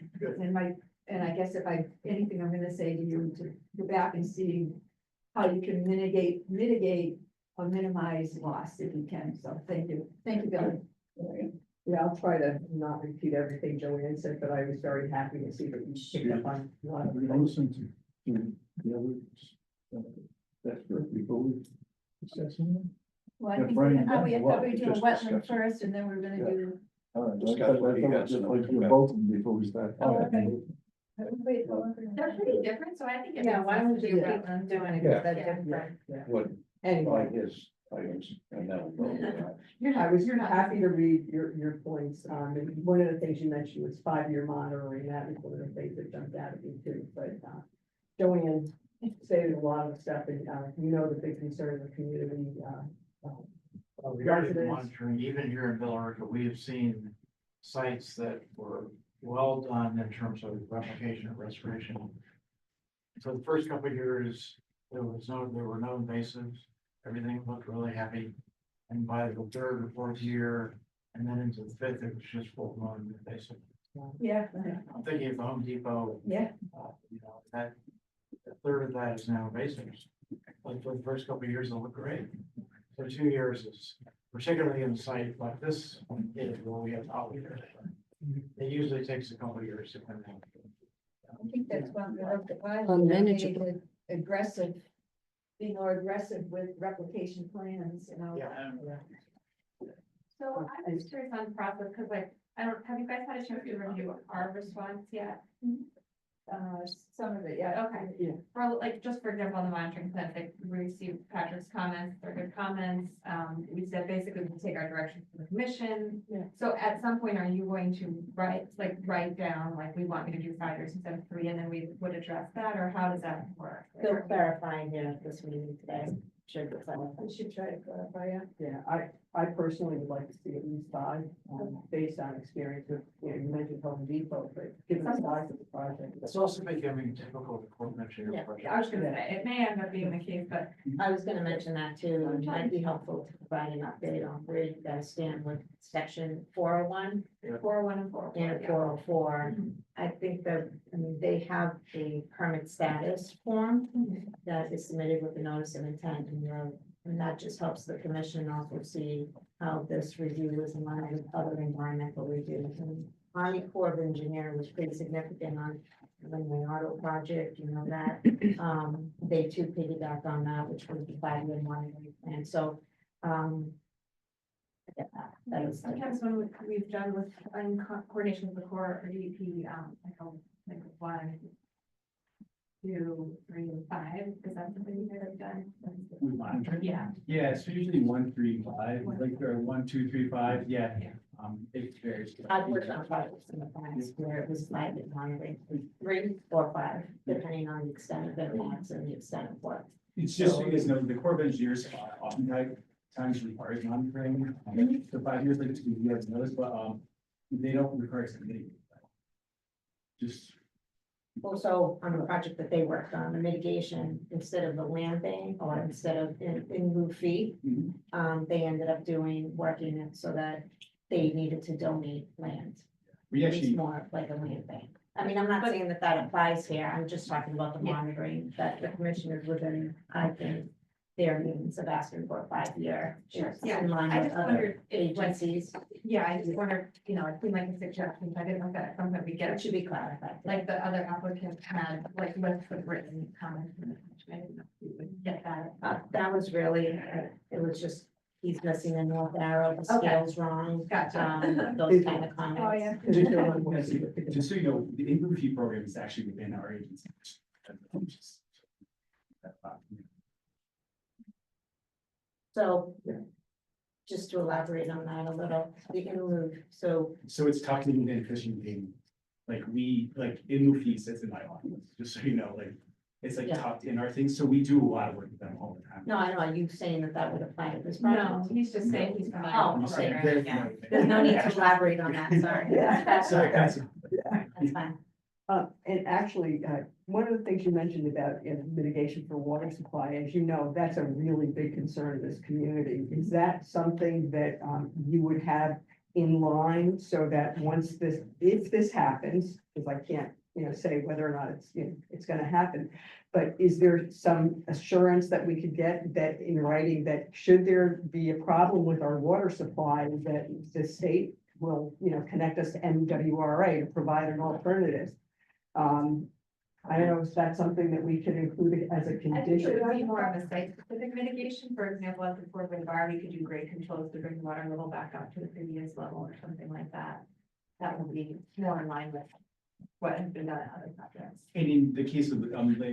I guess if anything, I'm gonna say to you to go back and see how you can mitigate or minimize loss if you can, so thank you, Billy. Yeah, I'll try to not repeat everything Joanne said, but I was very happy to see that you picked up on a lot of We things. listen to the others. That's good, before we discuss them. Well, I Yeah, think, Brian, I thought we well, were doing just wetland discuss it. first, and then we were gonna do. All right, Discuss what you got, so just we like can do back. both of them before we start. Oh, okay. Wait, They're pretty different, so I think it Yeah, makes why sense don't to you do keep wetland. doing it, Yeah. because that's Yeah. different. What, Anyway, his items, and then. I was happy to read your points, and one of the things you mentioned was 5-year monitoring, that was one of the things that jumped out at me too, but, Joanne stated a lot of stuff, and, you know, the big concern of the community, Regarding residents. monitoring, even here in Billerica, we have seen sites that were well done in terms of replication and restoration. So the first couple of years, there were no invasives, everything looked really happy. And by the third or fourth year, and then into the fifth, it was just full blown invasive. Yeah, I'm thinking of the Home Depot, yeah, you know, that a third of that is now invasives. Like for the first couple of years, it looked great. So 2 years is, particularly in a site like this, is where we have out here. It usually takes a couple of years to come out. I think that's one of the Unmanageable. aggressive, be more aggressive with replication plans, you know. Yeah. So I'm just curious on the process, because like, have you guys had a chance to review our response yet? Some of it, yeah. Okay, for like, just for example, on the monitoring plan, like, we received Patrick's comments, they're good comments. We said basically we'll take our directions from the commission. Yeah. So at some point, are you going to write down, like, we want you to do 5 years instead of 3, and then we would address that, or how does that work? Still clarifying here at this meeting today. Should be clarifying. We should try to clarify, yeah. Yeah, I personally would like to see at least 5, based on experience with, you mentioned Home Depot, but given the size of the project. It's also becoming typical of corporate Yeah, project. I was gonna say, it may end up being the case, but I was gonna mention that too. It might be helpful to provide an update on where you guys stand with section 401 401 and 404. and yeah. 404. I think that, I mean, they have a permit status form that is submitted with the notice of intent, and that just helps the commission also see how this review is in line with other environmental reviews. And Army Corps of Engineer was pretty significant on the Leonardo project, you know that. They too piggybacked on that, which was the 5-year monitoring plan. So, I get that. That is. Sometimes when we've done with, in coordination with the Corps or DEP, like, I'll think of 1, 2, 3, and 5, is that something you guys have done? We monitor. Yeah. Yeah, so usually 1, 3, 5, like, or 1, 2, 3, 5, yeah. It varies. I've worked on projects in the past where it was 5 year monitoring, 3 or 5, depending on the extent of the loss and the extent of work. It's just, so you guys know, the Corps of Engineers oftentimes requires monitoring. The 5 years, like, you guys notice, but, they don't require something. Just, Also, on the project that they worked on, the mitigation, instead of the land bank or instead of in lieu fee, they ended up working it so that they needed to donate land. we It's actually, more like a land bank. I mean, I'm not saying that that applies here. I'm just talking about the monitoring that the commissioners within, I think, their means of asking for a 5-year. Sure, It's yeah. in line I with just other wondered if, like, agencies. yeah, I just wondered, you know, it seemed like a suggestion, I didn't know if that's something we It get, should be clarified. like the other applicants had, like, with the written comments from the commission. I didn't know if we would get that. That was really, it was just, he's missing the north arrow, the Okay. scale's wrong. Gotcha. Those kind of comments. Oh, yeah. just so you know, the in-lieu fee program is actually within our agency. So, just to elaborate on that a little, the in lieu, so, So it's tucked in within fishing game. Like in-lieu fee sits in my office, just so you know, like, it's like Yeah. tucked in our things, so we do a lot of work with them all the time. no, I know, are you saying that that would apply to this No, project? he's just saying he's familiar. Oh, with the okay. program, Very yeah. familiar. There's no need to elaborate on that, sorry. Yeah. That's Sorry, fine. guys. That's fine. And actually, one of the things you mentioned about mitigation for water supply, as you know, that's a really big concern in this community. Is that something that you would have in line so that once this, if this happens, because I can't, say whether or not it's gonna happen. But is there some assurance that we could get that in writing that should there be a problem with our water supply, that the state will, connect us to MWRA to provide an alternative? I don't know if that's something that we could include as a I think it condition. would be more of a site-specific mitigation. For example, at the Fort Wayne Bar, we could do grade controls to bring the water level back up to the previous level or something like that. That would be more in line with what has been done at other projects. And in the case of,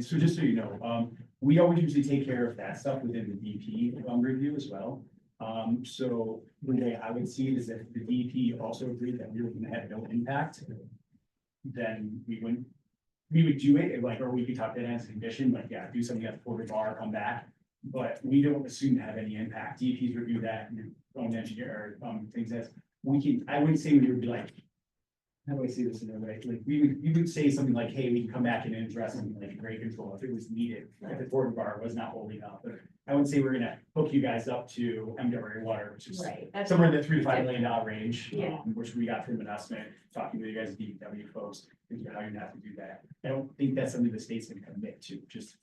so just so you know, we always usually take care of that stuff within the DP review as well. So the way I would see it is if the DP also agreed that we were gonna have no impact, then we would do it, like, or we could talk that as a condition, like, yeah, do something at the Fort Bar, come back. But we don't assume to have any impact. DPs review that, and your own engineer, things that we can, I wouldn't say we would be like, how do I say this in a way? Like, we would say something like, hey, we can come back and address something like grade control if it was needed, if the Fort Bar was not holding up. But I wouldn't say we're gonna hook you guys up to MWA water, which is Right. That's somewhere in the $3 to $5 million range. Yeah. Which we got from an estimate, talking to you guys, DPW folks, thinking how you have to do that. I don't think that's something the state's gonna commit to, just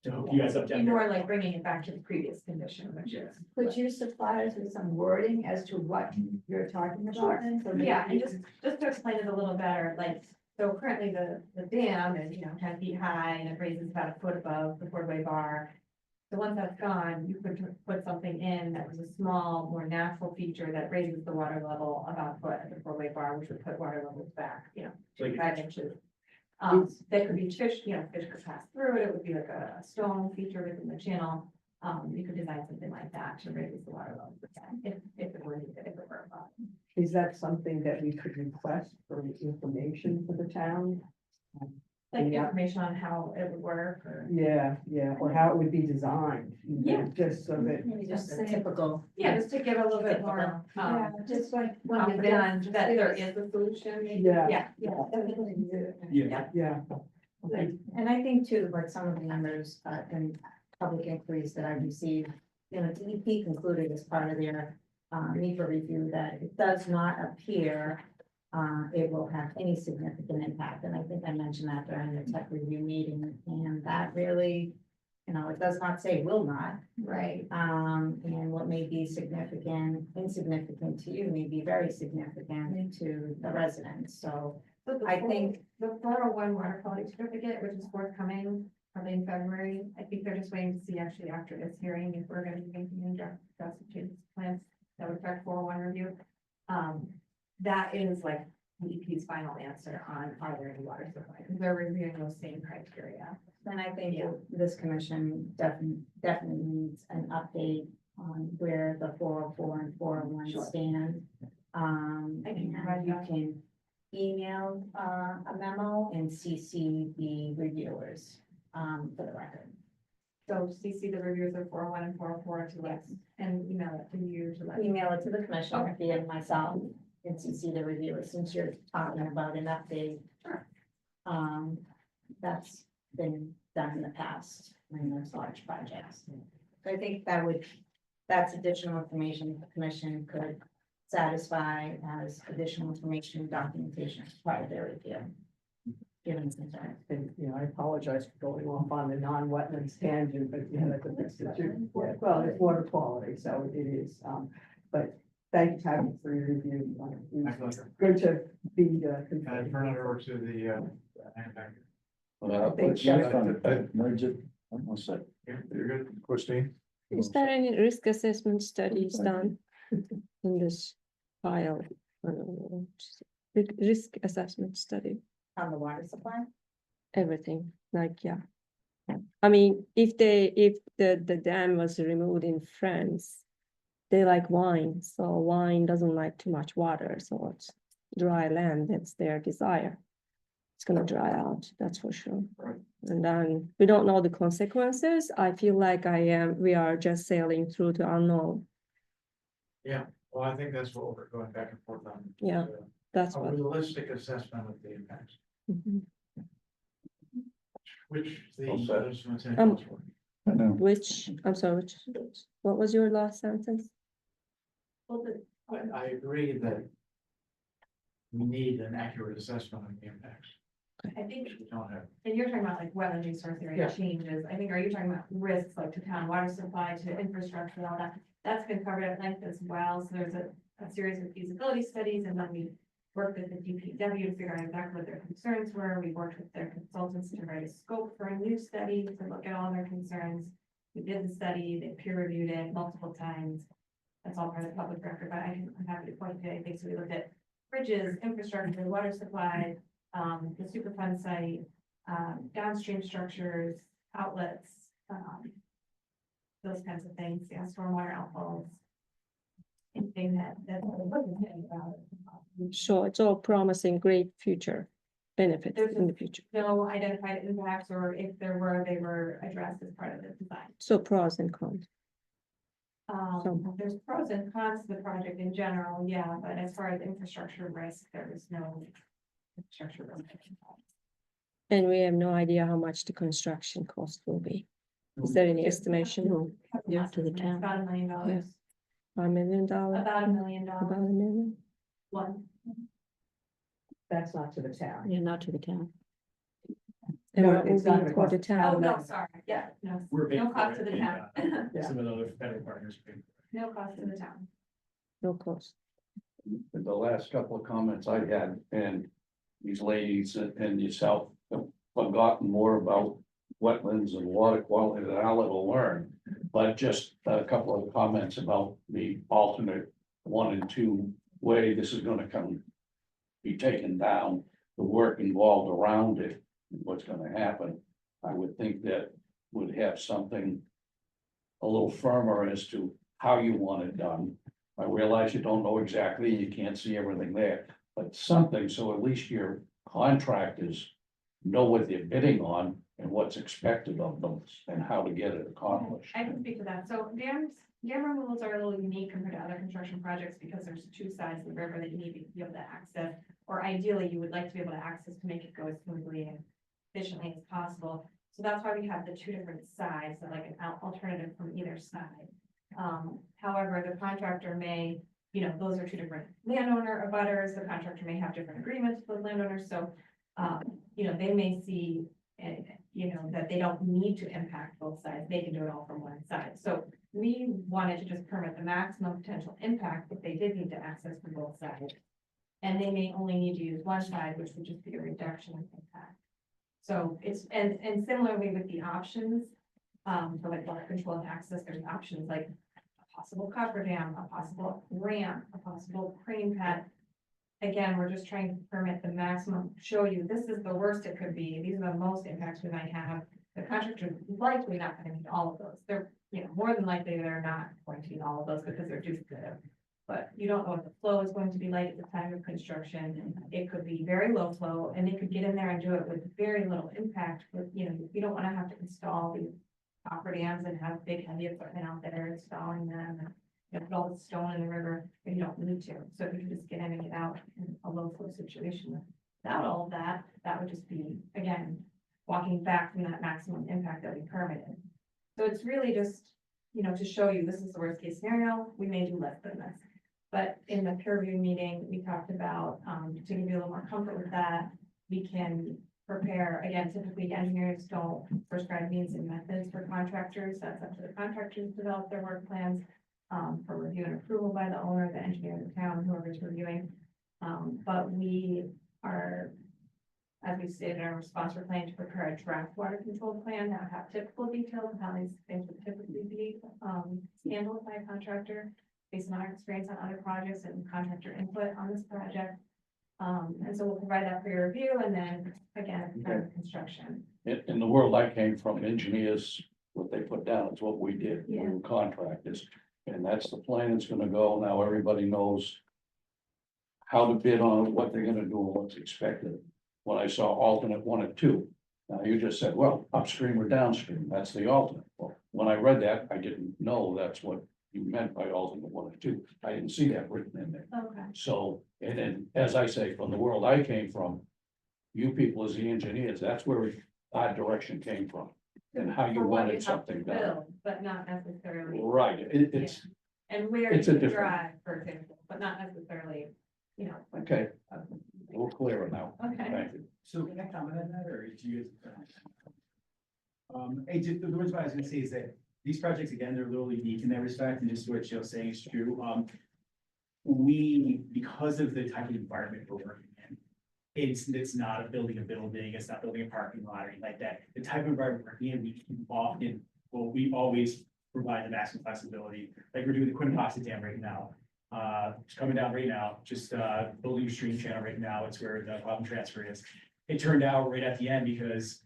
to hook you guys up Be down more there. like bringing it back to the previous condition, which is. Could you supply us with some wording as to what you're talking about? then? So maybe Yeah, and we just, can- just to explain it a little better, like, so currently the dam is, 10 feet high and it raises about a foot above the Fort Wayne Bar. So once that's gone, you could put something in that was a small, more natural feature that raises the water level about a foot at the Fort Wayne Bar, which would put water levels back, Like, 5 inches. That could be fish, fish could pass through it, it would be like a stone feature within the channel. You could design something like that to raise the water level, if it were needed, if it were a problem. Is that something that we could request for information for the town? Like Yeah. information on how it would work or. Yeah, or how it would be designed. Yeah. Just so that, Maybe just a Just typical. Yeah, just to give a little bit more, Yeah, just like when you're done, confidence just that give there us- is a solution. Yeah. Yeah, yeah, yeah. And I think too, like some of the members, and public inquiries that I received, DEP concluded as part of their NEPA review that it does not appear it will have any significant impact, and I think I mentioned that during the tech review meeting, and that really, it does not say will not. right. And what may be insignificant to you may be very significant to the residents, so So I think. The 401 water quality certificate, which is forthcoming, probably in February, I think they're just waiting to see actually after this hearing, if we're gonna be making any drastic changes to plans that would affect 401 review. That is like DEP's final answer on are there any water supply, because they're reviewing those same criteria. Then I think Yeah. this commission definitely needs an update on where the 404 and 401 Sure. stand. I can provide You that. can email a memo and CC the reviewers for the record. So CC the reviewers of 401 and 404 to us, and email it to you to let. Email it to the commission Okay. via myself and CC the reviewers, since you're talking about an update. That's been done in the past when there's large projects. So I think that's additional information the commission could satisfy as additional information documentation as part of their review. Given concern. And, I apologize for going off on the non-wetlands tangent, but that's a big issue. Well, it's water quality, so it is, but thank you, Patty, for your review. My It was pleasure. good to be, Can I turn it over to the manufacturer? One sec. You're good? Christine? Is there any risk assessment studies done in this file? Risk assessment study, On the water supply? everything, like, yeah. I mean, if the dam was removed in France, they like wine, so wine doesn't like too much water, so it's dry land, that's their desire. It's gonna dry out, that's for sure. Right. And then we don't know the consequences. I feel like we are just sailing through the unknown. Well, I think that's what we're going back and forth on. Yeah. That's A what, realistic assessment of the impacts. Mhm. Which All set. Um, I know. Which, I'm sorry, what was your last sentence? Well, the, I agree that we need an accurate assessment of the impacts, I think, which we don't have. and you're talking about like wetland resource Yeah. area changes, I think, are you talking about risks like to town water supply, to infrastructure, all that? That's been covered at length as well, so there's a series of feasibility studies, and then we worked with the DPW to figure out exactly what their concerns were, we worked with their consultants to write a scope for a new study to look at all their concerns. We did the study, they peer reviewed it multiple times, that's all part of the public record, but I'm happy to point to anything, so we looked at bridges, infrastructure, water supply, the Superfund site, downstream structures, outlets, those kinds of things, yeah, stormwater outfalls. Anything that's about. Sure, it's all promising great future benefits There's in the future. No identified impacts, or if there were, they were addressed as part of the design. So pros and cons. There's pros and cons to the project in general, yeah, but as far as infrastructure risk, there is no infrastructure risk. And we have no idea how much the construction cost will be. Is there any estimation? Yeah, to the town. About $1 million. Yeah. $1 million? About $1 million. About $1 million? One. That's not to the town. Yeah, not to the town. And No, what will it's not be gonna for cost the the town? Oh, town. no, sorry, yeah, no, We're paying no for cost to it, the town. and, Yeah. some of the other federal partners pay. No cost to the town. No cost. The last couple of comments I had, and these ladies and yourself have forgotten more about wetlands and water quality than I'll ever learn. But just a couple of comments about the alternate 1 and 2 way this is gonna be taken down, the work involved around it, what's gonna happen. I would think that would have something a little firmer as to how you want it done. I realize you don't know exactly, you can't see everything there, but something, so at least your contractors know what they're bidding on and what's expected of them and how to get it accomplished. I can speak to that. So dam removals are a little unique compared to other construction projects because there's 2 sides of the river that you need to be able to access. Or ideally, you would like to be able to access to make it go as smoothly and efficiently as possible. So that's why we have the 2 different sides, so like an alternative from either side. However, the contractor may, those are 2 different landowner abutters. The contractor may have different agreements with landowners, so they may see, that they don't need to impact both sides. They can do it all from one side. So we wanted to just permit the maximum potential impact if they did need to access from both sides. And they may only need to use one side, which would just be a reduction in impact. So it's, and similarly with the options, for like water control and access, there's options like a possible cofferdam, a possible ramp, a possible crane pad. Again, we're just trying to permit the maximum, show you this is the worst it could be. These are the most impacts we might have. The contractor is likely not going to need all of those. They're, more than likely they're not going to need all of those because they're duplicative. But you don't know what the flow is going to be like at the time of construction. It could be very low flow and they could get in there and do it with very little impact. With, you don't want to have to install these coffer dams and have big heavy equipment out there installing them. And put all the stone in the river, and you don't need to. So if you can just get in and get out in a low flow situation without all of that, that would just be, again, walking back from that maximum impact that we permitted. So it's really just, to show you this is the worst case scenario, we may do less than this. But in the peer review meeting, we talked about, to give you a little more comfort with that, we can prepare, again, typically engineers don't prescribe means and methods for contractors. That's up to the contractors to develop their work plans. For review and approval by the owner, the engineer, the town, whoever's reviewing. But we are, as we stated in our response, we're planning to prepare a draft water control plan that would have typical details of how these things would typically be handled by a contractor based on our experience on other projects and contractor input on this project. And so we'll provide that for your review and then again, at the time of construction. In the world I came from, engineers, what they put down is what we did, we were contractors. And that's the plan that's gonna go. Now everybody knows how to bid on it, what they're gonna do and what's expected. When I saw alternate 1 and 2, now you just said, well, upstream or downstream, that's the alternate. Well, when I read that, I didn't know that's what you meant by alternate 1 and 2. I didn't see that written in there. Okay. So, and then, as I say, from the world I came from, you people as the engineers, that's where our direction came from. And how you For what wanted have to something done. build, But not necessarily, Right, it's, and where It's you a can different- drive, for example, but not necessarily, you know. okay, a little clearer now. Okay. Thank you. So can I comment on that, or do you? Hey, just the words what I was gonna say is that these projects, again, they're a little unique in that respect, and just what Jill's saying is true. We, because of the type of environment we're working in, it's not a building, it's not building a parking lot or anything like that. The type of environment we're working in, we always provide the maximum flexibility, like we're doing the Quinnipiac Dam right now. It's coming down right now, just building a stream channel right now, it's where the problem transfer is. It turned out right at the end, because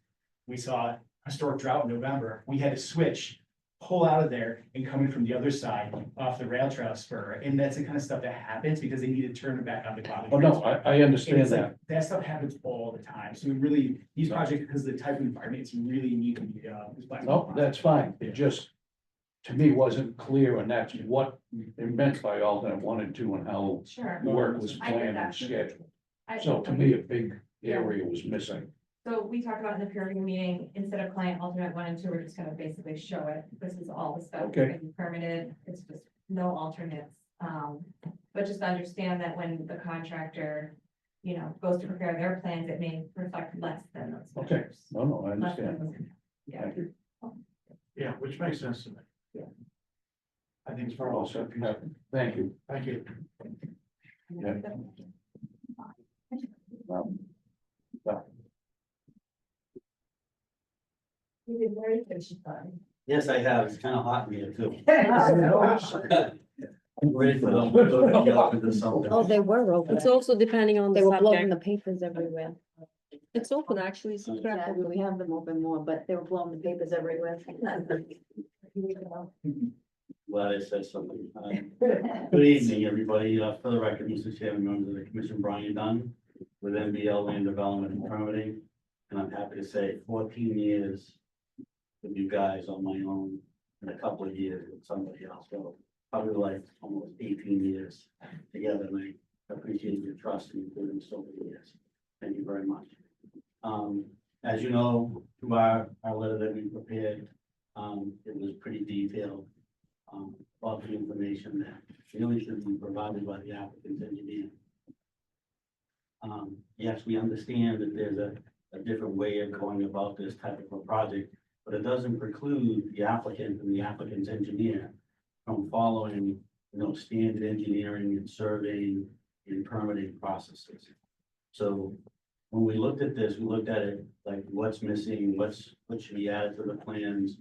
we saw historic drought in November, we had to switch, pull out of there and come in from the other side off the rail trail spur, and that's the kind of stuff that happens because they need to turn it back on the cloud. Oh, no, I And understand it's that. like, that stuff happens all the time, so we really, these projects, because of the type of environment, it's really need to be, this flexible. No, that's fine. It just, to me, wasn't clear, and that's what it meant by alternate 1 and 2 and how Sure. the work was I get planned and that. scheduled. I- So to me, a big area was missing. So we talked about in the peer review meeting, instead of client alternate 1 and 2, we're just gonna basically show it. This is all the stuff that's Okay. been permitted. It's just no alternates. But just understand that when the contractor, you know, goes to prepare their plans, it may reflect less than those Okay. measures. No, I Less than understand. those- Yeah. Thank you. Yeah, which makes sense to me. Yeah. I think it's We're far all also. set. Thank you. Thank you. Yeah. Well, You did very good, buddy. Yes, I have. It's kind of hot in here too. I'm ready for the. Oh, they were open. It's also depending on the They were blowing subject. the papers everywhere. It's open, actually, it's Yeah, we have them open more, but they were blowing the papers everywhere. Glad I said something. Good evening, everybody. For the record, Mr. Chairman, members of the commission, Brian Dunn with NBL Land Development and Permitting. And I'm happy to say 14 years with you guys on my own and a couple of years with somebody else. So probably like almost 18 years together. And I appreciate your trust in doing this over the years. Thank you very much. As you know, through our letter that we prepared, it was pretty detailed. About the information that really should be provided by the applicant's engineer. Yes, we understand that there's a different way of going about this type of a project, but it doesn't preclude the applicant and the applicant's engineer from following, standard engineering and surveying and permitting processes. So when we looked at this, we looked at it like what's missing, what should be added to the plans,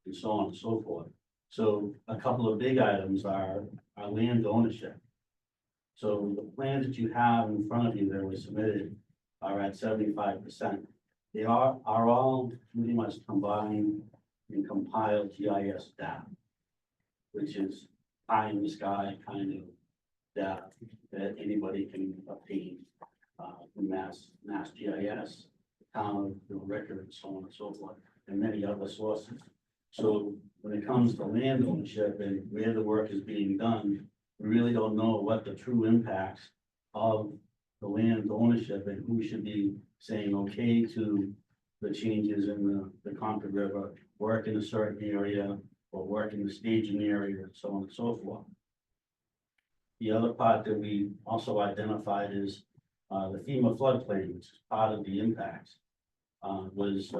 and so on and so forth. So a couple of big items are land ownership. So the plans that you have in front of you that were submitted are at 75%. They are all pretty much combined and compiled GIS data, which is pie in the sky kind of data that anybody can obtain from Mass GIS, town records, so on and so forth, and many other sources. So when it comes to land ownership and where the work is being done, we really don't know what the true impacts of the land ownership and who should be saying okay to the changes in the Concord River, work in a certain area or work in the staging area, and so on and so forth. The other part that we also identified is the FEMA floodplain, which is part of the impacts, was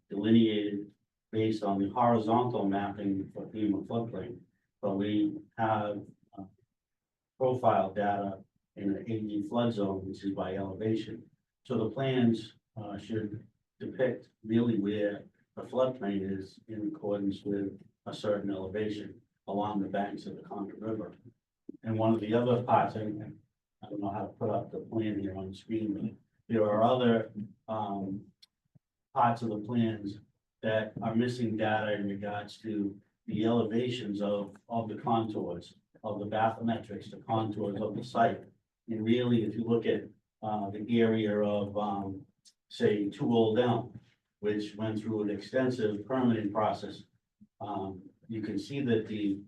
delineated based on the horizontal mapping for FEMA floodplain, but we have profile data in an AD flood zone, which is by elevation. So the plans should depict really where the floodplain is in accordance with a certain elevation along the banks of the Concord River. And one of the other parts, and I don't know how to put up the plan here on the screen, but there are other parts of the plans that are missing data in regards to the elevations of the contours, of the bathymetrics, the contours of the site. And really, if you look at the area of, say, 2 Old Elm, which went through an extensive permitting process, you can see that the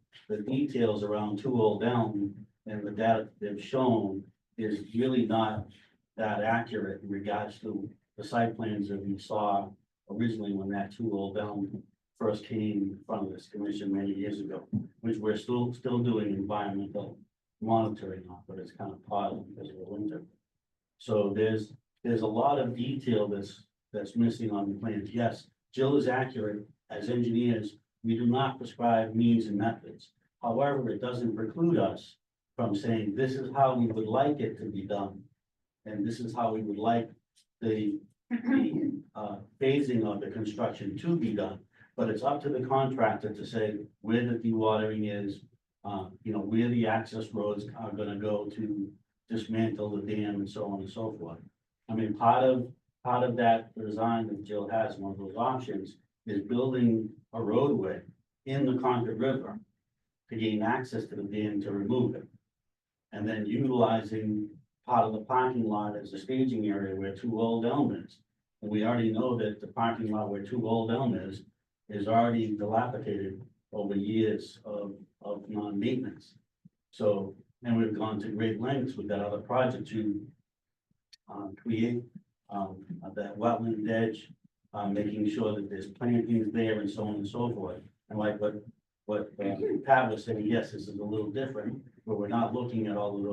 details around 2 Old Elm and the data they've shown is really not that accurate in regards to the site plans that we saw originally when that 2 Old Elm first came in front of this commission many years ago, which we're still doing environmental monitoring on, but it's kind of paused because of the winter. So there's a lot of detail that's missing on the plans. Yes, Jill is accurate. As engineers, we do not prescribe means and methods. However, it doesn't preclude us from saying, this is how we would like it to be done. And this is how we would like the phasing of the construction to be done. But it's up to the contractor to say where the dewatering is, where the access roads are gonna go to dismantle the dam and so on and so forth. I mean, part of that design that Jill has, one of those options, is building a roadway in the Concord River to gain access to the dam to remove it. And then utilizing part of the parking lot as a staging area where 2 Old Elm is. And we already know that the parking lot where 2 Old Elm is already dilapidated over years of non-maintenance. So, and we've gone to great lengths with that other project to create that wetland edge, making sure that there's plantings there and so on and so forth. And like what Pat was saying, yes, this is a little different, but we're not looking at all of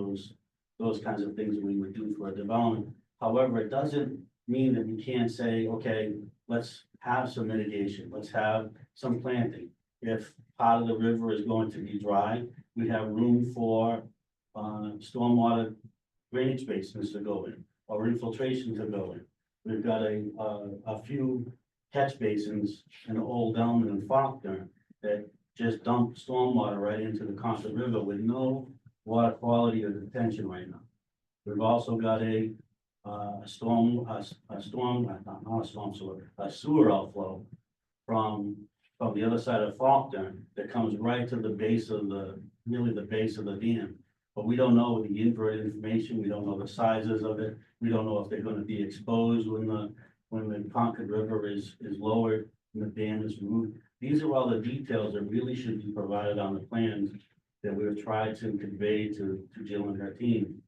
those kinds of things that we would do for a development. However, it doesn't mean that we can't say, okay, let's have some mitigation, let's have some planting. If part of the river is going to be dry, we have room for stormwater drainage basins to go in, or infiltration to go in. We've got a few catch basins in Old Elm and Faulkner that just dump stormwater right into the Concord River with no water quality or detention right now. We've also got a sewer outflow from the other side of Faulkner that comes right to the base of the base of the dam. But we don't know the invert information, we don't know the sizes of it, we don't know if they're gonna be exposed when the Concord River is lowered and the dam is removed. These are all the details that really should be provided on the plans that we've tried to convey to Jill and her team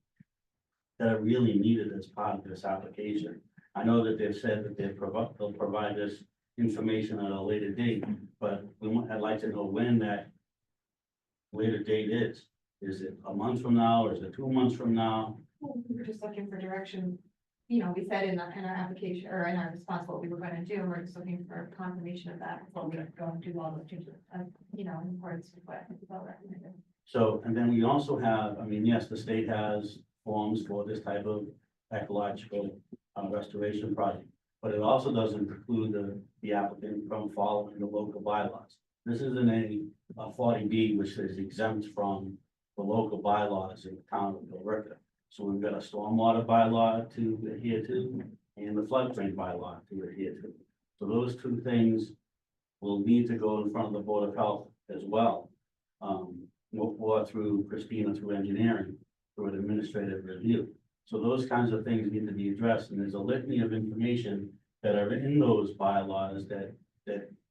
that are really needed as part of this application. I know that they've said that they'll provide this information at a later date, but I'd like to know when that later date is. Is it a month from now, or is it 2 months from now? Well, we were just looking for direction. We said in our application or in our response what we were gonna do, we're just looking for confirmation of that before we go and do all the changes, in accordance with what Isabel recommended. So, and then we also have, I mean, yes, the state has forms for this type of ecological restoration project, but it also doesn't preclude the applicant from following the local bylaws. This isn't a 40B, which is exempt from the local bylaws in the town of Billerica. So we've got a stormwater bylaw to adhere to and the floodplain bylaw to adhere to. So those 2 things will need to go in front of the Board of Health as well. Or through Christina, through engineering, through an administrative review. So those kinds of things need to be addressed, and there's a litany of information that are in those bylaws that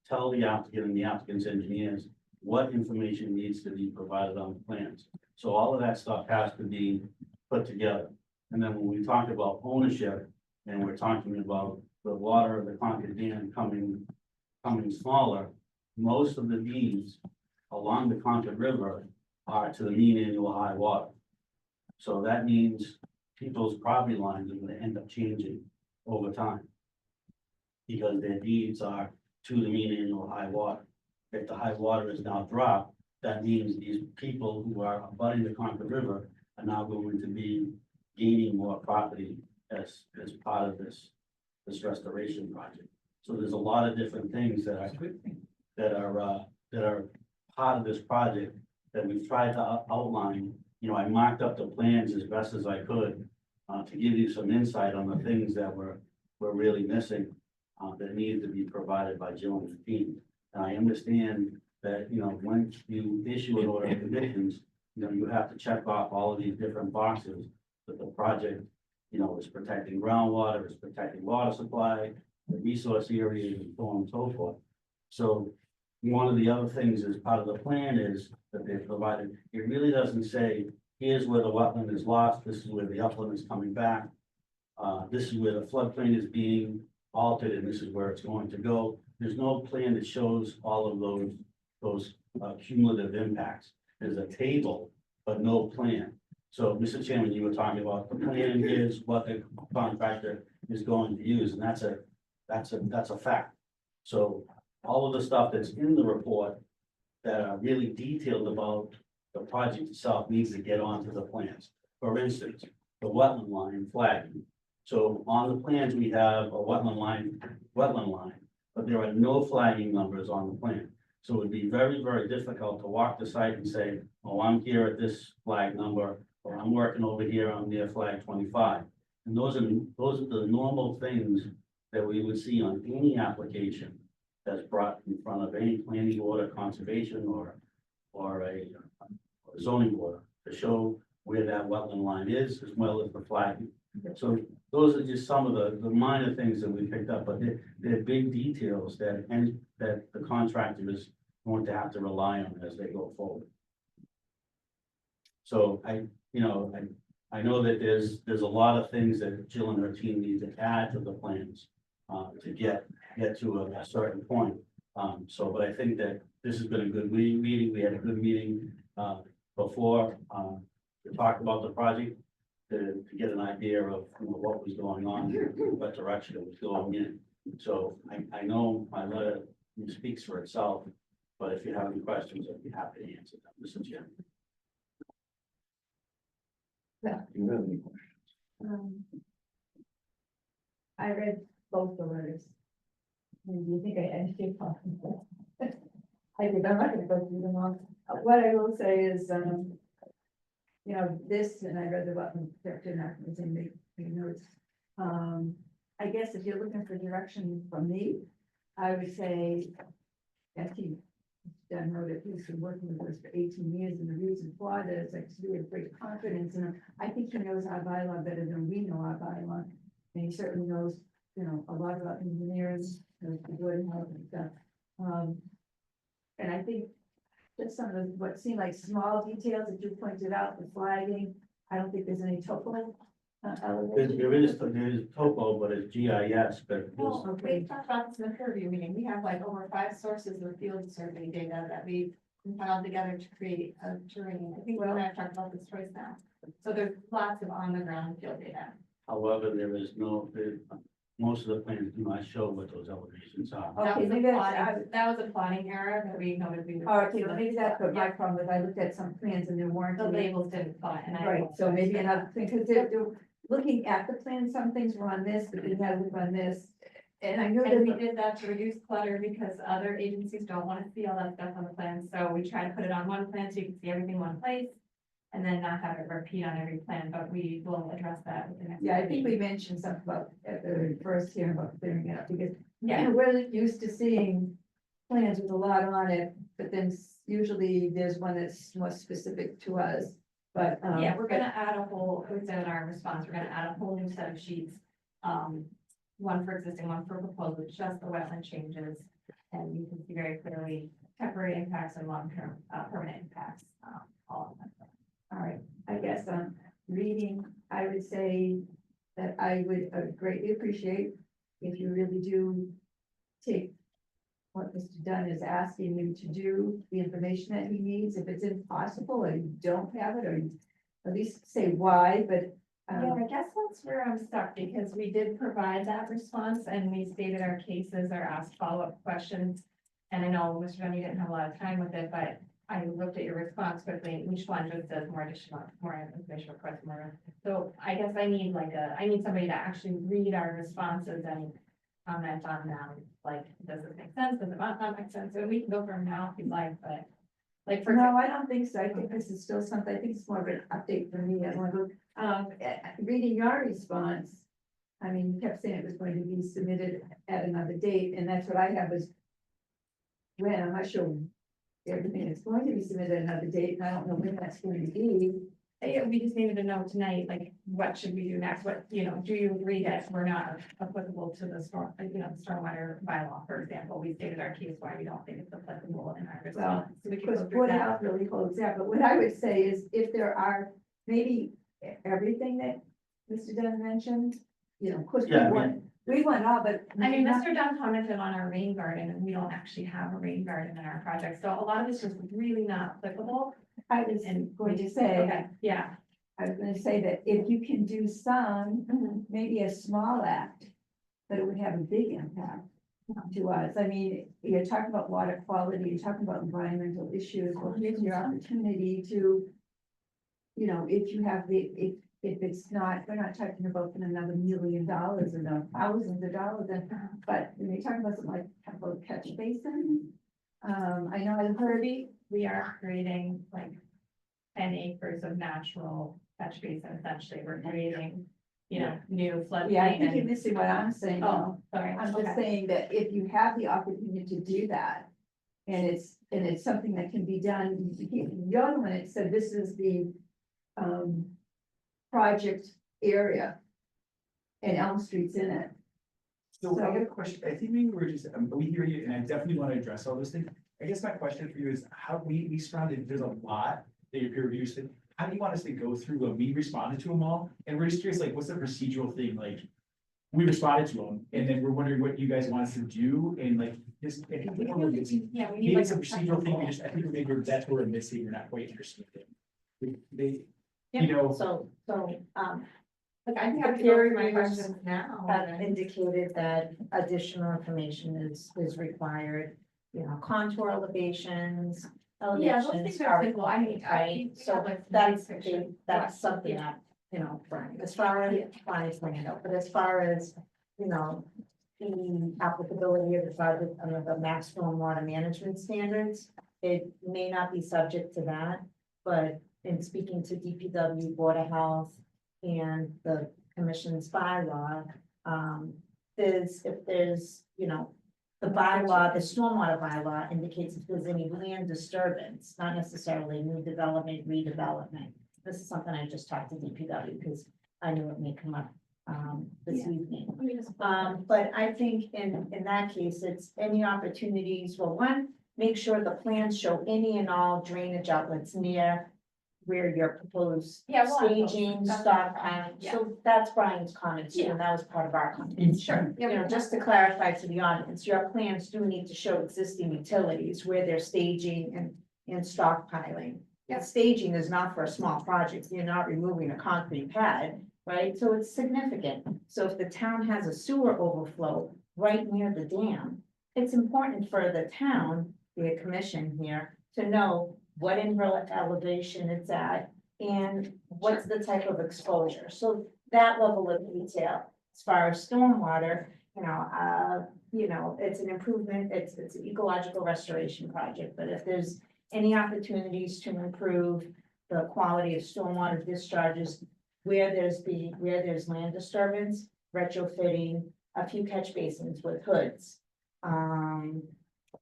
tell the applicant and the applicant's engineers what information needs to be provided on the plans. So all of that stuff has to be put together. And then when we talk about ownership, and we're talking about the water of the Concord Dam coming smaller, most of the deeds along the Concord River are to the mean annual high water. So that means people's property lines are gonna end up changing over time. Because their deeds are to the mean annual high water. If the high water is now dropped, that means these people who are abutting the Concord River are now going to be gaining more property as part of this restoration project. So there's a lot of different things that are part of this project that we've tried to outline. I marked up the plans as best as I could to give you some insight on the things that we're really missing that needed to be provided by Jill and the team. And I understand that, once you issue an order of conditions, you have to check off all of these different boxes that the project, is protecting groundwater, is protecting water supply, the resource areas, and so on and so forth. So one of the other things as part of the plan is that they've provided, it really doesn't say, here's where the wetland is lost, this is where the upland is coming back. This is where the floodplain is being altered and this is where it's going to go. There's no plan that shows all of those cumulative impacts. There's a table, but no plan. So, Mr. Chairman, you were talking about the plan is what the contractor is going to use, and that's a fact. So all of the stuff that's in the report that are really detailed about the project itself needs to get onto the plans. For instance, the wetland line flagging. So on the plans, we have a wetland line, but there are no flagging numbers on the plan. So it would be very, very difficult to walk the site and say, oh, I'm here at this flag number, or I'm working over here on near flag 25. And those are the normal things that we would see on any application that's brought in front of any planning board or conservation or a zoning board to show where that wetland line is as well as the flagging. So those are just some of the minor things that we picked up, but they're big details that the contractor is going to have to rely on as they go forward. So I know that there's a lot of things that Jill and her team need to add to the plans to get to a certain point. But I think that this has been a good meeting. We had a good meeting before to talk about the project, to get an idea of what was going on, what direction it was going in. So I know my letter speaks for itself, but if you have any questions, I'd be happy to answer them, Mr. Chairman. Do you have any questions? I read both the letters. And do you think I educated them? I did, I'm not gonna go through them all. What I will say is, this, and I read the button, chapter, was in the notes. I guess if you're looking for direction from me, I would say, actually, John wrote it, he's been working with us for 18 years, and the reason why that is like, we have great confidence in him. I think he knows our bylaw better than we know our bylaw, and he certainly knows, a lot about engineers, the board and health and stuff. And I think just some of what seemed like small details that you pointed out, the flagging, I don't think there's any topo. There is topo, but it's GIS, but Well, Okay. we talked about this in the purview meeting. We have like over 5 sources of field survey data that we compiled together to create a terrain. I think we have talked about this twice now. So there's lots of on the ground field data. however, most of the plans do not show what those elevations are. That Okay, was a maybe plotting, that was a plotting error that we noted. We Oh, okay, well, maybe that's what my problem was. I looked at some plans and there weren't. The any- labels didn't plot and I. Right, so maybe another thing, because they're looking at the plan, some things were on this, but they had to look on this. And I know And we that, did that to reduce clutter because other agencies don't want to see all that stuff on the plan. So we try to put it on one plan so you can see everything in one place. And then not have it repeat on every plan, but we will address that with the next. yeah, I think we mentioned something about at the first hearing about clearing it up, because Yeah, we're used to seeing plans with a lot on it, but then usually there's one that's more specific to us, but. yeah, we're gonna add a whole, we said in our response, we're gonna add a whole new set of sheets. One for existing, one for proposed, with just the wetland changes. And you can see very clearly temporary impacts and long-term, permanent impacts, all of them. All right, I guess, reading, I would say that I would greatly appreciate if you really do take what Mr. Dunn is asking you to do, the information that he needs, if it's impossible, or you don't have it, or you at least say why, but. Yeah, I guess that's where I'm stuck, because we did provide that response and we stated our cases or asked follow-up questions. And I know Mr. Dunn, you didn't have a lot of time with it, but I looked at your response quickly, and each one just says more information request more. So I guess I need I need somebody to actually read our responses and comment on them. Like, does this make sense? Does it not make sense? And we can go from now if you'd like, but like for. No, I don't think so. I think this is still something, I think it's more of an update for me. I want to, reading your response. I mean, you kept saying it was going to be submitted at another date, and that's what I have was. When, I'm not sure everything is going to be submitted at another date, and I don't know when that's going to be. Yeah, we just needed to know tonight, like, what should we do next? What, do you agree that we're not applicable to the stormwater bylaw, for example? We stated our case why we don't think it's applicable in our Well, response. So we can because go through Board of that. Health really holds that, but what I would say is if there are maybe everything that Mr. Dunn mentioned, you know, of course, Yeah, I we want all, but. I mean, not- Mr. Dunn commented on our rain garden, and we don't actually have a rain garden in our project, so a lot of this is really not applicable. I was And going to say, Okay, yeah. I was gonna say that if you can do some, maybe a small act, but it would have a big impact to us. I mean, you're talking about water quality, you're talking about environmental issues, well, here's your opportunity to, you know, if you have if it's not, we're not talking about another $1 million or no thousands of dollars, but when you're talking about something like, about catch basin, I know I heard We are creating like 10 acres of natural catch basin, essentially, we're creating, you know, new floodplain. yeah, I think you're and- missing what I'm saying. Oh, sorry. I'm just Okay. saying that if you have the opportunity to do that, and it's something that can be done, you're the one that said this is the project area. And Elm Street's in it. So I got a question, I think maybe we're just, we hear you, and I definitely want to address all those things. I guess my question for you is, how we surrounded, there's a lot that your peer reviews said, how do you want us to go through when we responded to them all? And we're just curious, like, what's the procedural thing, like, we responded to them, and then we're wondering what you guys want us to do, and like, this, I think Yeah, we need maybe like it's a procedural thing, we just, I think maybe that's where we're missing, we're not quite interested in. They, you know, So, Like, I think The I can peer go through my reviewers questions now. have and- indicated that additional information is required, you know, contour elevations. Yeah, those elevations things are are simple, I mean, required, right? So that's something that, you know, Brian, as far as, Brian's bringing it up, but as far as, you know, the applicability of the project under the maximum water management standards, it may not be subject to that, but in speaking to DPW, Board of Health, and the commission's bylaw, if there's, you know, the bylaw, the stormwater bylaw indicates if there's any land disturbance, not necessarily new development, redevelopment. This is something I just talked to DPW because I knew it may come up, this evening. But I think in that case, it's any opportunities, well, one, make sure the plans show any and all drainage outlets near where your proposed Yeah, we'll have those. staging, That's stockpiling. yeah. So that's Brian's comments, too, and that was part of our comments. Sure. You know, just to clarify to the audience, your plans do need to show existing utilities where they're staging and stockpiling. Yeah. Staging is not for a small project, you're not removing a concrete pad, right? So it's significant. So if the town has a sewer overflow right near the dam, it's important for the town, the commission here, to know what in elevation it's at and what's the type of exposure. So that level of detail, as far as stormwater, you know, it's an improvement, it's an ecological restoration project, but if there's any opportunities to improve the quality of stormwater discharges where there's land disturbance, retrofitting a few catch basins with hoods.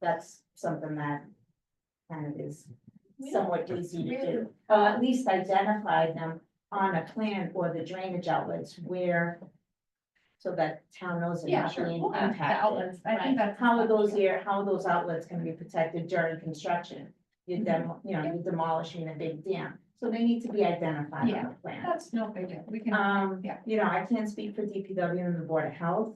That's something that kind of is somewhat easy to do. At least identify them on a plan or the drainage outlets where, so that town knows they're Yeah, not sure. being We'll add the impacted. outlets. I think Right? that's- How are those outlets gonna be protected during construction? You know, you're demolishing a big dam, so they need to be identified on Yeah. the plan. That's no big deal, we can, yeah. You know, I can't speak for DPW and the Board of Health,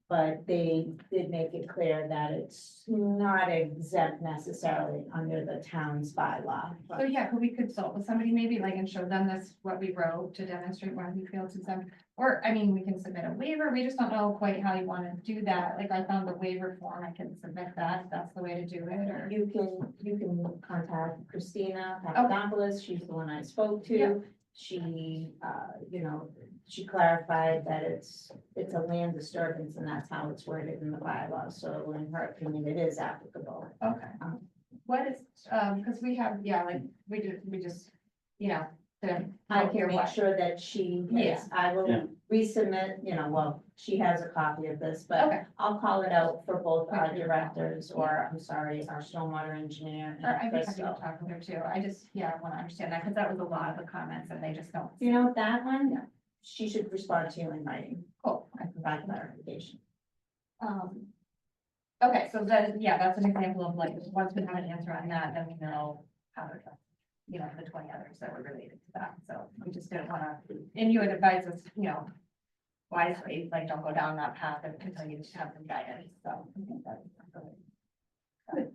but they did make it clear that it's not exempt necessarily under the town's bylaw. So yeah, could we consult with somebody maybe like and show them this, what we wrote to demonstrate why we feel it's exempt? Or, I mean, we can submit a waiver, we just don't know quite how you wanna do that, like I found the waiver form, I can submit that, if that's the way to do it, or. You can contact Christina Papadopoulos, she's the one I spoke to. She, you know, she clarified that it's a land disturbance and that's how it's worded in the bylaw, so in her opinion, it is applicable. Okay. What is, cause we have, yeah, like, we just, you know, the. I can make sure that Yeah. I Yeah. will resubmit, you know, well, she has a copy of this, but Okay. I'll call it out for both our directors, or I'm sorry, our stormwater engineer. Or I'd be happy to Crystal. talk with her too, I just, yeah, I wanna understand that, cause that was a lot of the comments and they just don't. You know, that one, she should respond to you in writing. Cool. I provide clarification. Okay, so that, yeah, that's an example of like, once we have an answer on that, then we know how to, you know, the 20 others that were related to that, so we just didn't wanna, and you would advise us, you know, wisely, like don't go down that path until you have some guidance, so. I think that's really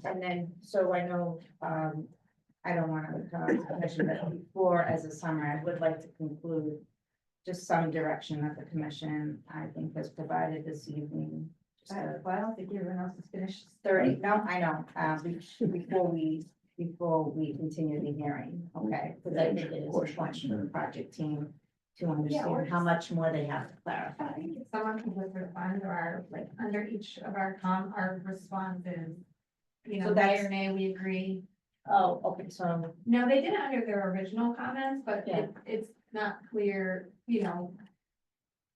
And then, so I know, I don't want to mention that before as a summary, I would like to conclude just some direction that the commission, I think, has provided this evening. Just a- Well, I don't think everyone else is finished. 30, no, I know, before we continue the hearing, okay? Because I think it is important for the project team to understand how much more they have to clarify. I think if someone could look at under our, like, under each of our our responses, you So know, that's- yea or nay, we agree. Oh, okay, so, No, they did it under their original comments, but Yeah. it's not clear, you know.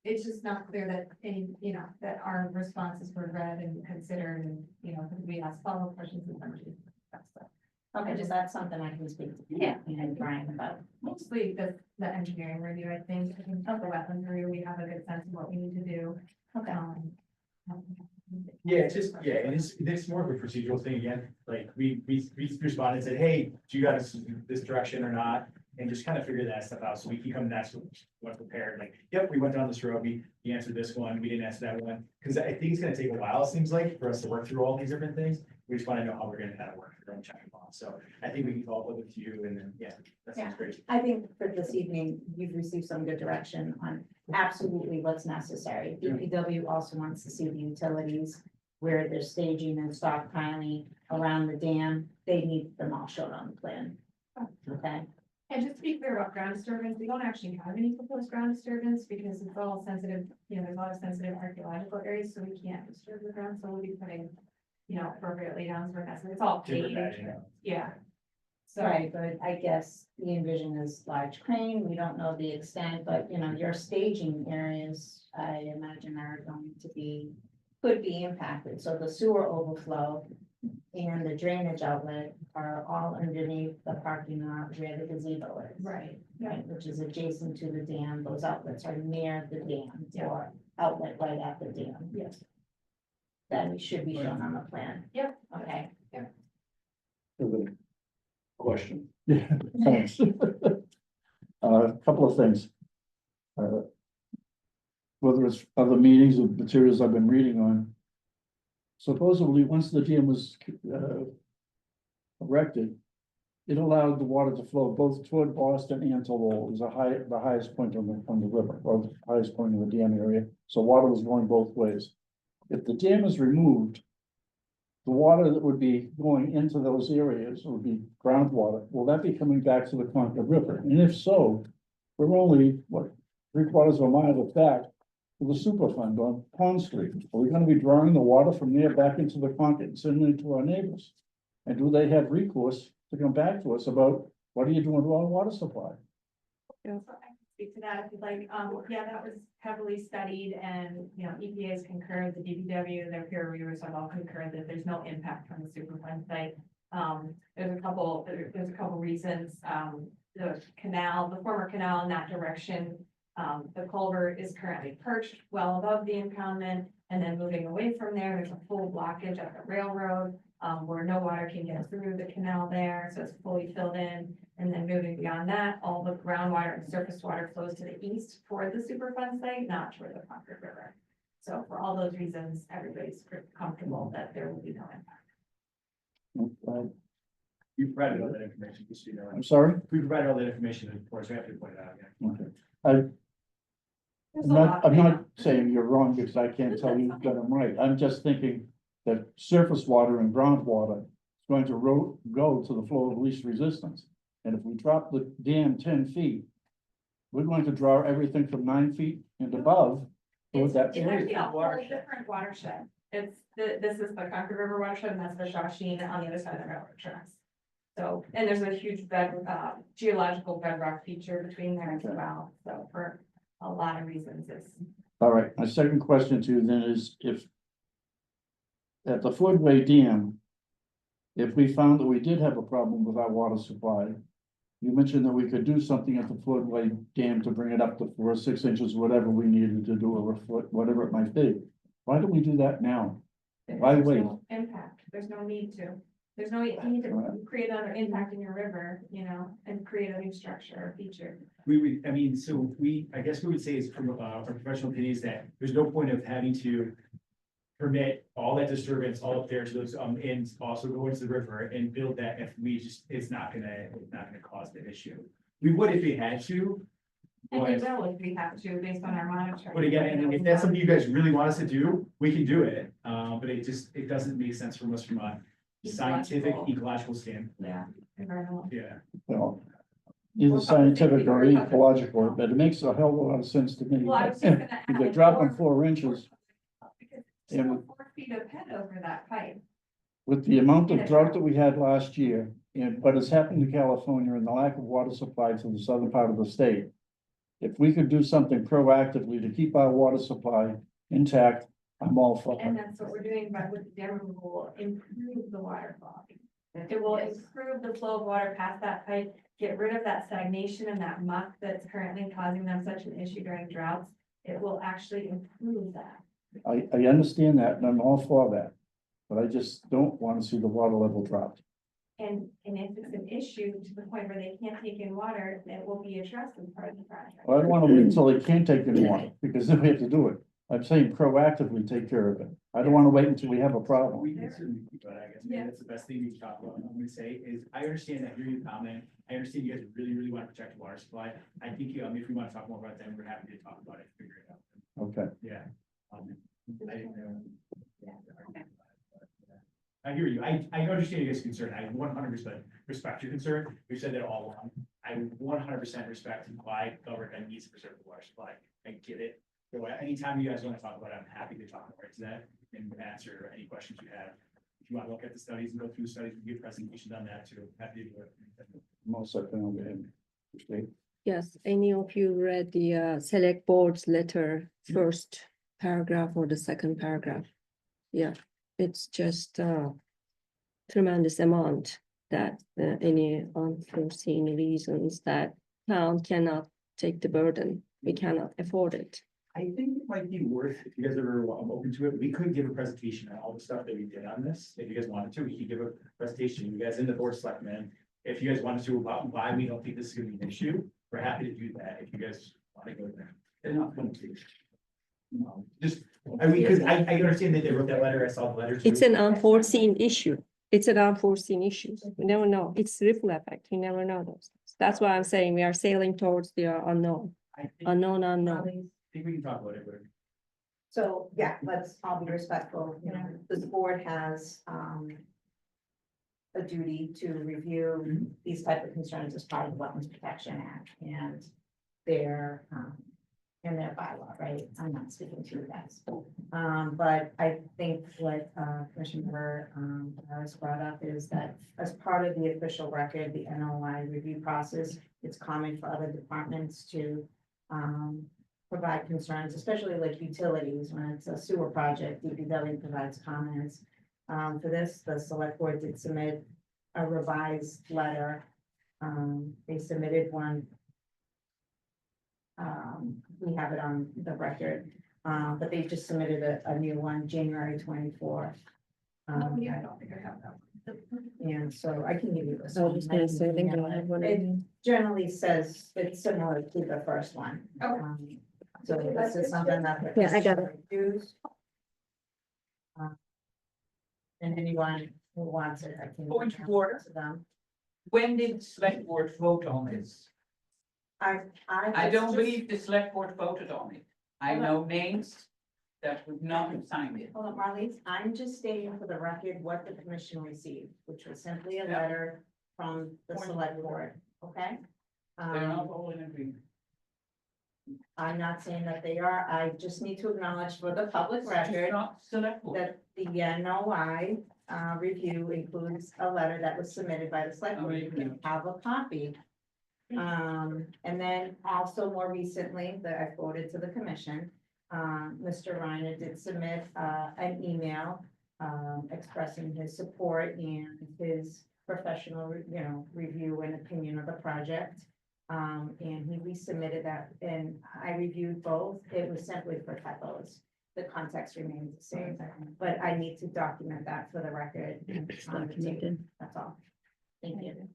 It's just not clear that any, you know, that our responses were read and considered and, you know, because we asked follow-up questions and some of these stuff. okay, just that's something I can speak to. Yeah. And Brian about. Mostly the engineering review, I think of the wetlands review, we have a good sense of what we need to do. Okay. Yeah, it's just, yeah, and it's more of a procedural thing again, like we responded and said, hey, do you guys this direction or not? And just kind of figure that stuff out, so we can come next one prepared, like, yep, we went down this road, we answered this one, we didn't answer that one. Cause I think it's gonna take a while, it seems like, for us to work through all these different things, we just wanna know how we're gonna kind of work through and check them off, so I think we can follow up with you, and then, yeah, that sounds great. I think for this evening, you've received some good direction on absolutely what's necessary. DPW also wants to see the utilities where they're staging and stockpiling around the dam. They need them all shown on the plan. Okay, And just to be clear about ground disturbance, we don't actually have any proposed ground disturbance because it's all sensitive, you know, there's a lot of sensitive archaeological areas, so we can't disturb the ground, so we'll be putting, you know, appropriately down for that, so it's all Different paved. matching. Yeah. So, right, but I guess the envision is large crane. We don't know the extent, but you know, your staging areas, I imagine are going to be, could be impacted. So the sewer overflow and the drainage outlet are all underneath the parking lot where the gazebo is. right, Right, which is adjacent to the dam. Those outlets are near the dam Yeah. or outlet right at the dam. Yes. That should be shown on the plan. Yep. Okay. Question. Yeah, thanks. A couple of things. Whether it's other meetings or materials I've been reading on. Supposedly, once the dam was erected, it allowed the water to flow both toward Boston and to Lowell. It was the highest point on the river, or the highest point in the dam area. So water was going both ways. If the dam is removed, the water that would be going into those areas would be groundwater. Will that be coming back to the Concord River? And if so, we're only, what, 3/4 of a mile back to the Superfund on Pond Street. Are we gonna be drawing the water from there back into the Concord and sending it to our neighbors? And do they have recourse to come back to us about, what are you doing to our water supply? so I can speak to that if you'd like, yeah, that was heavily studied and, you know, EPA's concurred, the DPW, their peer reviewers have all concurred that there's no impact from the Superfund site. There's a couple reasons, the canal, the former canal in that direction, the culvert is currently perched well above the impoundment, and then moving away from there, there's a full blockage at the railroad, where no water can get through the canal there, so it's fully filled in. And then moving beyond that, all the groundwater and surface water flows to the east for the Superfund site, not toward the Concord River. So for all those reasons, everybody's comfortable that there will be no impact. We provided all that information, just so you know. I'm sorry? We provided all that information, of course, we have to point it out again. Okay. There's a lot I'm going not on. saying you're wrong because I can't tell you that I'm right. I'm just thinking that surface water and groundwater is going to go to the flow of least resistance. And if we drop the dam 10 feet, we're going to draw everything from 9 feet and above toward that It's actually area. a whole different watershed. It's this is the Concord River watershed, and that's the Shawshene on the other side of the railroad tracks. So, and there's a huge geological bedrock feature between there as well. So for a lot of reasons, it's All right, my second question to you then is if at the Floodway Dam, if we found that we did have a problem with our water supply, you mentioned that we could do something at the Floodway Dam to bring it up to 4 or 6 inches, whatever we needed to do, or a foot, whatever it might be. Why don't we do that now? Why there's wait? no impact. There's no need to. There's no, you need to create another impact in your river, you know, and create a new structure or feature. We would, I mean, so I guess we would say is from our professional opinion is that there's no point of having to permit all that disturbance all up there to those, and also go into the river and build that if we just, it's not gonna cause the issue. We would if we had to. And we But, will if we have to, based on our monitoring. but again, and if that's something you guys really want us to do, we can do it. But it doesn't make sense from us from a scientific, ecological standpoint. Yeah. environmental. Yeah. Well, either scientific or ecological, but it makes a hell of a lot of sense to me. Well, I was just gonna If they're add dropping 4 4 inches Because And- still 4 feet of head over that pipe. with the amount of drought that we had last year, and what has happened to California and the lack of water supply to the southern part of the state. If we could do something proactively to keep our water supply intact, I'm all for And it. that's what we're doing, but with the dam removal, will improve the water quality. It will improve the flow of water past that pipe, get rid of that stagnation and that muck that's currently causing them such an issue during droughts. It will actually improve that. I understand that, and I'm all for that. But I just don't want to see the water level dropped. And if it's an issue to the point where they can't take in water, it will be addressed as part of the project. Well, I don't want to wait until they can't take any water, because then we have to do it. I'm saying proactively take care of it. I don't want to wait until we have a problem. We can certainly, but I guess maybe Yeah. that's the best thing we can talk about. I'm gonna say is, I understand that, hear your comment. I understand you guys really, really want to protect the water supply. I think, if we want to talk more about that, we're happy to talk about it, figure it out. Okay. Yeah. I didn't know. I hear you. I understand your guys' concern. I 100% respect your concern. We've said that all along. I 100% respect why government needs to preserve the water supply. I get it. So anytime you guys want to talk about it, I'm happy to talk about it to that and answer any questions you have. If you want to look at the studies and go through the studies and give presentations on that too, happy to do it. Most of them, okay. Yes, any of you read the select board's letter, first paragraph or the second paragraph? Yeah, it's just tremendous amount that any unforeseen reasons that town cannot take the burden. We cannot afford it. I think it might be worth, if you guys are open to it, we could give a presentation on all the stuff that we did on this. If you guys wanted to, we could give a presentation, you guys in the board of selectmen. If you guys wanted to about why we don't think this is gonna be an issue, we're happy to do that. If you guys want to go there. They're not going to. Just, I mean, because I understand that they wrote that letter, I saw the letter. It's too. an unforeseen issue. It's an unforeseen issue. We never know. It's ripple effect. We never know those. That's why I'm saying we are sailing towards the unknown, I think unknown. we can talk about it, but. So, yeah, let's all be respectful, you know, this board has, a duty to review these type of concerns as part of the Wetlands Protection Act and their, in their bylaw, right? I'm not speaking to you guys. But I think what, Commissioner, has brought up is that as part of the official record, the NOI review process, it's common for other departments to, provide concerns, especially like utilities, when it's a sewer project, DPW provides comments. For this, the select board did submit a revised letter. They submitted one. We have it on the record, but they just submitted a new one, January 24th. Yeah, I don't think I have that. And so I can give you this I one. was gonna say, I think I have one. It generally says it's similar to the first one. Okay. So this is something that. the Yeah, I got it. commission reviews. And anyone who wants it, I can. Point of order. to them. When did the select board vote on this? I don't believe the select board voted on it. I know names that would not have signed it. Hold on, Marlene, I'm just stating for the record what the commission received, which was simply a letter from the select board, okay? They're not all in agreement. I'm not saying that they are, I just need to acknowledge for the public It's record not select board. that the NOI review includes a letter that was submitted by the select board. You can have a copy. And then also more recently, that I forwarded to the commission, Mr. Reiner did submit an email expressing his support and his professional, review and opinion of the project. And he resubmitted that, and I reviewed both. It was simply for typos. the context remains the same, but I need to document that for the record. and It's on the tape. documented. That's all. Thank you.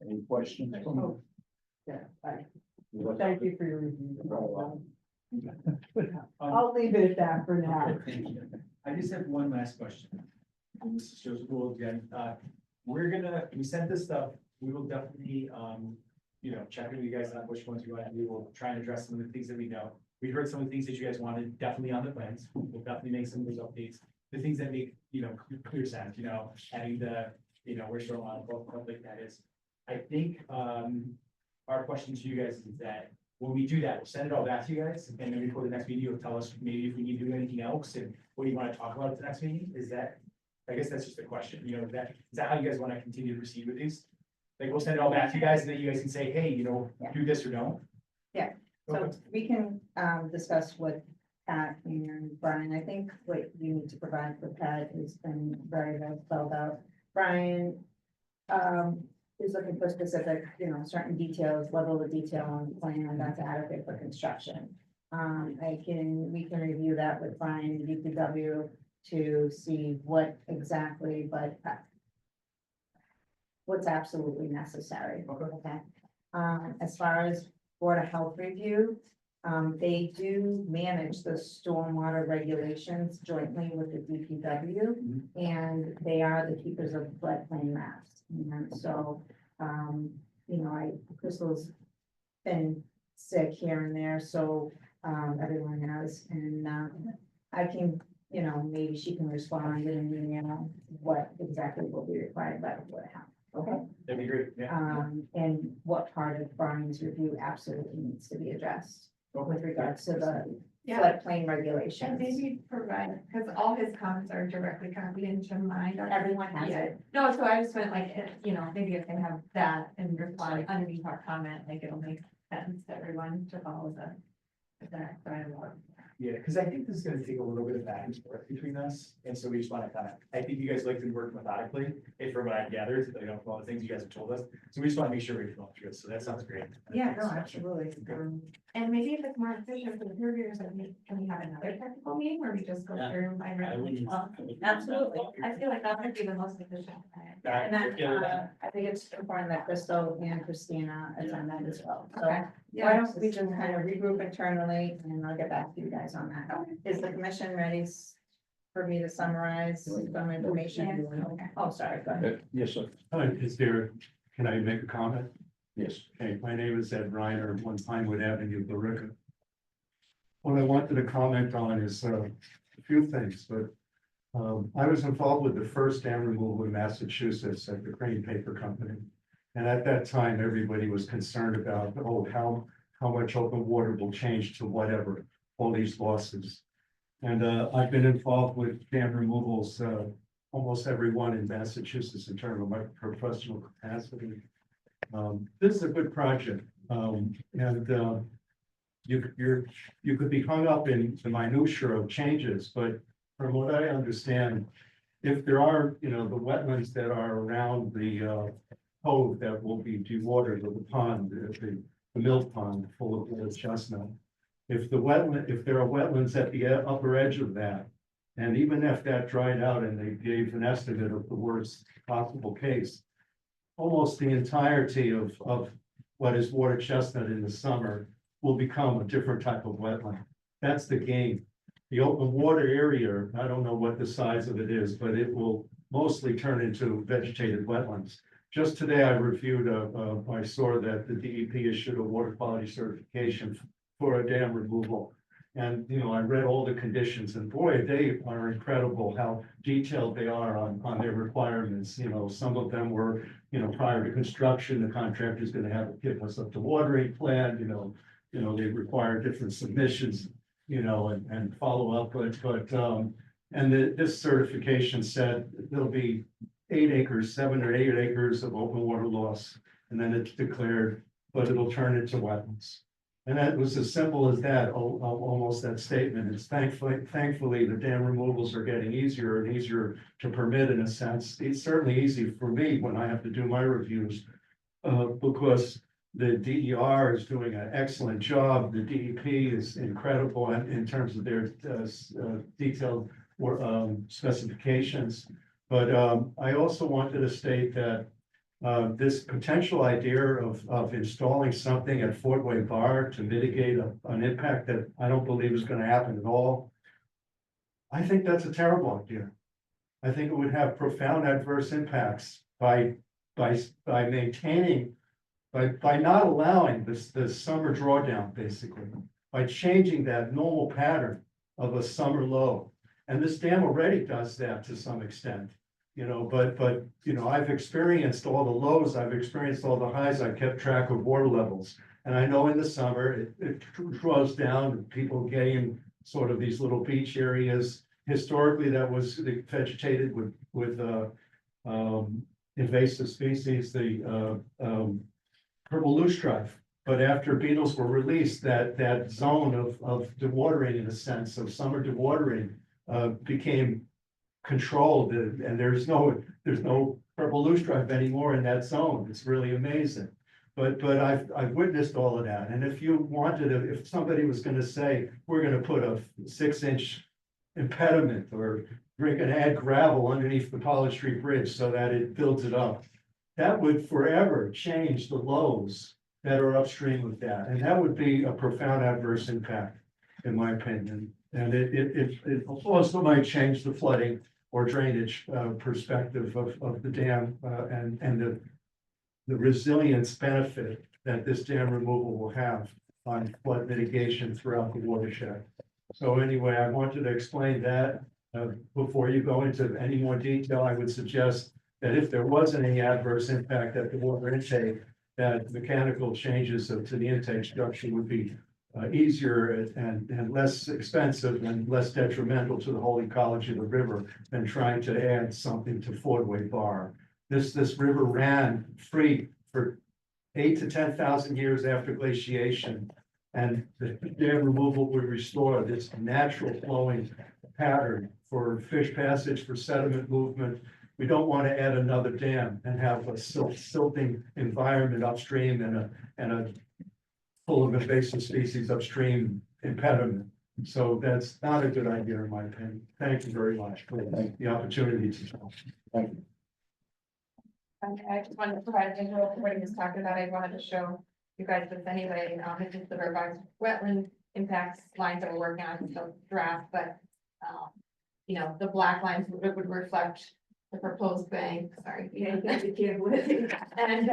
Any questions? from- Yeah, thank you for your review. Um, I'll leave it at that for now. Thank you. I just have one last question. And this is Joseph Gould again. We sent this stuff, we will definitely, check with you guys on which ones you want, we will try and address some of the things that we know. We heard some of the things that you guys wanted, definitely on the plans, we'll definitely make some of those updates. The things that make, clear sense, adding the, where shoreline, public that is. I think, our question to you guys is that when we do that, we'll send it all back to you guys, and then before the next meeting, you'll tell us maybe if we need to do anything else, and what do you want to talk about at the next meeting, is that? I guess that's just a question, is that how you guys want to continue to proceed with these? Like, we'll send it all back to you guys, and then you guys can say, hey, do this or don't. So we can discuss what Pat and Brian, I think what you need to provide for Pat has been very well spelled out. Brian is looking for specific, certain details, level of detail on the plan that's adequate for construction. We can review that with Brian, DPW, to see what exactly, but what's absolutely necessary. Okay. As far as Board of Health review, they do manage the stormwater regulations jointly with the DPW, and they are the keepers of floodplain maps. And so, Crystal's been sick here and there, so, everyone has, and, I can, maybe she can respond in an email what exactly will be required by the Board of Health. Okay. That'd be great, yeah. And what part of Brian's review absolutely needs to be addressed with regards to the floodplain And regulations. maybe provide, because all his comments are directly copied into mine. Everyone has Yeah. it. No, so I just meant like, maybe if they have that and reply underneath our comment, like it'll make sense to everyone to follow that dialogue. Yeah, because I think this is gonna take a little bit of back and forth between us, and so we just wanna I think you guys like to work methodically, if from what I gathered, all the things you guys have told us, so we just wanna make sure we're going through it, so that sounds great. Yeah, no, absolutely. And maybe if it's more efficient for the peer reviewers, can we have another technical meeting where we just go Yeah, through my Absolutely. I feel like that would be the most efficient. And then, I think it's important that Crystal and Christina attend that as well. So Okay. why don't we just kind of regroup internally and I'll get back to you guys on that. Is the commission ready for me to summarize some information? Oh, sorry, go ahead. Yes, sir. Hi, is there, can I make a comment? Yes. Okay, my name is Ed Reiner, 1 Pinewood Avenue, Billerica. What I wanted to comment on is a few things, but I was involved with the first dam removal in Massachusetts at the Crane Paper Company. And at that time, everybody was concerned about, how much open water will change to whatever, all these losses. And I've been involved with dam removals, almost every one in Massachusetts in terms of my professional capacity. This is a good project, and you could be hung up in the minutia of changes, but from what I understand, if there are, the wetlands that are around the cove that will be dewatered, or the pond, the mill pond full of little chestnut. If there are wetlands at the upper edge of that, and even if that dried out and they gave an estimate of the worst possible case, almost the entirety of what is water chestnut in the summer will become a different type of wetland. That's the game. The open water area, I don't know what the size of it is, but it will mostly turn into vegetated wetlands. Just today, I reviewed, I saw that the DEP issued a water quality certification for a dam removal. And, I read all the conditions and boy, they are incredible how detailed they are on their requirements. Some of them were, prior to construction, the contractor's gonna have to give us a dewatering plan, they require different submissions, and follow up, this certification said there'll be 7 or 8 acres of open water loss, and then it's declared, but it'll turn into wetlands. And that was as simple as that, almost that statement. It's thankfully, the dam removals are getting easier and easier to permit in a sense. It's certainly easy for me when I have to do my reviews, because The DER is doing an excellent job. The DEP is incredible in terms of their detailed specifications. But I also wanted to state that this potential idea of installing something at Fort Wayne Bar to mitigate an impact that I don't believe is going to happen at all. I think that's a terrible idea. I think it would have profound adverse impacts by maintaining, by not allowing the summer drawdown, basically, by changing that normal pattern of a summer low. And this dam already does that to some extent, you know, but, you know, I've experienced all the lows, I've experienced all the highs, I've kept track of water levels. And I know in the summer, it draws down, people getting sort of these little beach areas. Historically, that was vegetated with invasive species, the purple loosestrife. But after beetles were released, that zone of dewatering, in a sense, of summer dewatering, became controlled, and there's no purple loosestrife anymore in that zone. It's really amazing. But I've witnessed all of that. And if you wanted to, if somebody was going to say, we're going to put a 6-inch impediment, or we're going to add gravel underneath the Pollard Street Bridge so that it builds it up, that would forever change the lows that are upstream of that. And that would be a profound adverse impact, in my opinion. And it also might change the flooding or drainage perspective of the dam and the resilience benefit that this dam removal will have on flood mitigation throughout the watershed. So anyway, I wanted to explain that. Before you go into any more detail, I would suggest that if there was any adverse impact at the water intake, that mechanical changes to the intake structure would be easier and less expensive and less detrimental to the whole ecology of the river than trying to add something to Fort Wayne Bar. This river ran free for 8,000 to 10,000 years after glaciation, and the dam removal would restore this natural flowing pattern for fish passage, for sediment movement. We don't want to add another dam and have a silting environment upstream and a full of invasive species upstream impediment. So that's not a good idea, in my opinion. Thank you very much for the opportunity to talk. Thank you. I just wanted to provide a visual of what he was talking about. I wanted to show you guys this anyway. This is the revised wetland impacts lines that we're working on, so draft, but you know, the black lines would reflect the proposed bank, sorry. Yeah, you got to be careful with it. And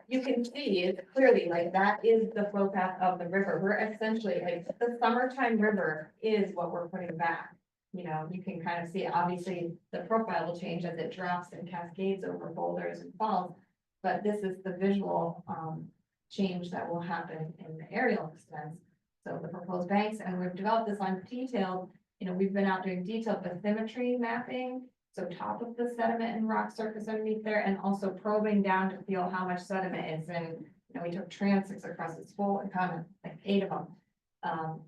you can see it's clearly like that is the flow path of the river. We're essentially like the summertime river is what we're putting back. You know, you can kind of see, obviously, the profile will change as it drops and cascades over boulders and falls. But this is the visual change that will happen in the aerial extents. So the proposed banks, and we've developed this on detailed, you know, we've been out doing detailed bathymetry mapping. So top of the sediment and rock surface underneath there, and also probing down to feel how much sediment is in. You know, we took transects across its full and common, like 8 of them.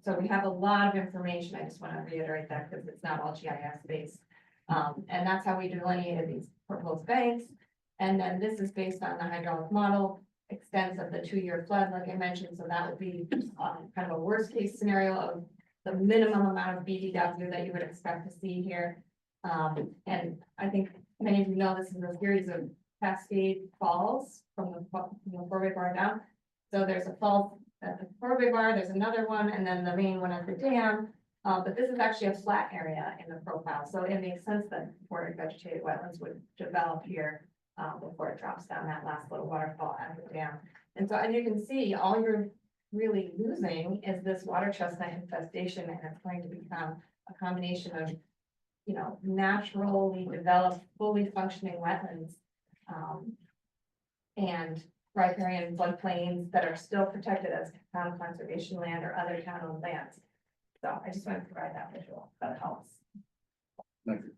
So we have a lot of information. I just want to reiterate that because it's not all GIS based. And that's how we delineated these proposed banks. And then this is based on the hydraulic model extents of the 2-year flood, like I mentioned. So that would be kind of a worst case scenario of the minimum amount of BDW that you would expect to see here. And I think many of you know this is a series of cascade falls from the Fort Wayne Bar down. So there's a fall at the Fort Wayne Bar, there's another one, and then the main one at the dam. But this is actually a flat area in the profile, so it makes sense that more vegetated wetlands would develop here before it drops down that last little waterfall at the dam. And so as you can see, all you're really losing is this water chestnut infestation, and it's going to become a combination of, you know, naturally developed, fully functioning wetlands and riparian floodplains that are still protected as town conservation land or other town-owned lands. So I just want to provide that visual, that helps. Thank you.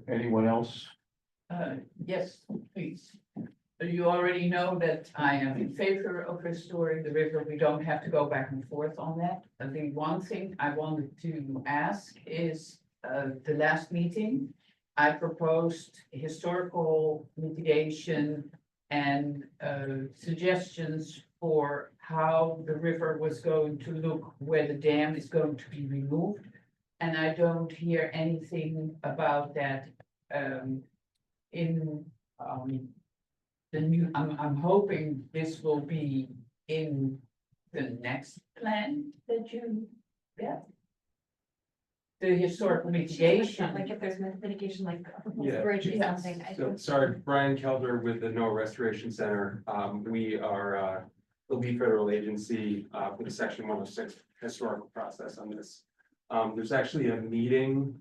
Anyone else? Yes, please. You already know that I am in favor of restoring the river. We don't have to go back and forth on that. I think one thing I wanted to ask is, the last meeting, I proposed historical mitigation and suggestions for how the river was going to look, where the dam is going to be removed. And I don't hear anything about that in the new, I'm hoping this will be in the next plan that you get. The historic mitigation. Like if there's mitigation, like a proposed Yeah. bridge or Yes. something. I So, think- sorry, Brian Kelder with the NOAA Restoration Center. We are the lead federal agency for the Section 106 historical process on this. There's actually a meeting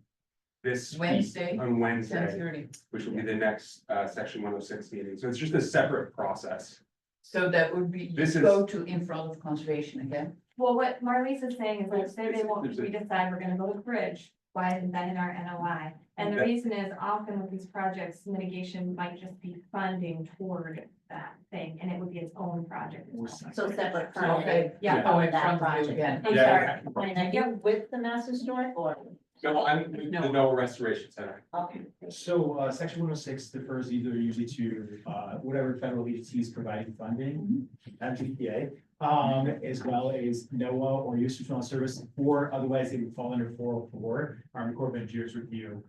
this week Wednesday, on Wednesday, 10:30. which will be the next Section 106 meeting. So it's just a separate process. So that would be, you This is- go to in front of conservation again. Well, what Marlies is saying is like, say they There's won't, a- we decide we're gonna build a bridge, why isn't that in our NOI? And the That- reason is often with these projects, mitigation might just be funding toward that thing, and it would be its own project. So separate. Okay, Yeah. oh, in That front of you project. again. I'm Yeah. sorry, are you with the Mass Historic or? No, I'm with the NOAA Restoration Center. Okay. So, section 106 defers either usually to, whatever federal agencies providing funding, GPA, as well as NOAA or U.S. Nutritional Service, or otherwise they would fall under 404, Army Corps of Engineers review.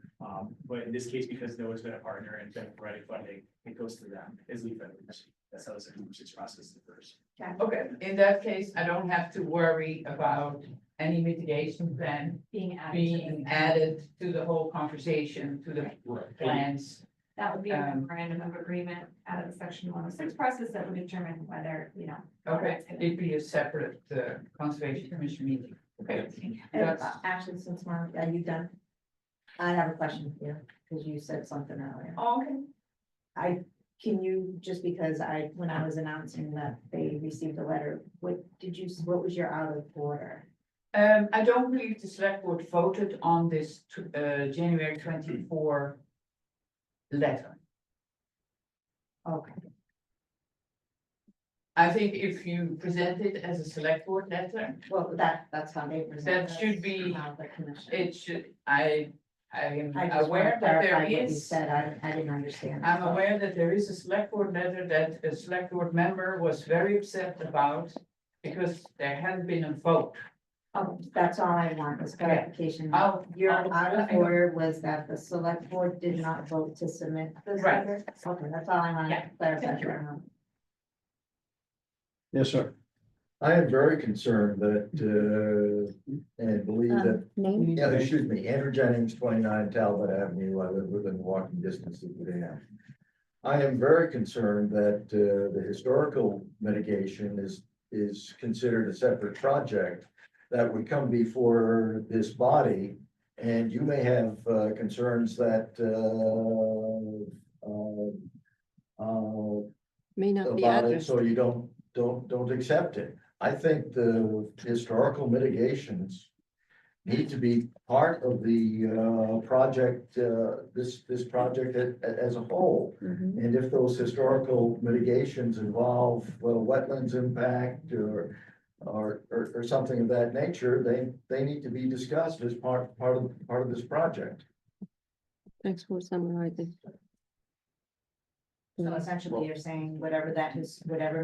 But in this case, because NOAA's been a partner and been providing funding, it goes through them as lead federal agency. That's how the section 106 process differs. Okay, in that case, I don't have to worry about any mitigation plan Being added. to being this. added to the whole conversation, to the Right. plans. That would be a Um, memorandum of agreement out of the section 106 process that would determine whether, you know. Okay, it'd be a separate conservation commission meeting. Okay. That's- Actually, since Mark, are you done? I have a question for you, because you said something earlier. Okay. Can you, just because when I was announcing that they received a letter, what was your out of order? I don't believe the select board voted on this January 24 letter. Okay, I think if you present it as a select board letter, well, that's how they present. That should be- Not the commission. it should, I am I just aware want to that there clarify what you is. said, I didn't understand. I'm aware that there is a select board letter that a select board member was very upset about because there hadn't been a vote. Oh, that's all I want, was clarification. Your I'll- out of order was that the select board did not vote to submit this Right. letter? Okay, that's all I want Yeah. to clarify. Yes, sir. I am very concerned that, and believe that, Name? yeah, excuse me, Andrew Jennings, 29 Talbot Avenue, I live within walking distance of the dam. I am very concerned that, the historical mitigation is considered a separate project that would come before this body, and you may have, concerns that, May not be about it, addressed. so you don't accept it. I think the historical mitigations need to be part of the project, this project as a whole. Mhm. And if those historical mitigations involve wetlands impact or something of that nature, they need to be discussed as part of this project. Thanks for summarizing. So essentially, you're saying whatever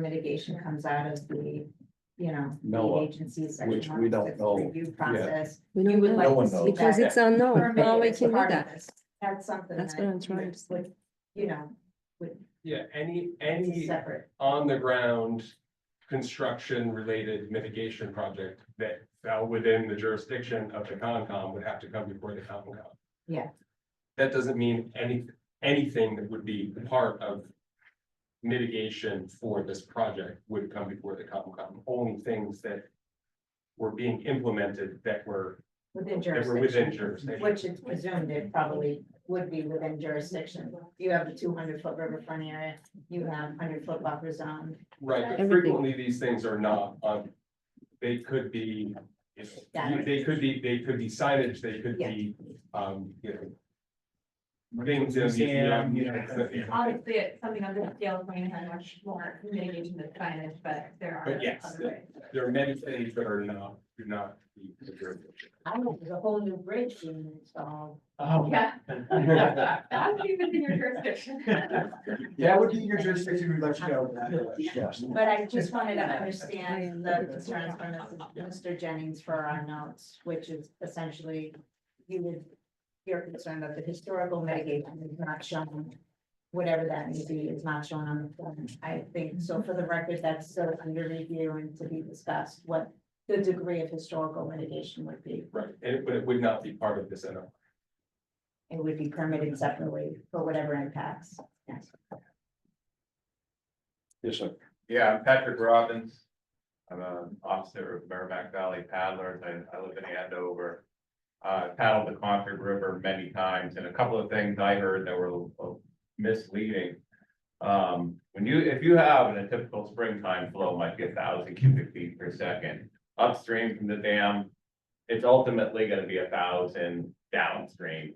mitigation comes out of the, the NOAA, agency's which section we don't 106 know review process. We You don't would know. like No one to see knows. Because that it's unknown, how permitted we as can do part of that. this. That's something That's that what I'm trying to say. would, Yeah, it's any separate. on the ground construction related mitigation project that fell within the jurisdiction of the ConCom would have to come before the ConCom. Yeah. That doesn't mean anything that would be part of mitigation for this project would come before the ConCom. Only things that were being implemented that were Within within jurisdiction, jurisdiction. which is presumed it probably would be within jurisdiction. You have the 200-foot riverfront area, you have 100-foot buffer zone. Right, but Everything. frequently these things are not, they could be, Yeah. they could be signage, they could be, Things in the- Museum, you know, Obviously, it's something on this scale is going to have much more mitigation than signage, but there are. But yes, other ways. there are many things that are not, do not. be the jurisdiction. I know there's a whole new bridge being installed. Oh. Yeah. That would be within your jurisdiction. That would be your jurisdiction, we'd let you know that. Yes. But I just wanted to understand the concerns from Mr. Jennings for our notes, which is essentially you're concerned that the historical mitigation is not shown. Whatever that may be is not shown on the plan. I think, so for the record, that's still under review and to be discussed, what the degree of historical mitigation would be. Right, but it would not be part of this. It would be permitted separately for whatever impacts. Yes. Yes, sir. Yeah, I'm Patrick Robbins. I'm an officer of Merrimack Valley Paddlers. I live in Andover. Paddled the Concord River many times, and a couple of things I heard that were misleading. If you have a typical springtime flow might be 1,000 cubic feet per second. Upstream from the dam, it's ultimately gonna be 1,000 downstream.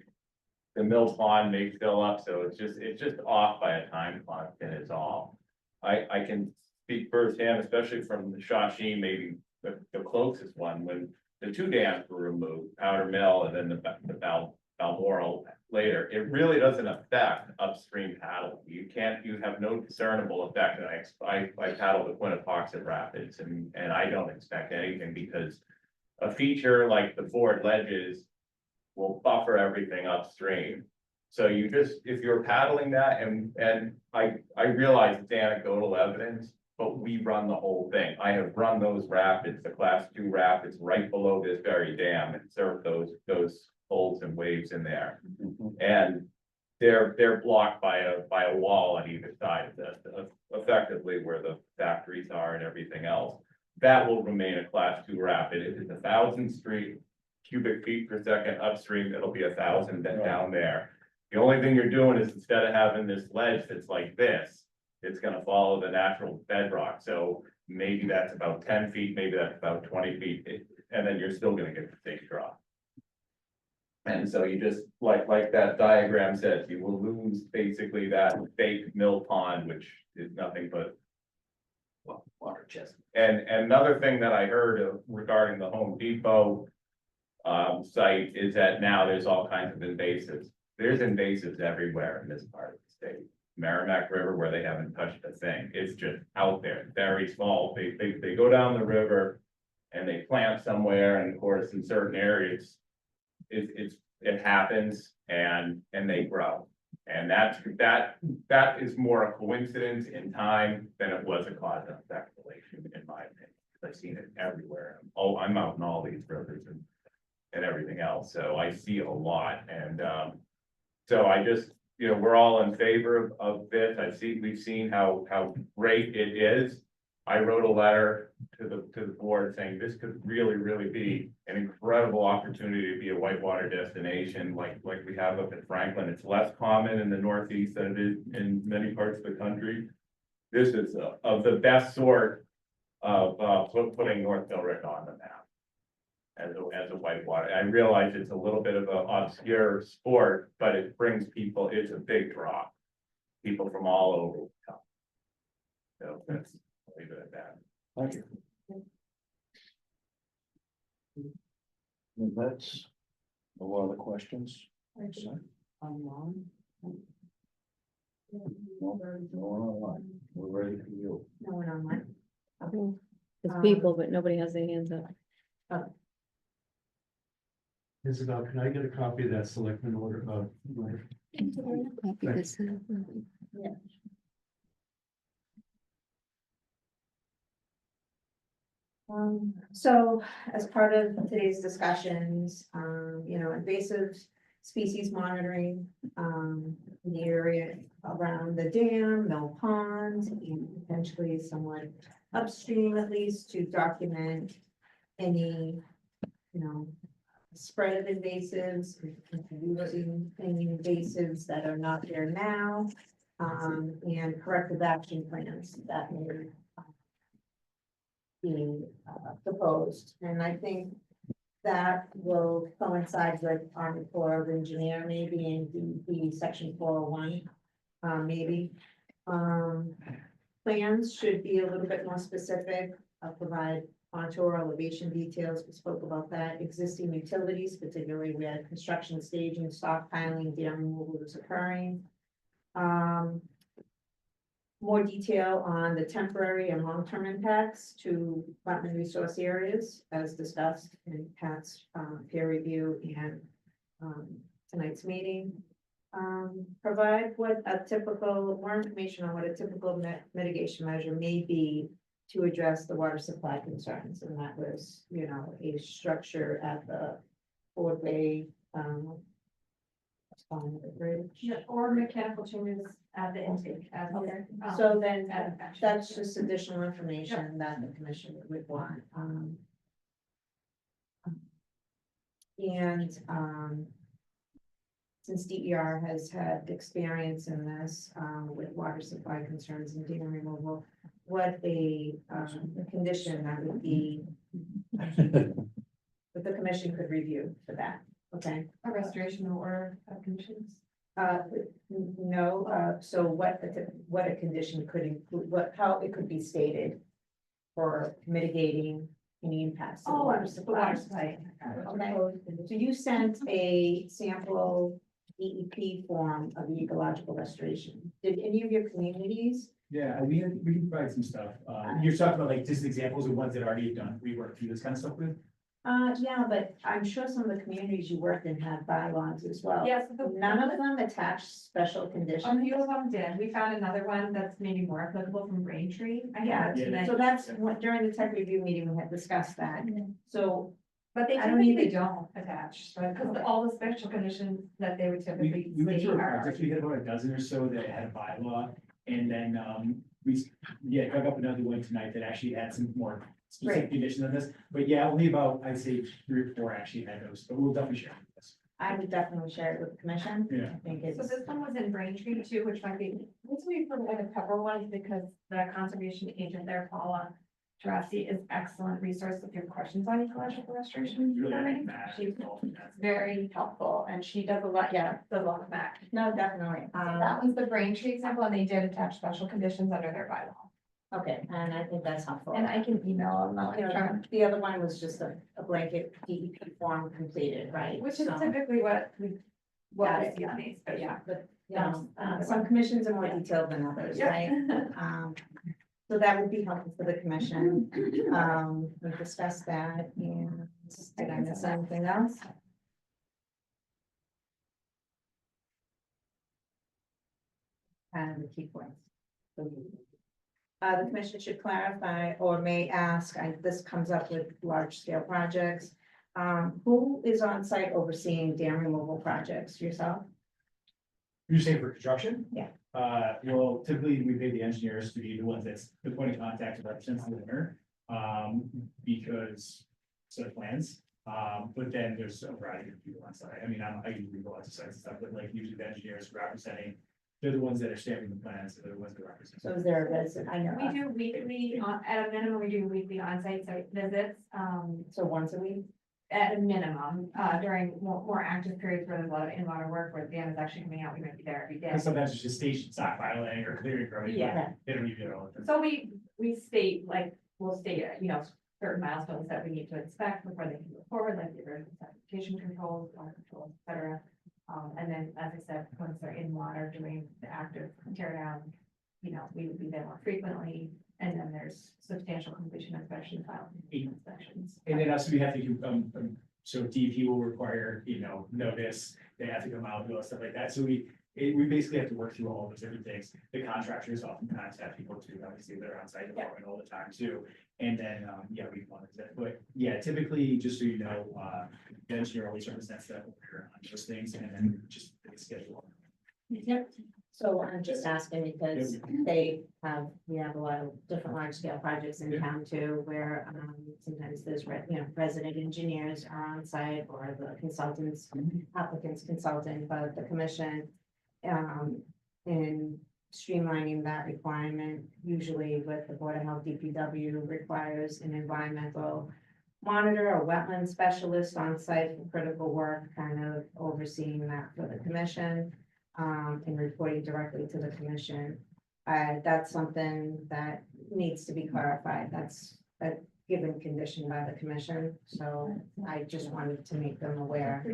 The mill pond may fill up, so it's just off by a time constant is all. I can speak firsthand, especially from the Shawsheen, maybe the closest one, when the two dams were removed, Powder Mill and then the Balmoral later, it really doesn't affect upstream paddling. You have no discernible effect. And I paddle the Quinnapoxet Rapids and I don't expect anything because a feature like the Ford ledges will buffer everything upstream. So if you're paddling that and I realize it's anecdotal evidence, but we run the whole thing. I have run those rapids, the class 2 rapids right below this very dam and served those folds and waves in there. And they're blocked by a wall on either side of this, effectively where the factories are and everything else. That will remain a class 2 rapid. If it's 1,000 cubic feet per second upstream, it'll be 1,000 down there. The only thing you're doing is instead of having this ledge that's like this, it's gonna follow the natural bedrock. So maybe that's about 10 feet, maybe that's about 20 feet, and then you're still gonna get the same drop. And so you just, like that diagram says, you will lose basically that fake mill pond, which is nothing but water chest. And another thing that I heard regarding the Home Depot site is that now there's all kinds of invasives. There's invasives everywhere in this part of the state. Merrimack River, where they haven't touched a thing, it's just out there, very small. They go down the river and they plant somewhere, and of course, in certain areas, it happens and they grow. And that is more a coincidence in time than it was a cause and effect relation, in my opinion. I've seen it everywhere. Oh, I'm out in all these rivers and everything else, so I see a lot. And so I just, we're all in favor of this. We've seen how great it is. I wrote a letter to the board saying this could really be an incredible opportunity to be a whitewater destination like we have up in Franklin. It's less common in the Northeast than it is in many parts of the country. This is of the best sort of putting North Billerica on the map as a whitewater. I realize it's a little bit of an obscure sport, but it brings people, it's a big draw. People from all over will come. So that's, I'll leave it at that. Thank you. And that's a lot of questions. Online. No one online. We're ready for you. No one online. There's people, but nobody has their hands up. Isabel, can I get a copy of that selectman order of? Yeah. So as part of today's discussions, invasive species monitoring, in the area around the dam, Mill Pond, and potentially somewhat upstream at least to document any, spread of invasives, using any invasives that are not there now, and corrective action plans that may being proposed. And I think that will coincide with Army Corps of Engineer, maybe in the section 401, maybe. Plans should be a little bit more specific, provide contour elevation details, we spoke about that, existing utilities, particularly where construction staging, stockpiling, dam removal is occurring. More detail on the temporary and long-term impacts to wetland resource areas, as discussed in Pat's, peer review and, tonight's meeting. Provide what a typical, more information on what a typical mitigation measure may be to address the water supply concerns, and that was, you know, a structure at the Fordway, on the bridge. Yeah, or mechanical changes at the intake. Okay, so then that's just additional information that the commission would want. And, since DER has had experience in this, with water supply concerns and dam removal, what a condition that would be that the commission could review for that, okay? A restoration order of conditions. No, so what a condition could include, how it could be stated for mitigating any impacts to the water supply. Water supply. Okay, so you sent a sample DEP form of the ecological restoration. Did any of your communities? Yeah, we can provide some stuff. You're talking about like just examples of ones that already have done, we worked through this kind of stuff with. Yeah, but I'm sure some of the communities you worked in had bylaws as well. Yes. None of them attached special A conditions. few of them did. We found another one that's maybe more applicable from Braintree. I Yeah, had it tonight. so that's what, during the tech review meeting, we had discussed that. So, But they I don't typically even- don't attach, but because all the special conditions that they would typically We went state through a are. project, we had about a dozen or so that had a bylaw, and then, dug up another one tonight that actually had some more specific conditions on this, but yeah, only about, I'd say, 3 or 4 actually had those, but we'll definitely share this. I would definitely share it with the commission. Yeah. I think So it's, this one was in Braintree too, which might be, this would be for one of the cover ones because the conservation agent there, Paula Terasi, is excellent resource if you have questions on ecological restoration. Really permitting. She's very helpful and she does a lot, does a lot of that. no, definitely. That was the Braintree example and they did attach special conditions under their bylaw. Okay, and I think that's helpful. And I can email them, You know, the other one was just a blanket DEP form completed, right? which is So- typically what we Got we it. see on these, but yeah. But, you know, some commissions are more detailed than others, right? So that would be helpful for the commission. We discussed that and did I miss anything else? And the key points. The commission should clarify or may ask, this comes up with large scale projects. Who is on site overseeing dam removal projects? Yourself? You're saying for construction? Yeah. Well, typically we pay the engineers to be the ones that's the point of contact to represent the owner, because set of plans. But then there's a variety of people on site. I mean, I usually go out to sites and stuff, but like usually the engineers representing, they're the ones that are stamping the plans, so they're the ones that represent. So is there a resident? I know. We do weekly, at a minimum, we do weekly on-site site visits, So once a week? at a minimum, during more active periods where there's a lot of in-water work, where the dam is actually coming out, we might be there every day. And sometimes it's just station stockpiling or clearing growing. Yeah. They don't even know. So we state, like, we'll state, certain milestones that we need to inspect before they can move forward, like the erosion sanitation controls, water controls, et cetera. And then, as I said, once they're in water doing the active tear down, we would be there more frequently. And then there's substantial completion inspection, final inspections. And then also we have to do, so DEP will require, notice, they have to come out, do all stuff like that. So we basically have to work through all those different things. The contractors often contact people too, obviously they're on site development all the time too. And then, we monitor it, but yeah, typically, just so you know, the engineer always represents that order on those things and then just they schedule. Yep. So I'm just asking because we have a lot of different large scale projects in town too, where sometimes there's, resident engineers are on site or the consultants, applicants consulting, but the commission in streamlining that requirement, usually with the Board of Health DPW requires an environmental monitor, a wetland specialist on site for critical work, kind of overseeing that for the commission. And reporting directly to the commission. That's something that needs to be clarified. That's a given condition by the commission, so I just wanted to make them aware.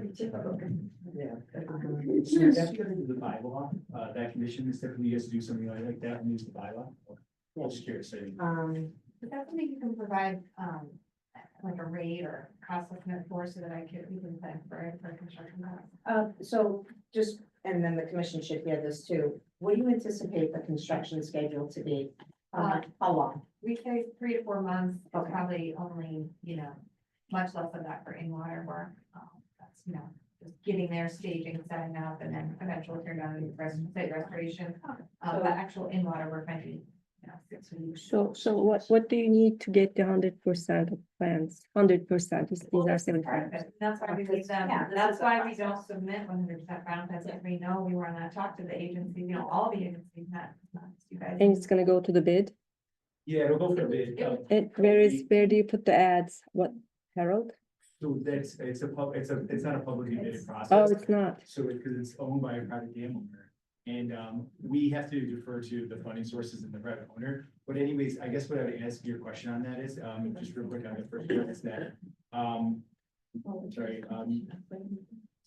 Yeah. So that's because of the bylaw, that condition is typically has to do something like that and use the bylaw. I'm just curious. Is that something you can provide, like a rate or cost estimate for, so that we can plan for construction costs? So just, and then the commission should hear this too. What do you anticipate the construction schedule to be? How long? We say 3 to 4 months, it's Okay. probably only, much less than that for in-water work. That's, just getting there, staging, setting up, and then eventually tear down and site restoration. But actual in-water work might be, 6 weeks. So what do you need to get the 100% of plans? 100% is, these Well, are this is 7 part of it. That's why we leave them, Yeah, that's why we don't submit 100% brown plans, if we know we want to talk to the agency, all the agencies, not you guys. And it's gonna go to the bid? Yeah, it'll go for a bid. And where do you put the ads? What, Herald? So it's not a publicly bidded process. Oh, it's not. So because it's owned by a private dam owner. And we have to defer to the funding sources and the private owner. But anyways, I guess what I would answer your question on that is, just real quick on the first one is that, sorry,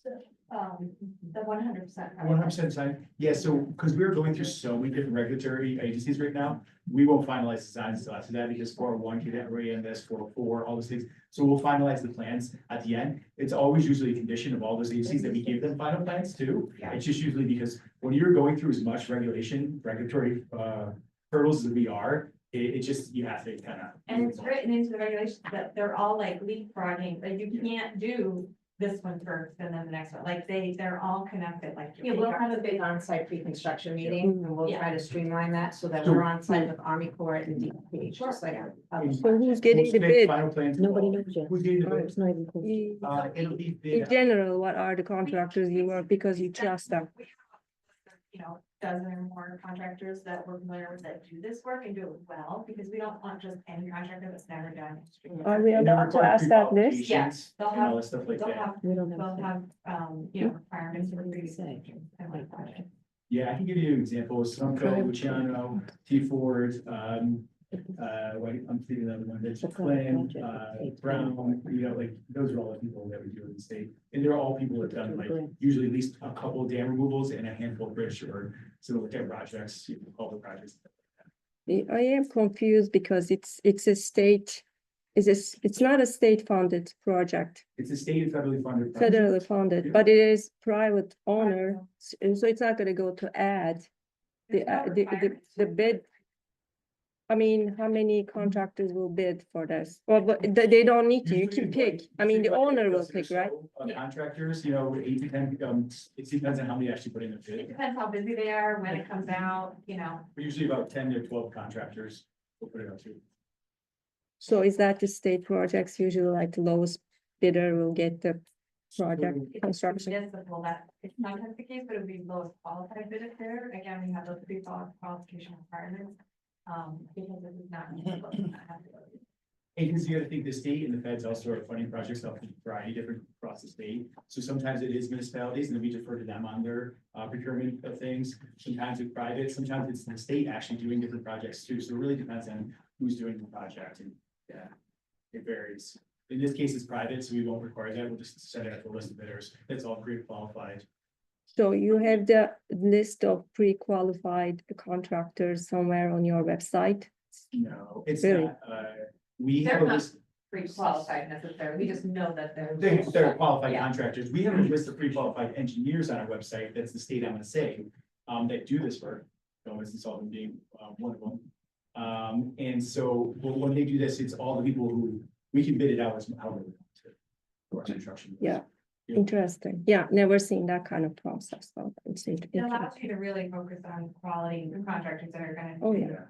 The 100%. 100% time. Yeah, so because we're going through so many different regulatory agencies right now, we won't finalize designs until after that because 401 can already in this, 404, all those things. So we'll finalize the plans at the end. It's always usually a condition of all those agencies that we give them final plans too. Yeah. It's just usually because when you're going through as much regulatory hurdles as we are, it just, you have to kind of. And it's written into the regulations that they're all like leapfrogging, like you can't do this one first and then the next one, like they're all connected, like. Yeah, we'll have a big on-site pre-construction meeting and we'll Yeah. try to streamline that so that So- we're on site with Army Corps and DPH, just like. other So who's We'll getting the submit bid? Final plans. Nobody knows yet. Who's getting the Oh, bid? it's not even close. It'll be In bid. general, what are the contractors you work because you trust them? Dozen or more contractors that we're familiar with that do this work and do it well, because we don't want just any contractor that's never done. Are we And they're allowed to required ask that list? pre-qualifications Yes, they'll and all have, that stuff like they'll that. have, We don't they'll have. have, requirements for the previous. and like that. Yeah, I can give you examples, Sunco, Luciano, T Ford, I'm thinking of one, that's Flynn, Brown, like, those are all the people that we do in the state. And they're all people that have done like, usually at least a couple of dam removals and a handful of bridge or similar type projects, public projects. I am confused because it's a state, it's not a state funded project, It's a state and federally funded. project. federally funded, but it is private owner, and so it's not gonna go to ad. There's no The requirements. bid. I mean, how many contractors will bid for this? Well, but they don't need to, you Usually, can pick, like, I mean, the usually, like, owner will dozen or pick, right? so, Yeah. Contractors, 8 to 10, it depends on how many actually put in the It bid. depends how busy they are, when it comes out, But usually about 10 to 12 contractors will put it out too. So is that the state projects usually like the lowest bidder will get the project construction? municipal, that it's sometimes the case, but it would be lowest qualified bidder there. Again, we have those qualification requirements. Because it is not. municipal, it does not have to go to- And because you gotta think the state and the feds also are funding projects up in a variety different across the state. So sometimes it is municipalities and then we defer to them on their procurement of things. Sometimes it's private, sometimes it's the state actually doing different projects too. So it really depends on who's doing the project and yeah, it varies. In this case, it's private, so we won't require that. We'll just send it out to a list of bidders. That's all pre-qualified. So you have the list of pre-qualified contractors somewhere on your website? No, it's Really? not, we They're have a not list. pre-qualified necessarily, we just know that they're. They're qualified Yeah. contractors. We have a list of pre-qualified engineers on our website. That's the state MSA. That do this work. Gomez Consulting being one of them. And so when they do this, it's all the people who we can bid it out as however we want to. For construction. Yeah, interesting. Yeah, never seen that kind of process. So it's It allows interesting. you to really focus on quality contractors that are gonna. Oh, yeah.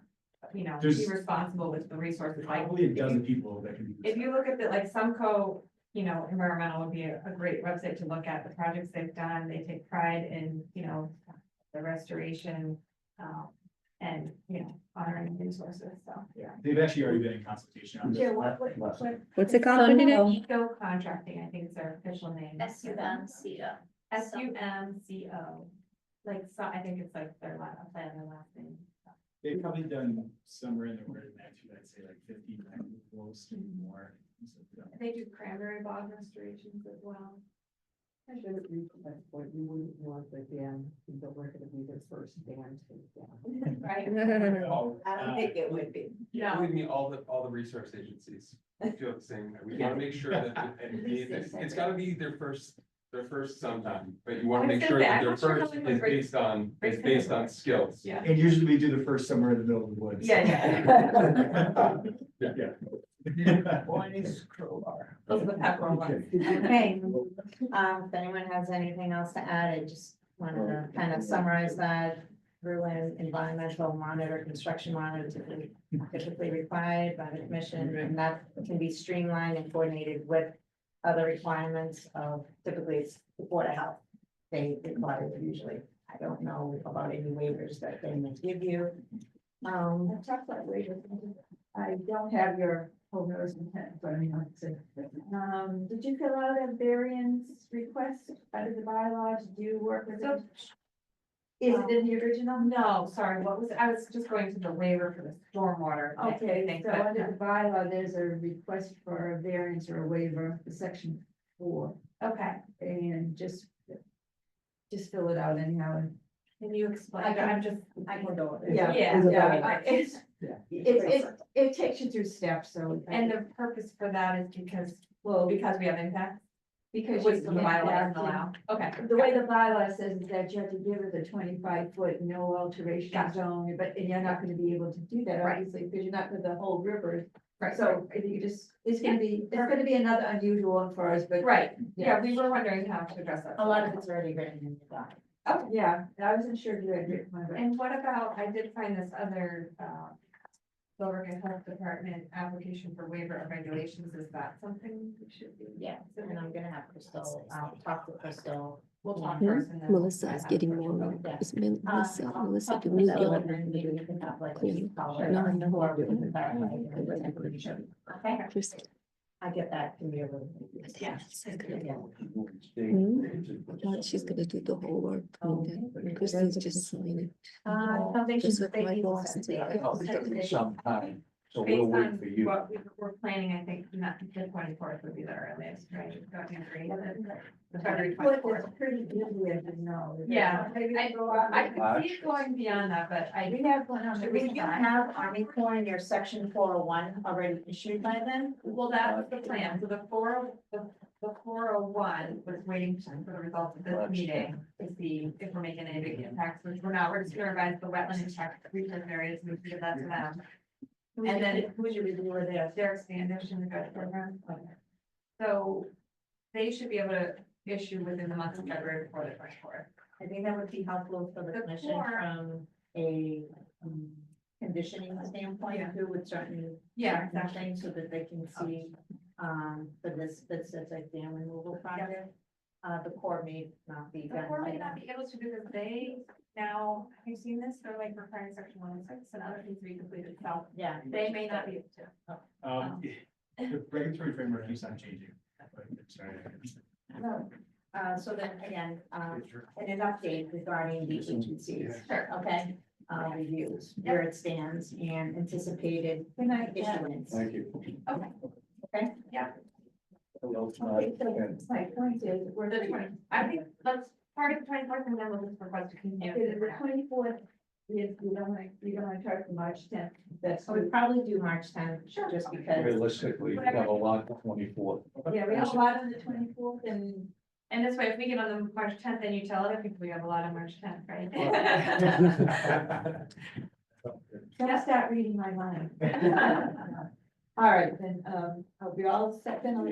Be There's- responsible with the resources, like. Probably a dozen people that can. do this. If you look at the, like, Sumco, environmental would be a great website to look at the projects they've done. They take pride in, the restoration. and, honoring resources, so, yeah. They've actually already been in consultation on this. Yeah, what, What's the company name? Eco Contracting, I think is their official name. SUMCO. SUMCO. Like, so I think it's like their last, their last name. They've probably done somewhere in the order of magnitude, I'd say like 50, close to more. They do cranberry bog restorations as well. I should have reached that point, you wouldn't want the dam, the work to be the first dam to down. Right. Oh, I don't think it would be. Yeah, believe me, all the resource agencies feel the same. We want to make sure that, it's gotta be their first sometime, but you want to make sure that their first is based on skills. Yeah. And usually we do the first somewhere in the middle of the woods. Yeah. One is crowbar. Those are the pepper ones. Okay, if anyone has anything else to add, I just wanted to kind of summarize that. Through an environmental monitor, construction monitor typically required by the commission, and that can be streamlined and coordinated with other requirements of, typically it's the Board of Health. They require it usually. I don't know about any waivers that they may give you. I talked about waivers. I don't have your whole notice of intent, but I mean, like I said. Did you fill out a variance request out of the bylaw to do work with it? Is it in the original? No, sorry, what was it? I was just going to the waiver for the stormwater. Okay, thing, so but- under the bylaw, there's a request for a variance or a waiver for section 4, Okay, and just fill it out anyhow. And can you explain? I I'm just. I can go with it. Yeah, It's, it takes you through steps, so. and the purpose for that is because Well, we have impact, because which you the can't bylaw have doesn't allow. Okay. The way the bylaw says is that you have to give it a 25-foot no alteration Gotcha. zone, but and you're not gonna be able to do that, Right. obviously, because you're not with the whole river. Right, So if you just, it's gonna be another unusual one for us, but. right, yeah, we were wondering how to address that. A lot of it's already written in the document. Oh, Yeah, I wasn't sure if you had written one, but. and what about, I did find this other, Silverton Health Department application for waiver of regulations, is that something we should do? Yeah, and I'm gonna have Crystal, talk to Crystal. We'll talk Hmm? first and then. Melissa is getting more. Yeah. It's Melissa, Melissa, Talk do to you Crystal, know? and then maybe we can have like. Yeah. call No, her, I know. or we can clarify it. Okay, Chris. I get that from you. Yeah. Yeah. But she's gonna do the whole work. And then Kristen's just signing it. Foundation. Just what my boss said. It'll take some time, so Based we'll wait on for you. what we're planning, I think, not the 24th would be the earliest, right? Got me agree that the February 24th. It's pretty busy, as you know. Yeah, Maybe I go out. could see it going beyond that, but We have one on the. Will you have Army Corps in your section 401 already issued by then? well, that was the plan. So the 401 was waiting for the results of this meeting to see if we're making any big impacts, which we're not. We're just gonna revise the wetland and check research areas and we can give that to them. And then Who's your reviewer there? Derek Standish in the guide program. So they should be able to issue within the month of February before the 24th. I think that would be helpful for the The commission Corps- from a conditioning standpoint, Yeah. who would certainly. Yeah, certain exactly. things so that they can see, for this specific dam removal project. The Corps may not be. The done Corps by may not then. be able to because they now, have you seen this? They're like requiring section 106 and other things to be completed. So Yeah. they may not be able to. The regulatory framework keeps on changing. But, sorry. No. So then again, and an update regarding the agencies. Sure. Okay, reviews, where it stands and anticipated issuance. Thank you. Okay. Okay. Okay, so my point is, We're the 20, I think let's target the 24th and then we'll just request to continue. okay, the 24th is, you don't want to try for March 10th. That's, So we probably do March 10th, just because. Realistically, we have a lot for 24th. yeah, we have a lot on the 24th and. And this way, if we get on the March 10th, then you tell other people we have a lot on March 10th, right? Don't start reading my mind. All right, then, I'll be all set then, all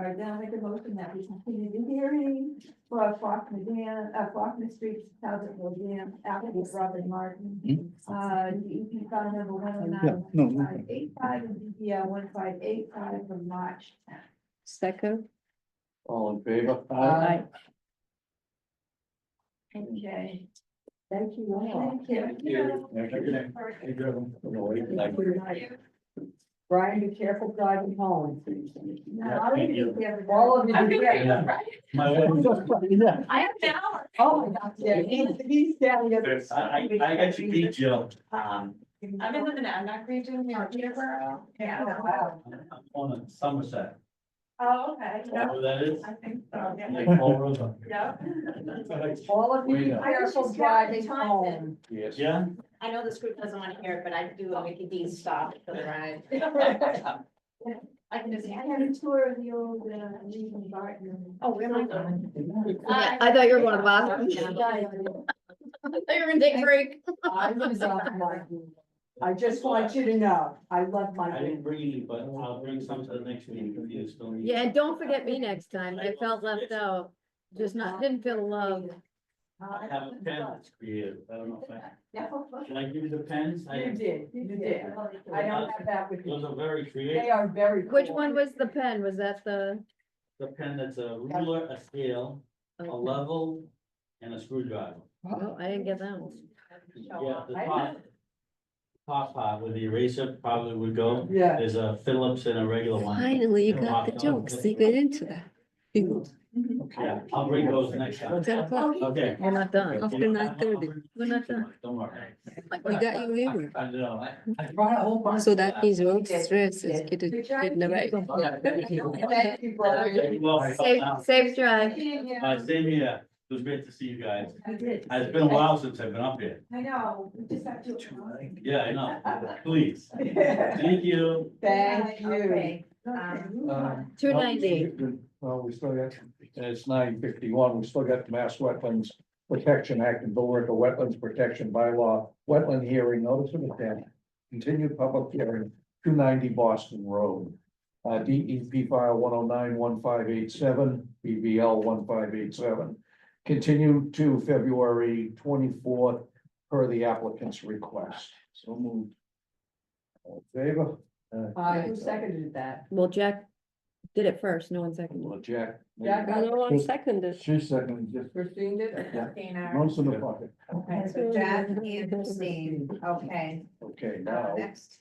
right, then I'll make a motion that we continue the hearing for Faulkner Dam, Faulkner Street, Talbot Dam, applicant Robert Martin. DEP file number 109-1585 and DPL 1585 from March. Second. All in favor? Aye. Okay. Thank you all. Thank you. Good night. Brian, be careful driving home. No, I'll leave you there. All of you. I'm be gonna- careful. My wife, I have an hour. Oh, my gosh, yeah, he's down here. I got you beat, Jill. I'm in the Monadnock region near Peterborough. Yeah. Wow. I'm on Somerset. Oh, okay. You know where that is? I think so, yeah. Like Fall River. Yeah. All of you, be Yeah. careful driving home. Yes. Yeah? I know this group doesn't want to hear it, but I do a Mickey D's stop for the ride. I can just. I had a tour of the old, Legion Garden. Oh, where am I going? I thought you were going to the bathroom. I thought you were gonna take a break. I was off my. I just want you to know, I love my. I didn't bring any, but I'll bring some to the next meeting if you still need. Yeah, and don't forget me next time. I felt left out. Didn't feel loved. I have a pen that's creative. I don't know if I, can I give you the pens? You did. I don't have that with Those me. are very They creative. are very. Which cool. one was the pen? Was that the? The pen that's a ruler, a scale, a level, and a screwdriver. Oh, I didn't get that one. Yeah, the top part where the eraser probably would go. Yeah. There's a Phillips and a regular one. Finally, you Yeah, got the jokes. You get into that. Yeah, I'll bring those next time. 10 o'clock. Okay. We're not done. After 9:30. We're not done. Don't worry. We got you here. I know. I brought a whole bunch. So that means work stress is getting away. Thank you, brother. Safe drive. Same here. It was great to see you guys. I did. It's been a while since I've been up here. I know, we just have to. Yeah, I know. Please. Thank you. Thank you. Okay. 290. Well, we still got, and it's 9:51, we still got the Mass Wetlands Protection Act and Billerica Wetlands Protection Bylaw, wetland hearing, notice of intent, continued public hearing, 290 Boston Road. DEP file 1091587, BBL 1587. Continued to February 24th per the applicant's request. So moved. All in favor? Who seconded that? Well, Jack did it first. No one seconded. Well, Jack. Jack got No one seconded. She seconded, just Christine did it? most of the pocket. Okay, so Jack and Christine, okay. Okay, now. Next,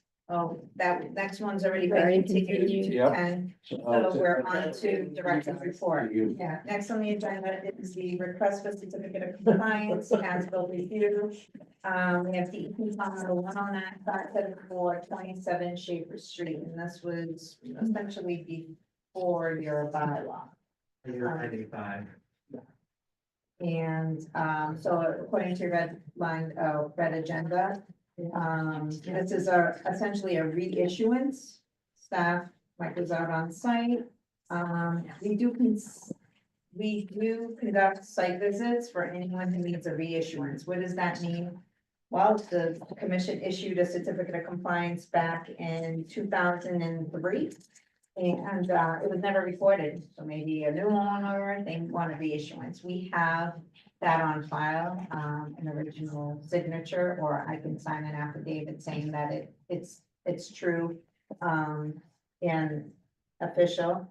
that next one's already Already been continued continued. to Yep. 10, so we're on to director's report. Yeah, next on the agenda is the request for certificate of compliance, as bill review. We have DEP file 109-574 27 Schaefer Street, and this was essentially before your bylaw. And, so according to red agenda, this is essentially a reissuance. Staff, Mike was out on site. We do conduct site visits for anyone who needs a reissuance. What does that mean? Well, the commission issued a certificate of compliance back in 2003. And it was never recorded, so maybe a new owner, they want a reissuance. We have that on file, an original signature, or I can sign an affidavit saying that it's true, and official.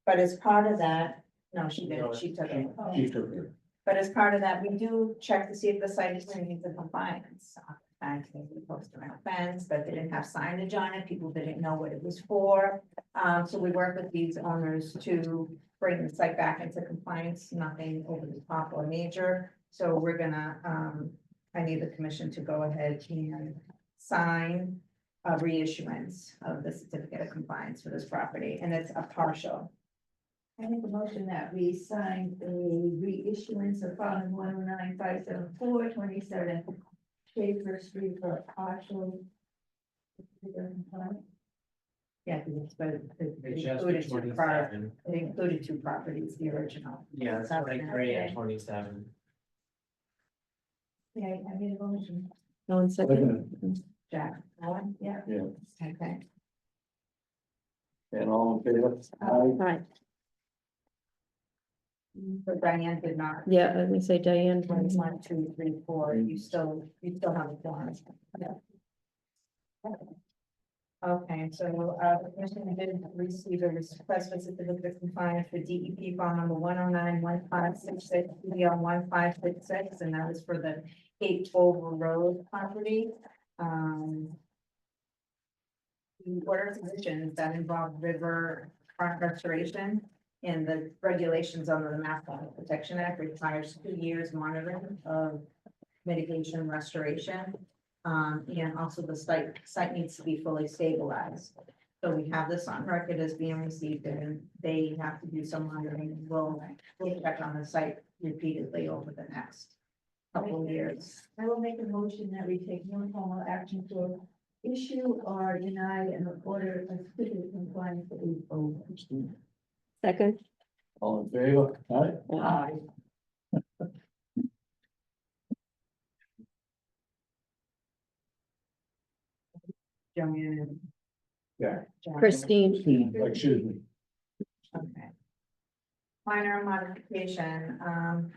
But as part of that, no, she didn't, she took it. She took it. But as part of that, we do check to see if the site is in compliance. And they post around fence, but they didn't have signage on it, people didn't know what it was for. So we work with these owners to bring the site back into compliance, nothing over the top or major. So we're gonna, I need the commission to go ahead and sign a reissuance of the certificate of compliance for this property, and it's a partial. I make a motion that we sign a reissuance of file 109-574 27 Schaefer Street for a partial. Yeah, because it It's just included for it included two properties, the original. Yeah, it's 23 and 27. Yeah, I made a motion. No one seconded. Jack, Owen, yeah, Yeah, okay. and all in favor? Right. But Diane did not. Yeah, let me say Diane. 1, 2, 3, 4, you still have a form. Okay, so, the commission did receive a request for certificate of compliance for DEP file number 1091566, PDL 1566, and that is for the 8 Over Road property. The order of conditions that involve river front restoration and the regulations under the Mass Water Protection Act requires 2 years monitoring of mitigation restoration. And also the site needs to be fully stabilized. So we have this on record as being received, and they have to do some monitoring. We'll check on the site repeatedly over the next couple of years. I will make a motion that we take no formal action to issue or deny an order of certificate of compliance for 8 Over. Second. All in favor? Aye. Joanne. Yeah. Christine. Excuse me. Okay. Minor modification,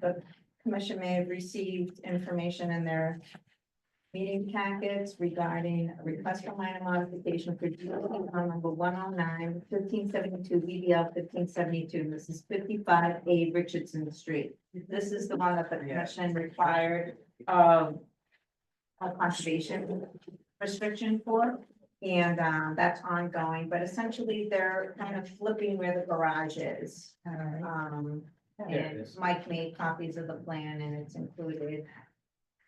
the commission may have received information in their meeting packets regarding a request for minor modification for DEP on number 109-1572 BDL 1572. This is 55A Richardson Street. This is the one that the commission required a conservation restriction for. And that's ongoing, but essentially they're kind of flipping where the garage is. And Mike made copies of the plan and it's included.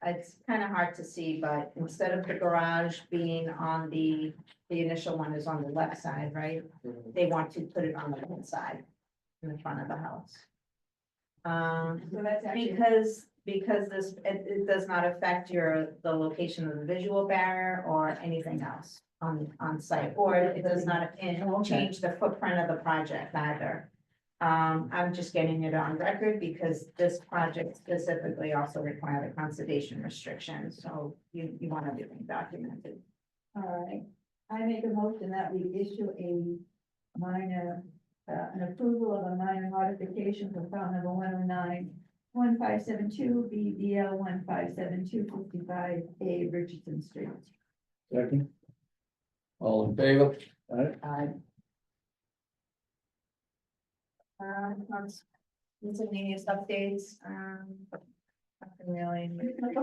It's kind of hard to see, but instead of the garage being on the initial one is on the left side, right? They want to put it on the right side in the front of the house. So that's actually. Because this, it does not affect the location of the visual barrier or anything else on site, or it does not change the footprint of the project either. I'm just getting it on record because this project specifically also required a conservation restriction, so you want everything documented. All right, I make a motion that we issue a minor, an approval of a minor modification for file number 109-1572 BDL 1572 55A Richardson Street. Second. All in favor? On miscellaneous updates, nothing really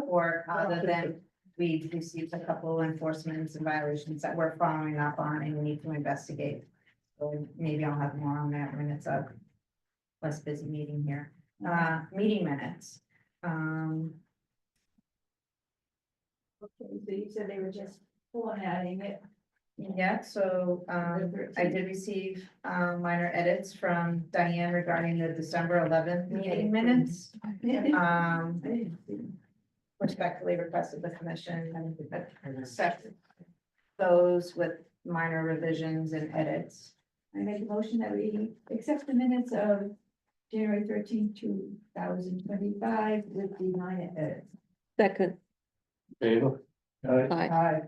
or other than we received a couple enforcements and violations that we're following up on and we need to investigate. So maybe I'll have more on that when it's a less busy meeting here. Meeting minutes. Okay, so you said they were just formatting it. Yeah, so I did receive minor edits from Diane regarding the December 11th meeting minutes. Respectfully requested the commission accept those with minor revisions and edits. I make a motion that we accept the minutes of January 13, 2025 with the minor edits. Second. Favor? Aye.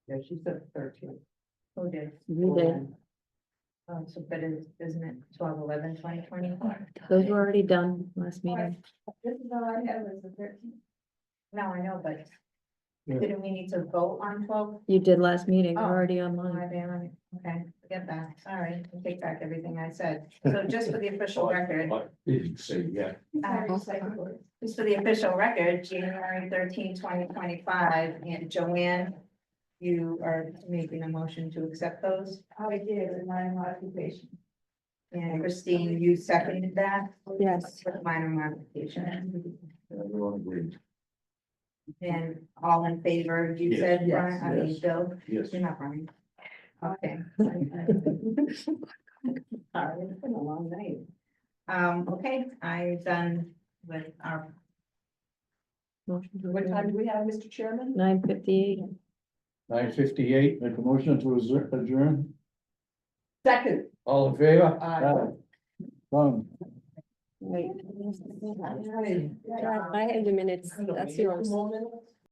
Yeah, she said 13. Who did? You did. So, but isn't it 12/11/2024? Those were already done last meeting. This is all I have is the 13th. No, I know, but Yeah. didn't we need to vote on 12? You did last meeting, Oh. already My online. bad, okay, forget that, sorry, I take back everything I said. So just for the official record, He didn't say yeah. just for the official record, January 13, 2025, and Joanne, you are making a motion to accept those, I did with minor modification. and Christine, you seconded that Yes. with minor modification, Everyone agreed. and all in favor, you Yes, said, yes, Brian, I mean, yes. Bill, Yes. you're not Brian. Okay. All right, it's been a long night. Okay, I'm done with our, What time do we have, Mr. Chairman? 9:58. 9:58, Make a motion to adjourn. Second. all in favor? Aye. Done. Wait. I have the minutes, that's yours.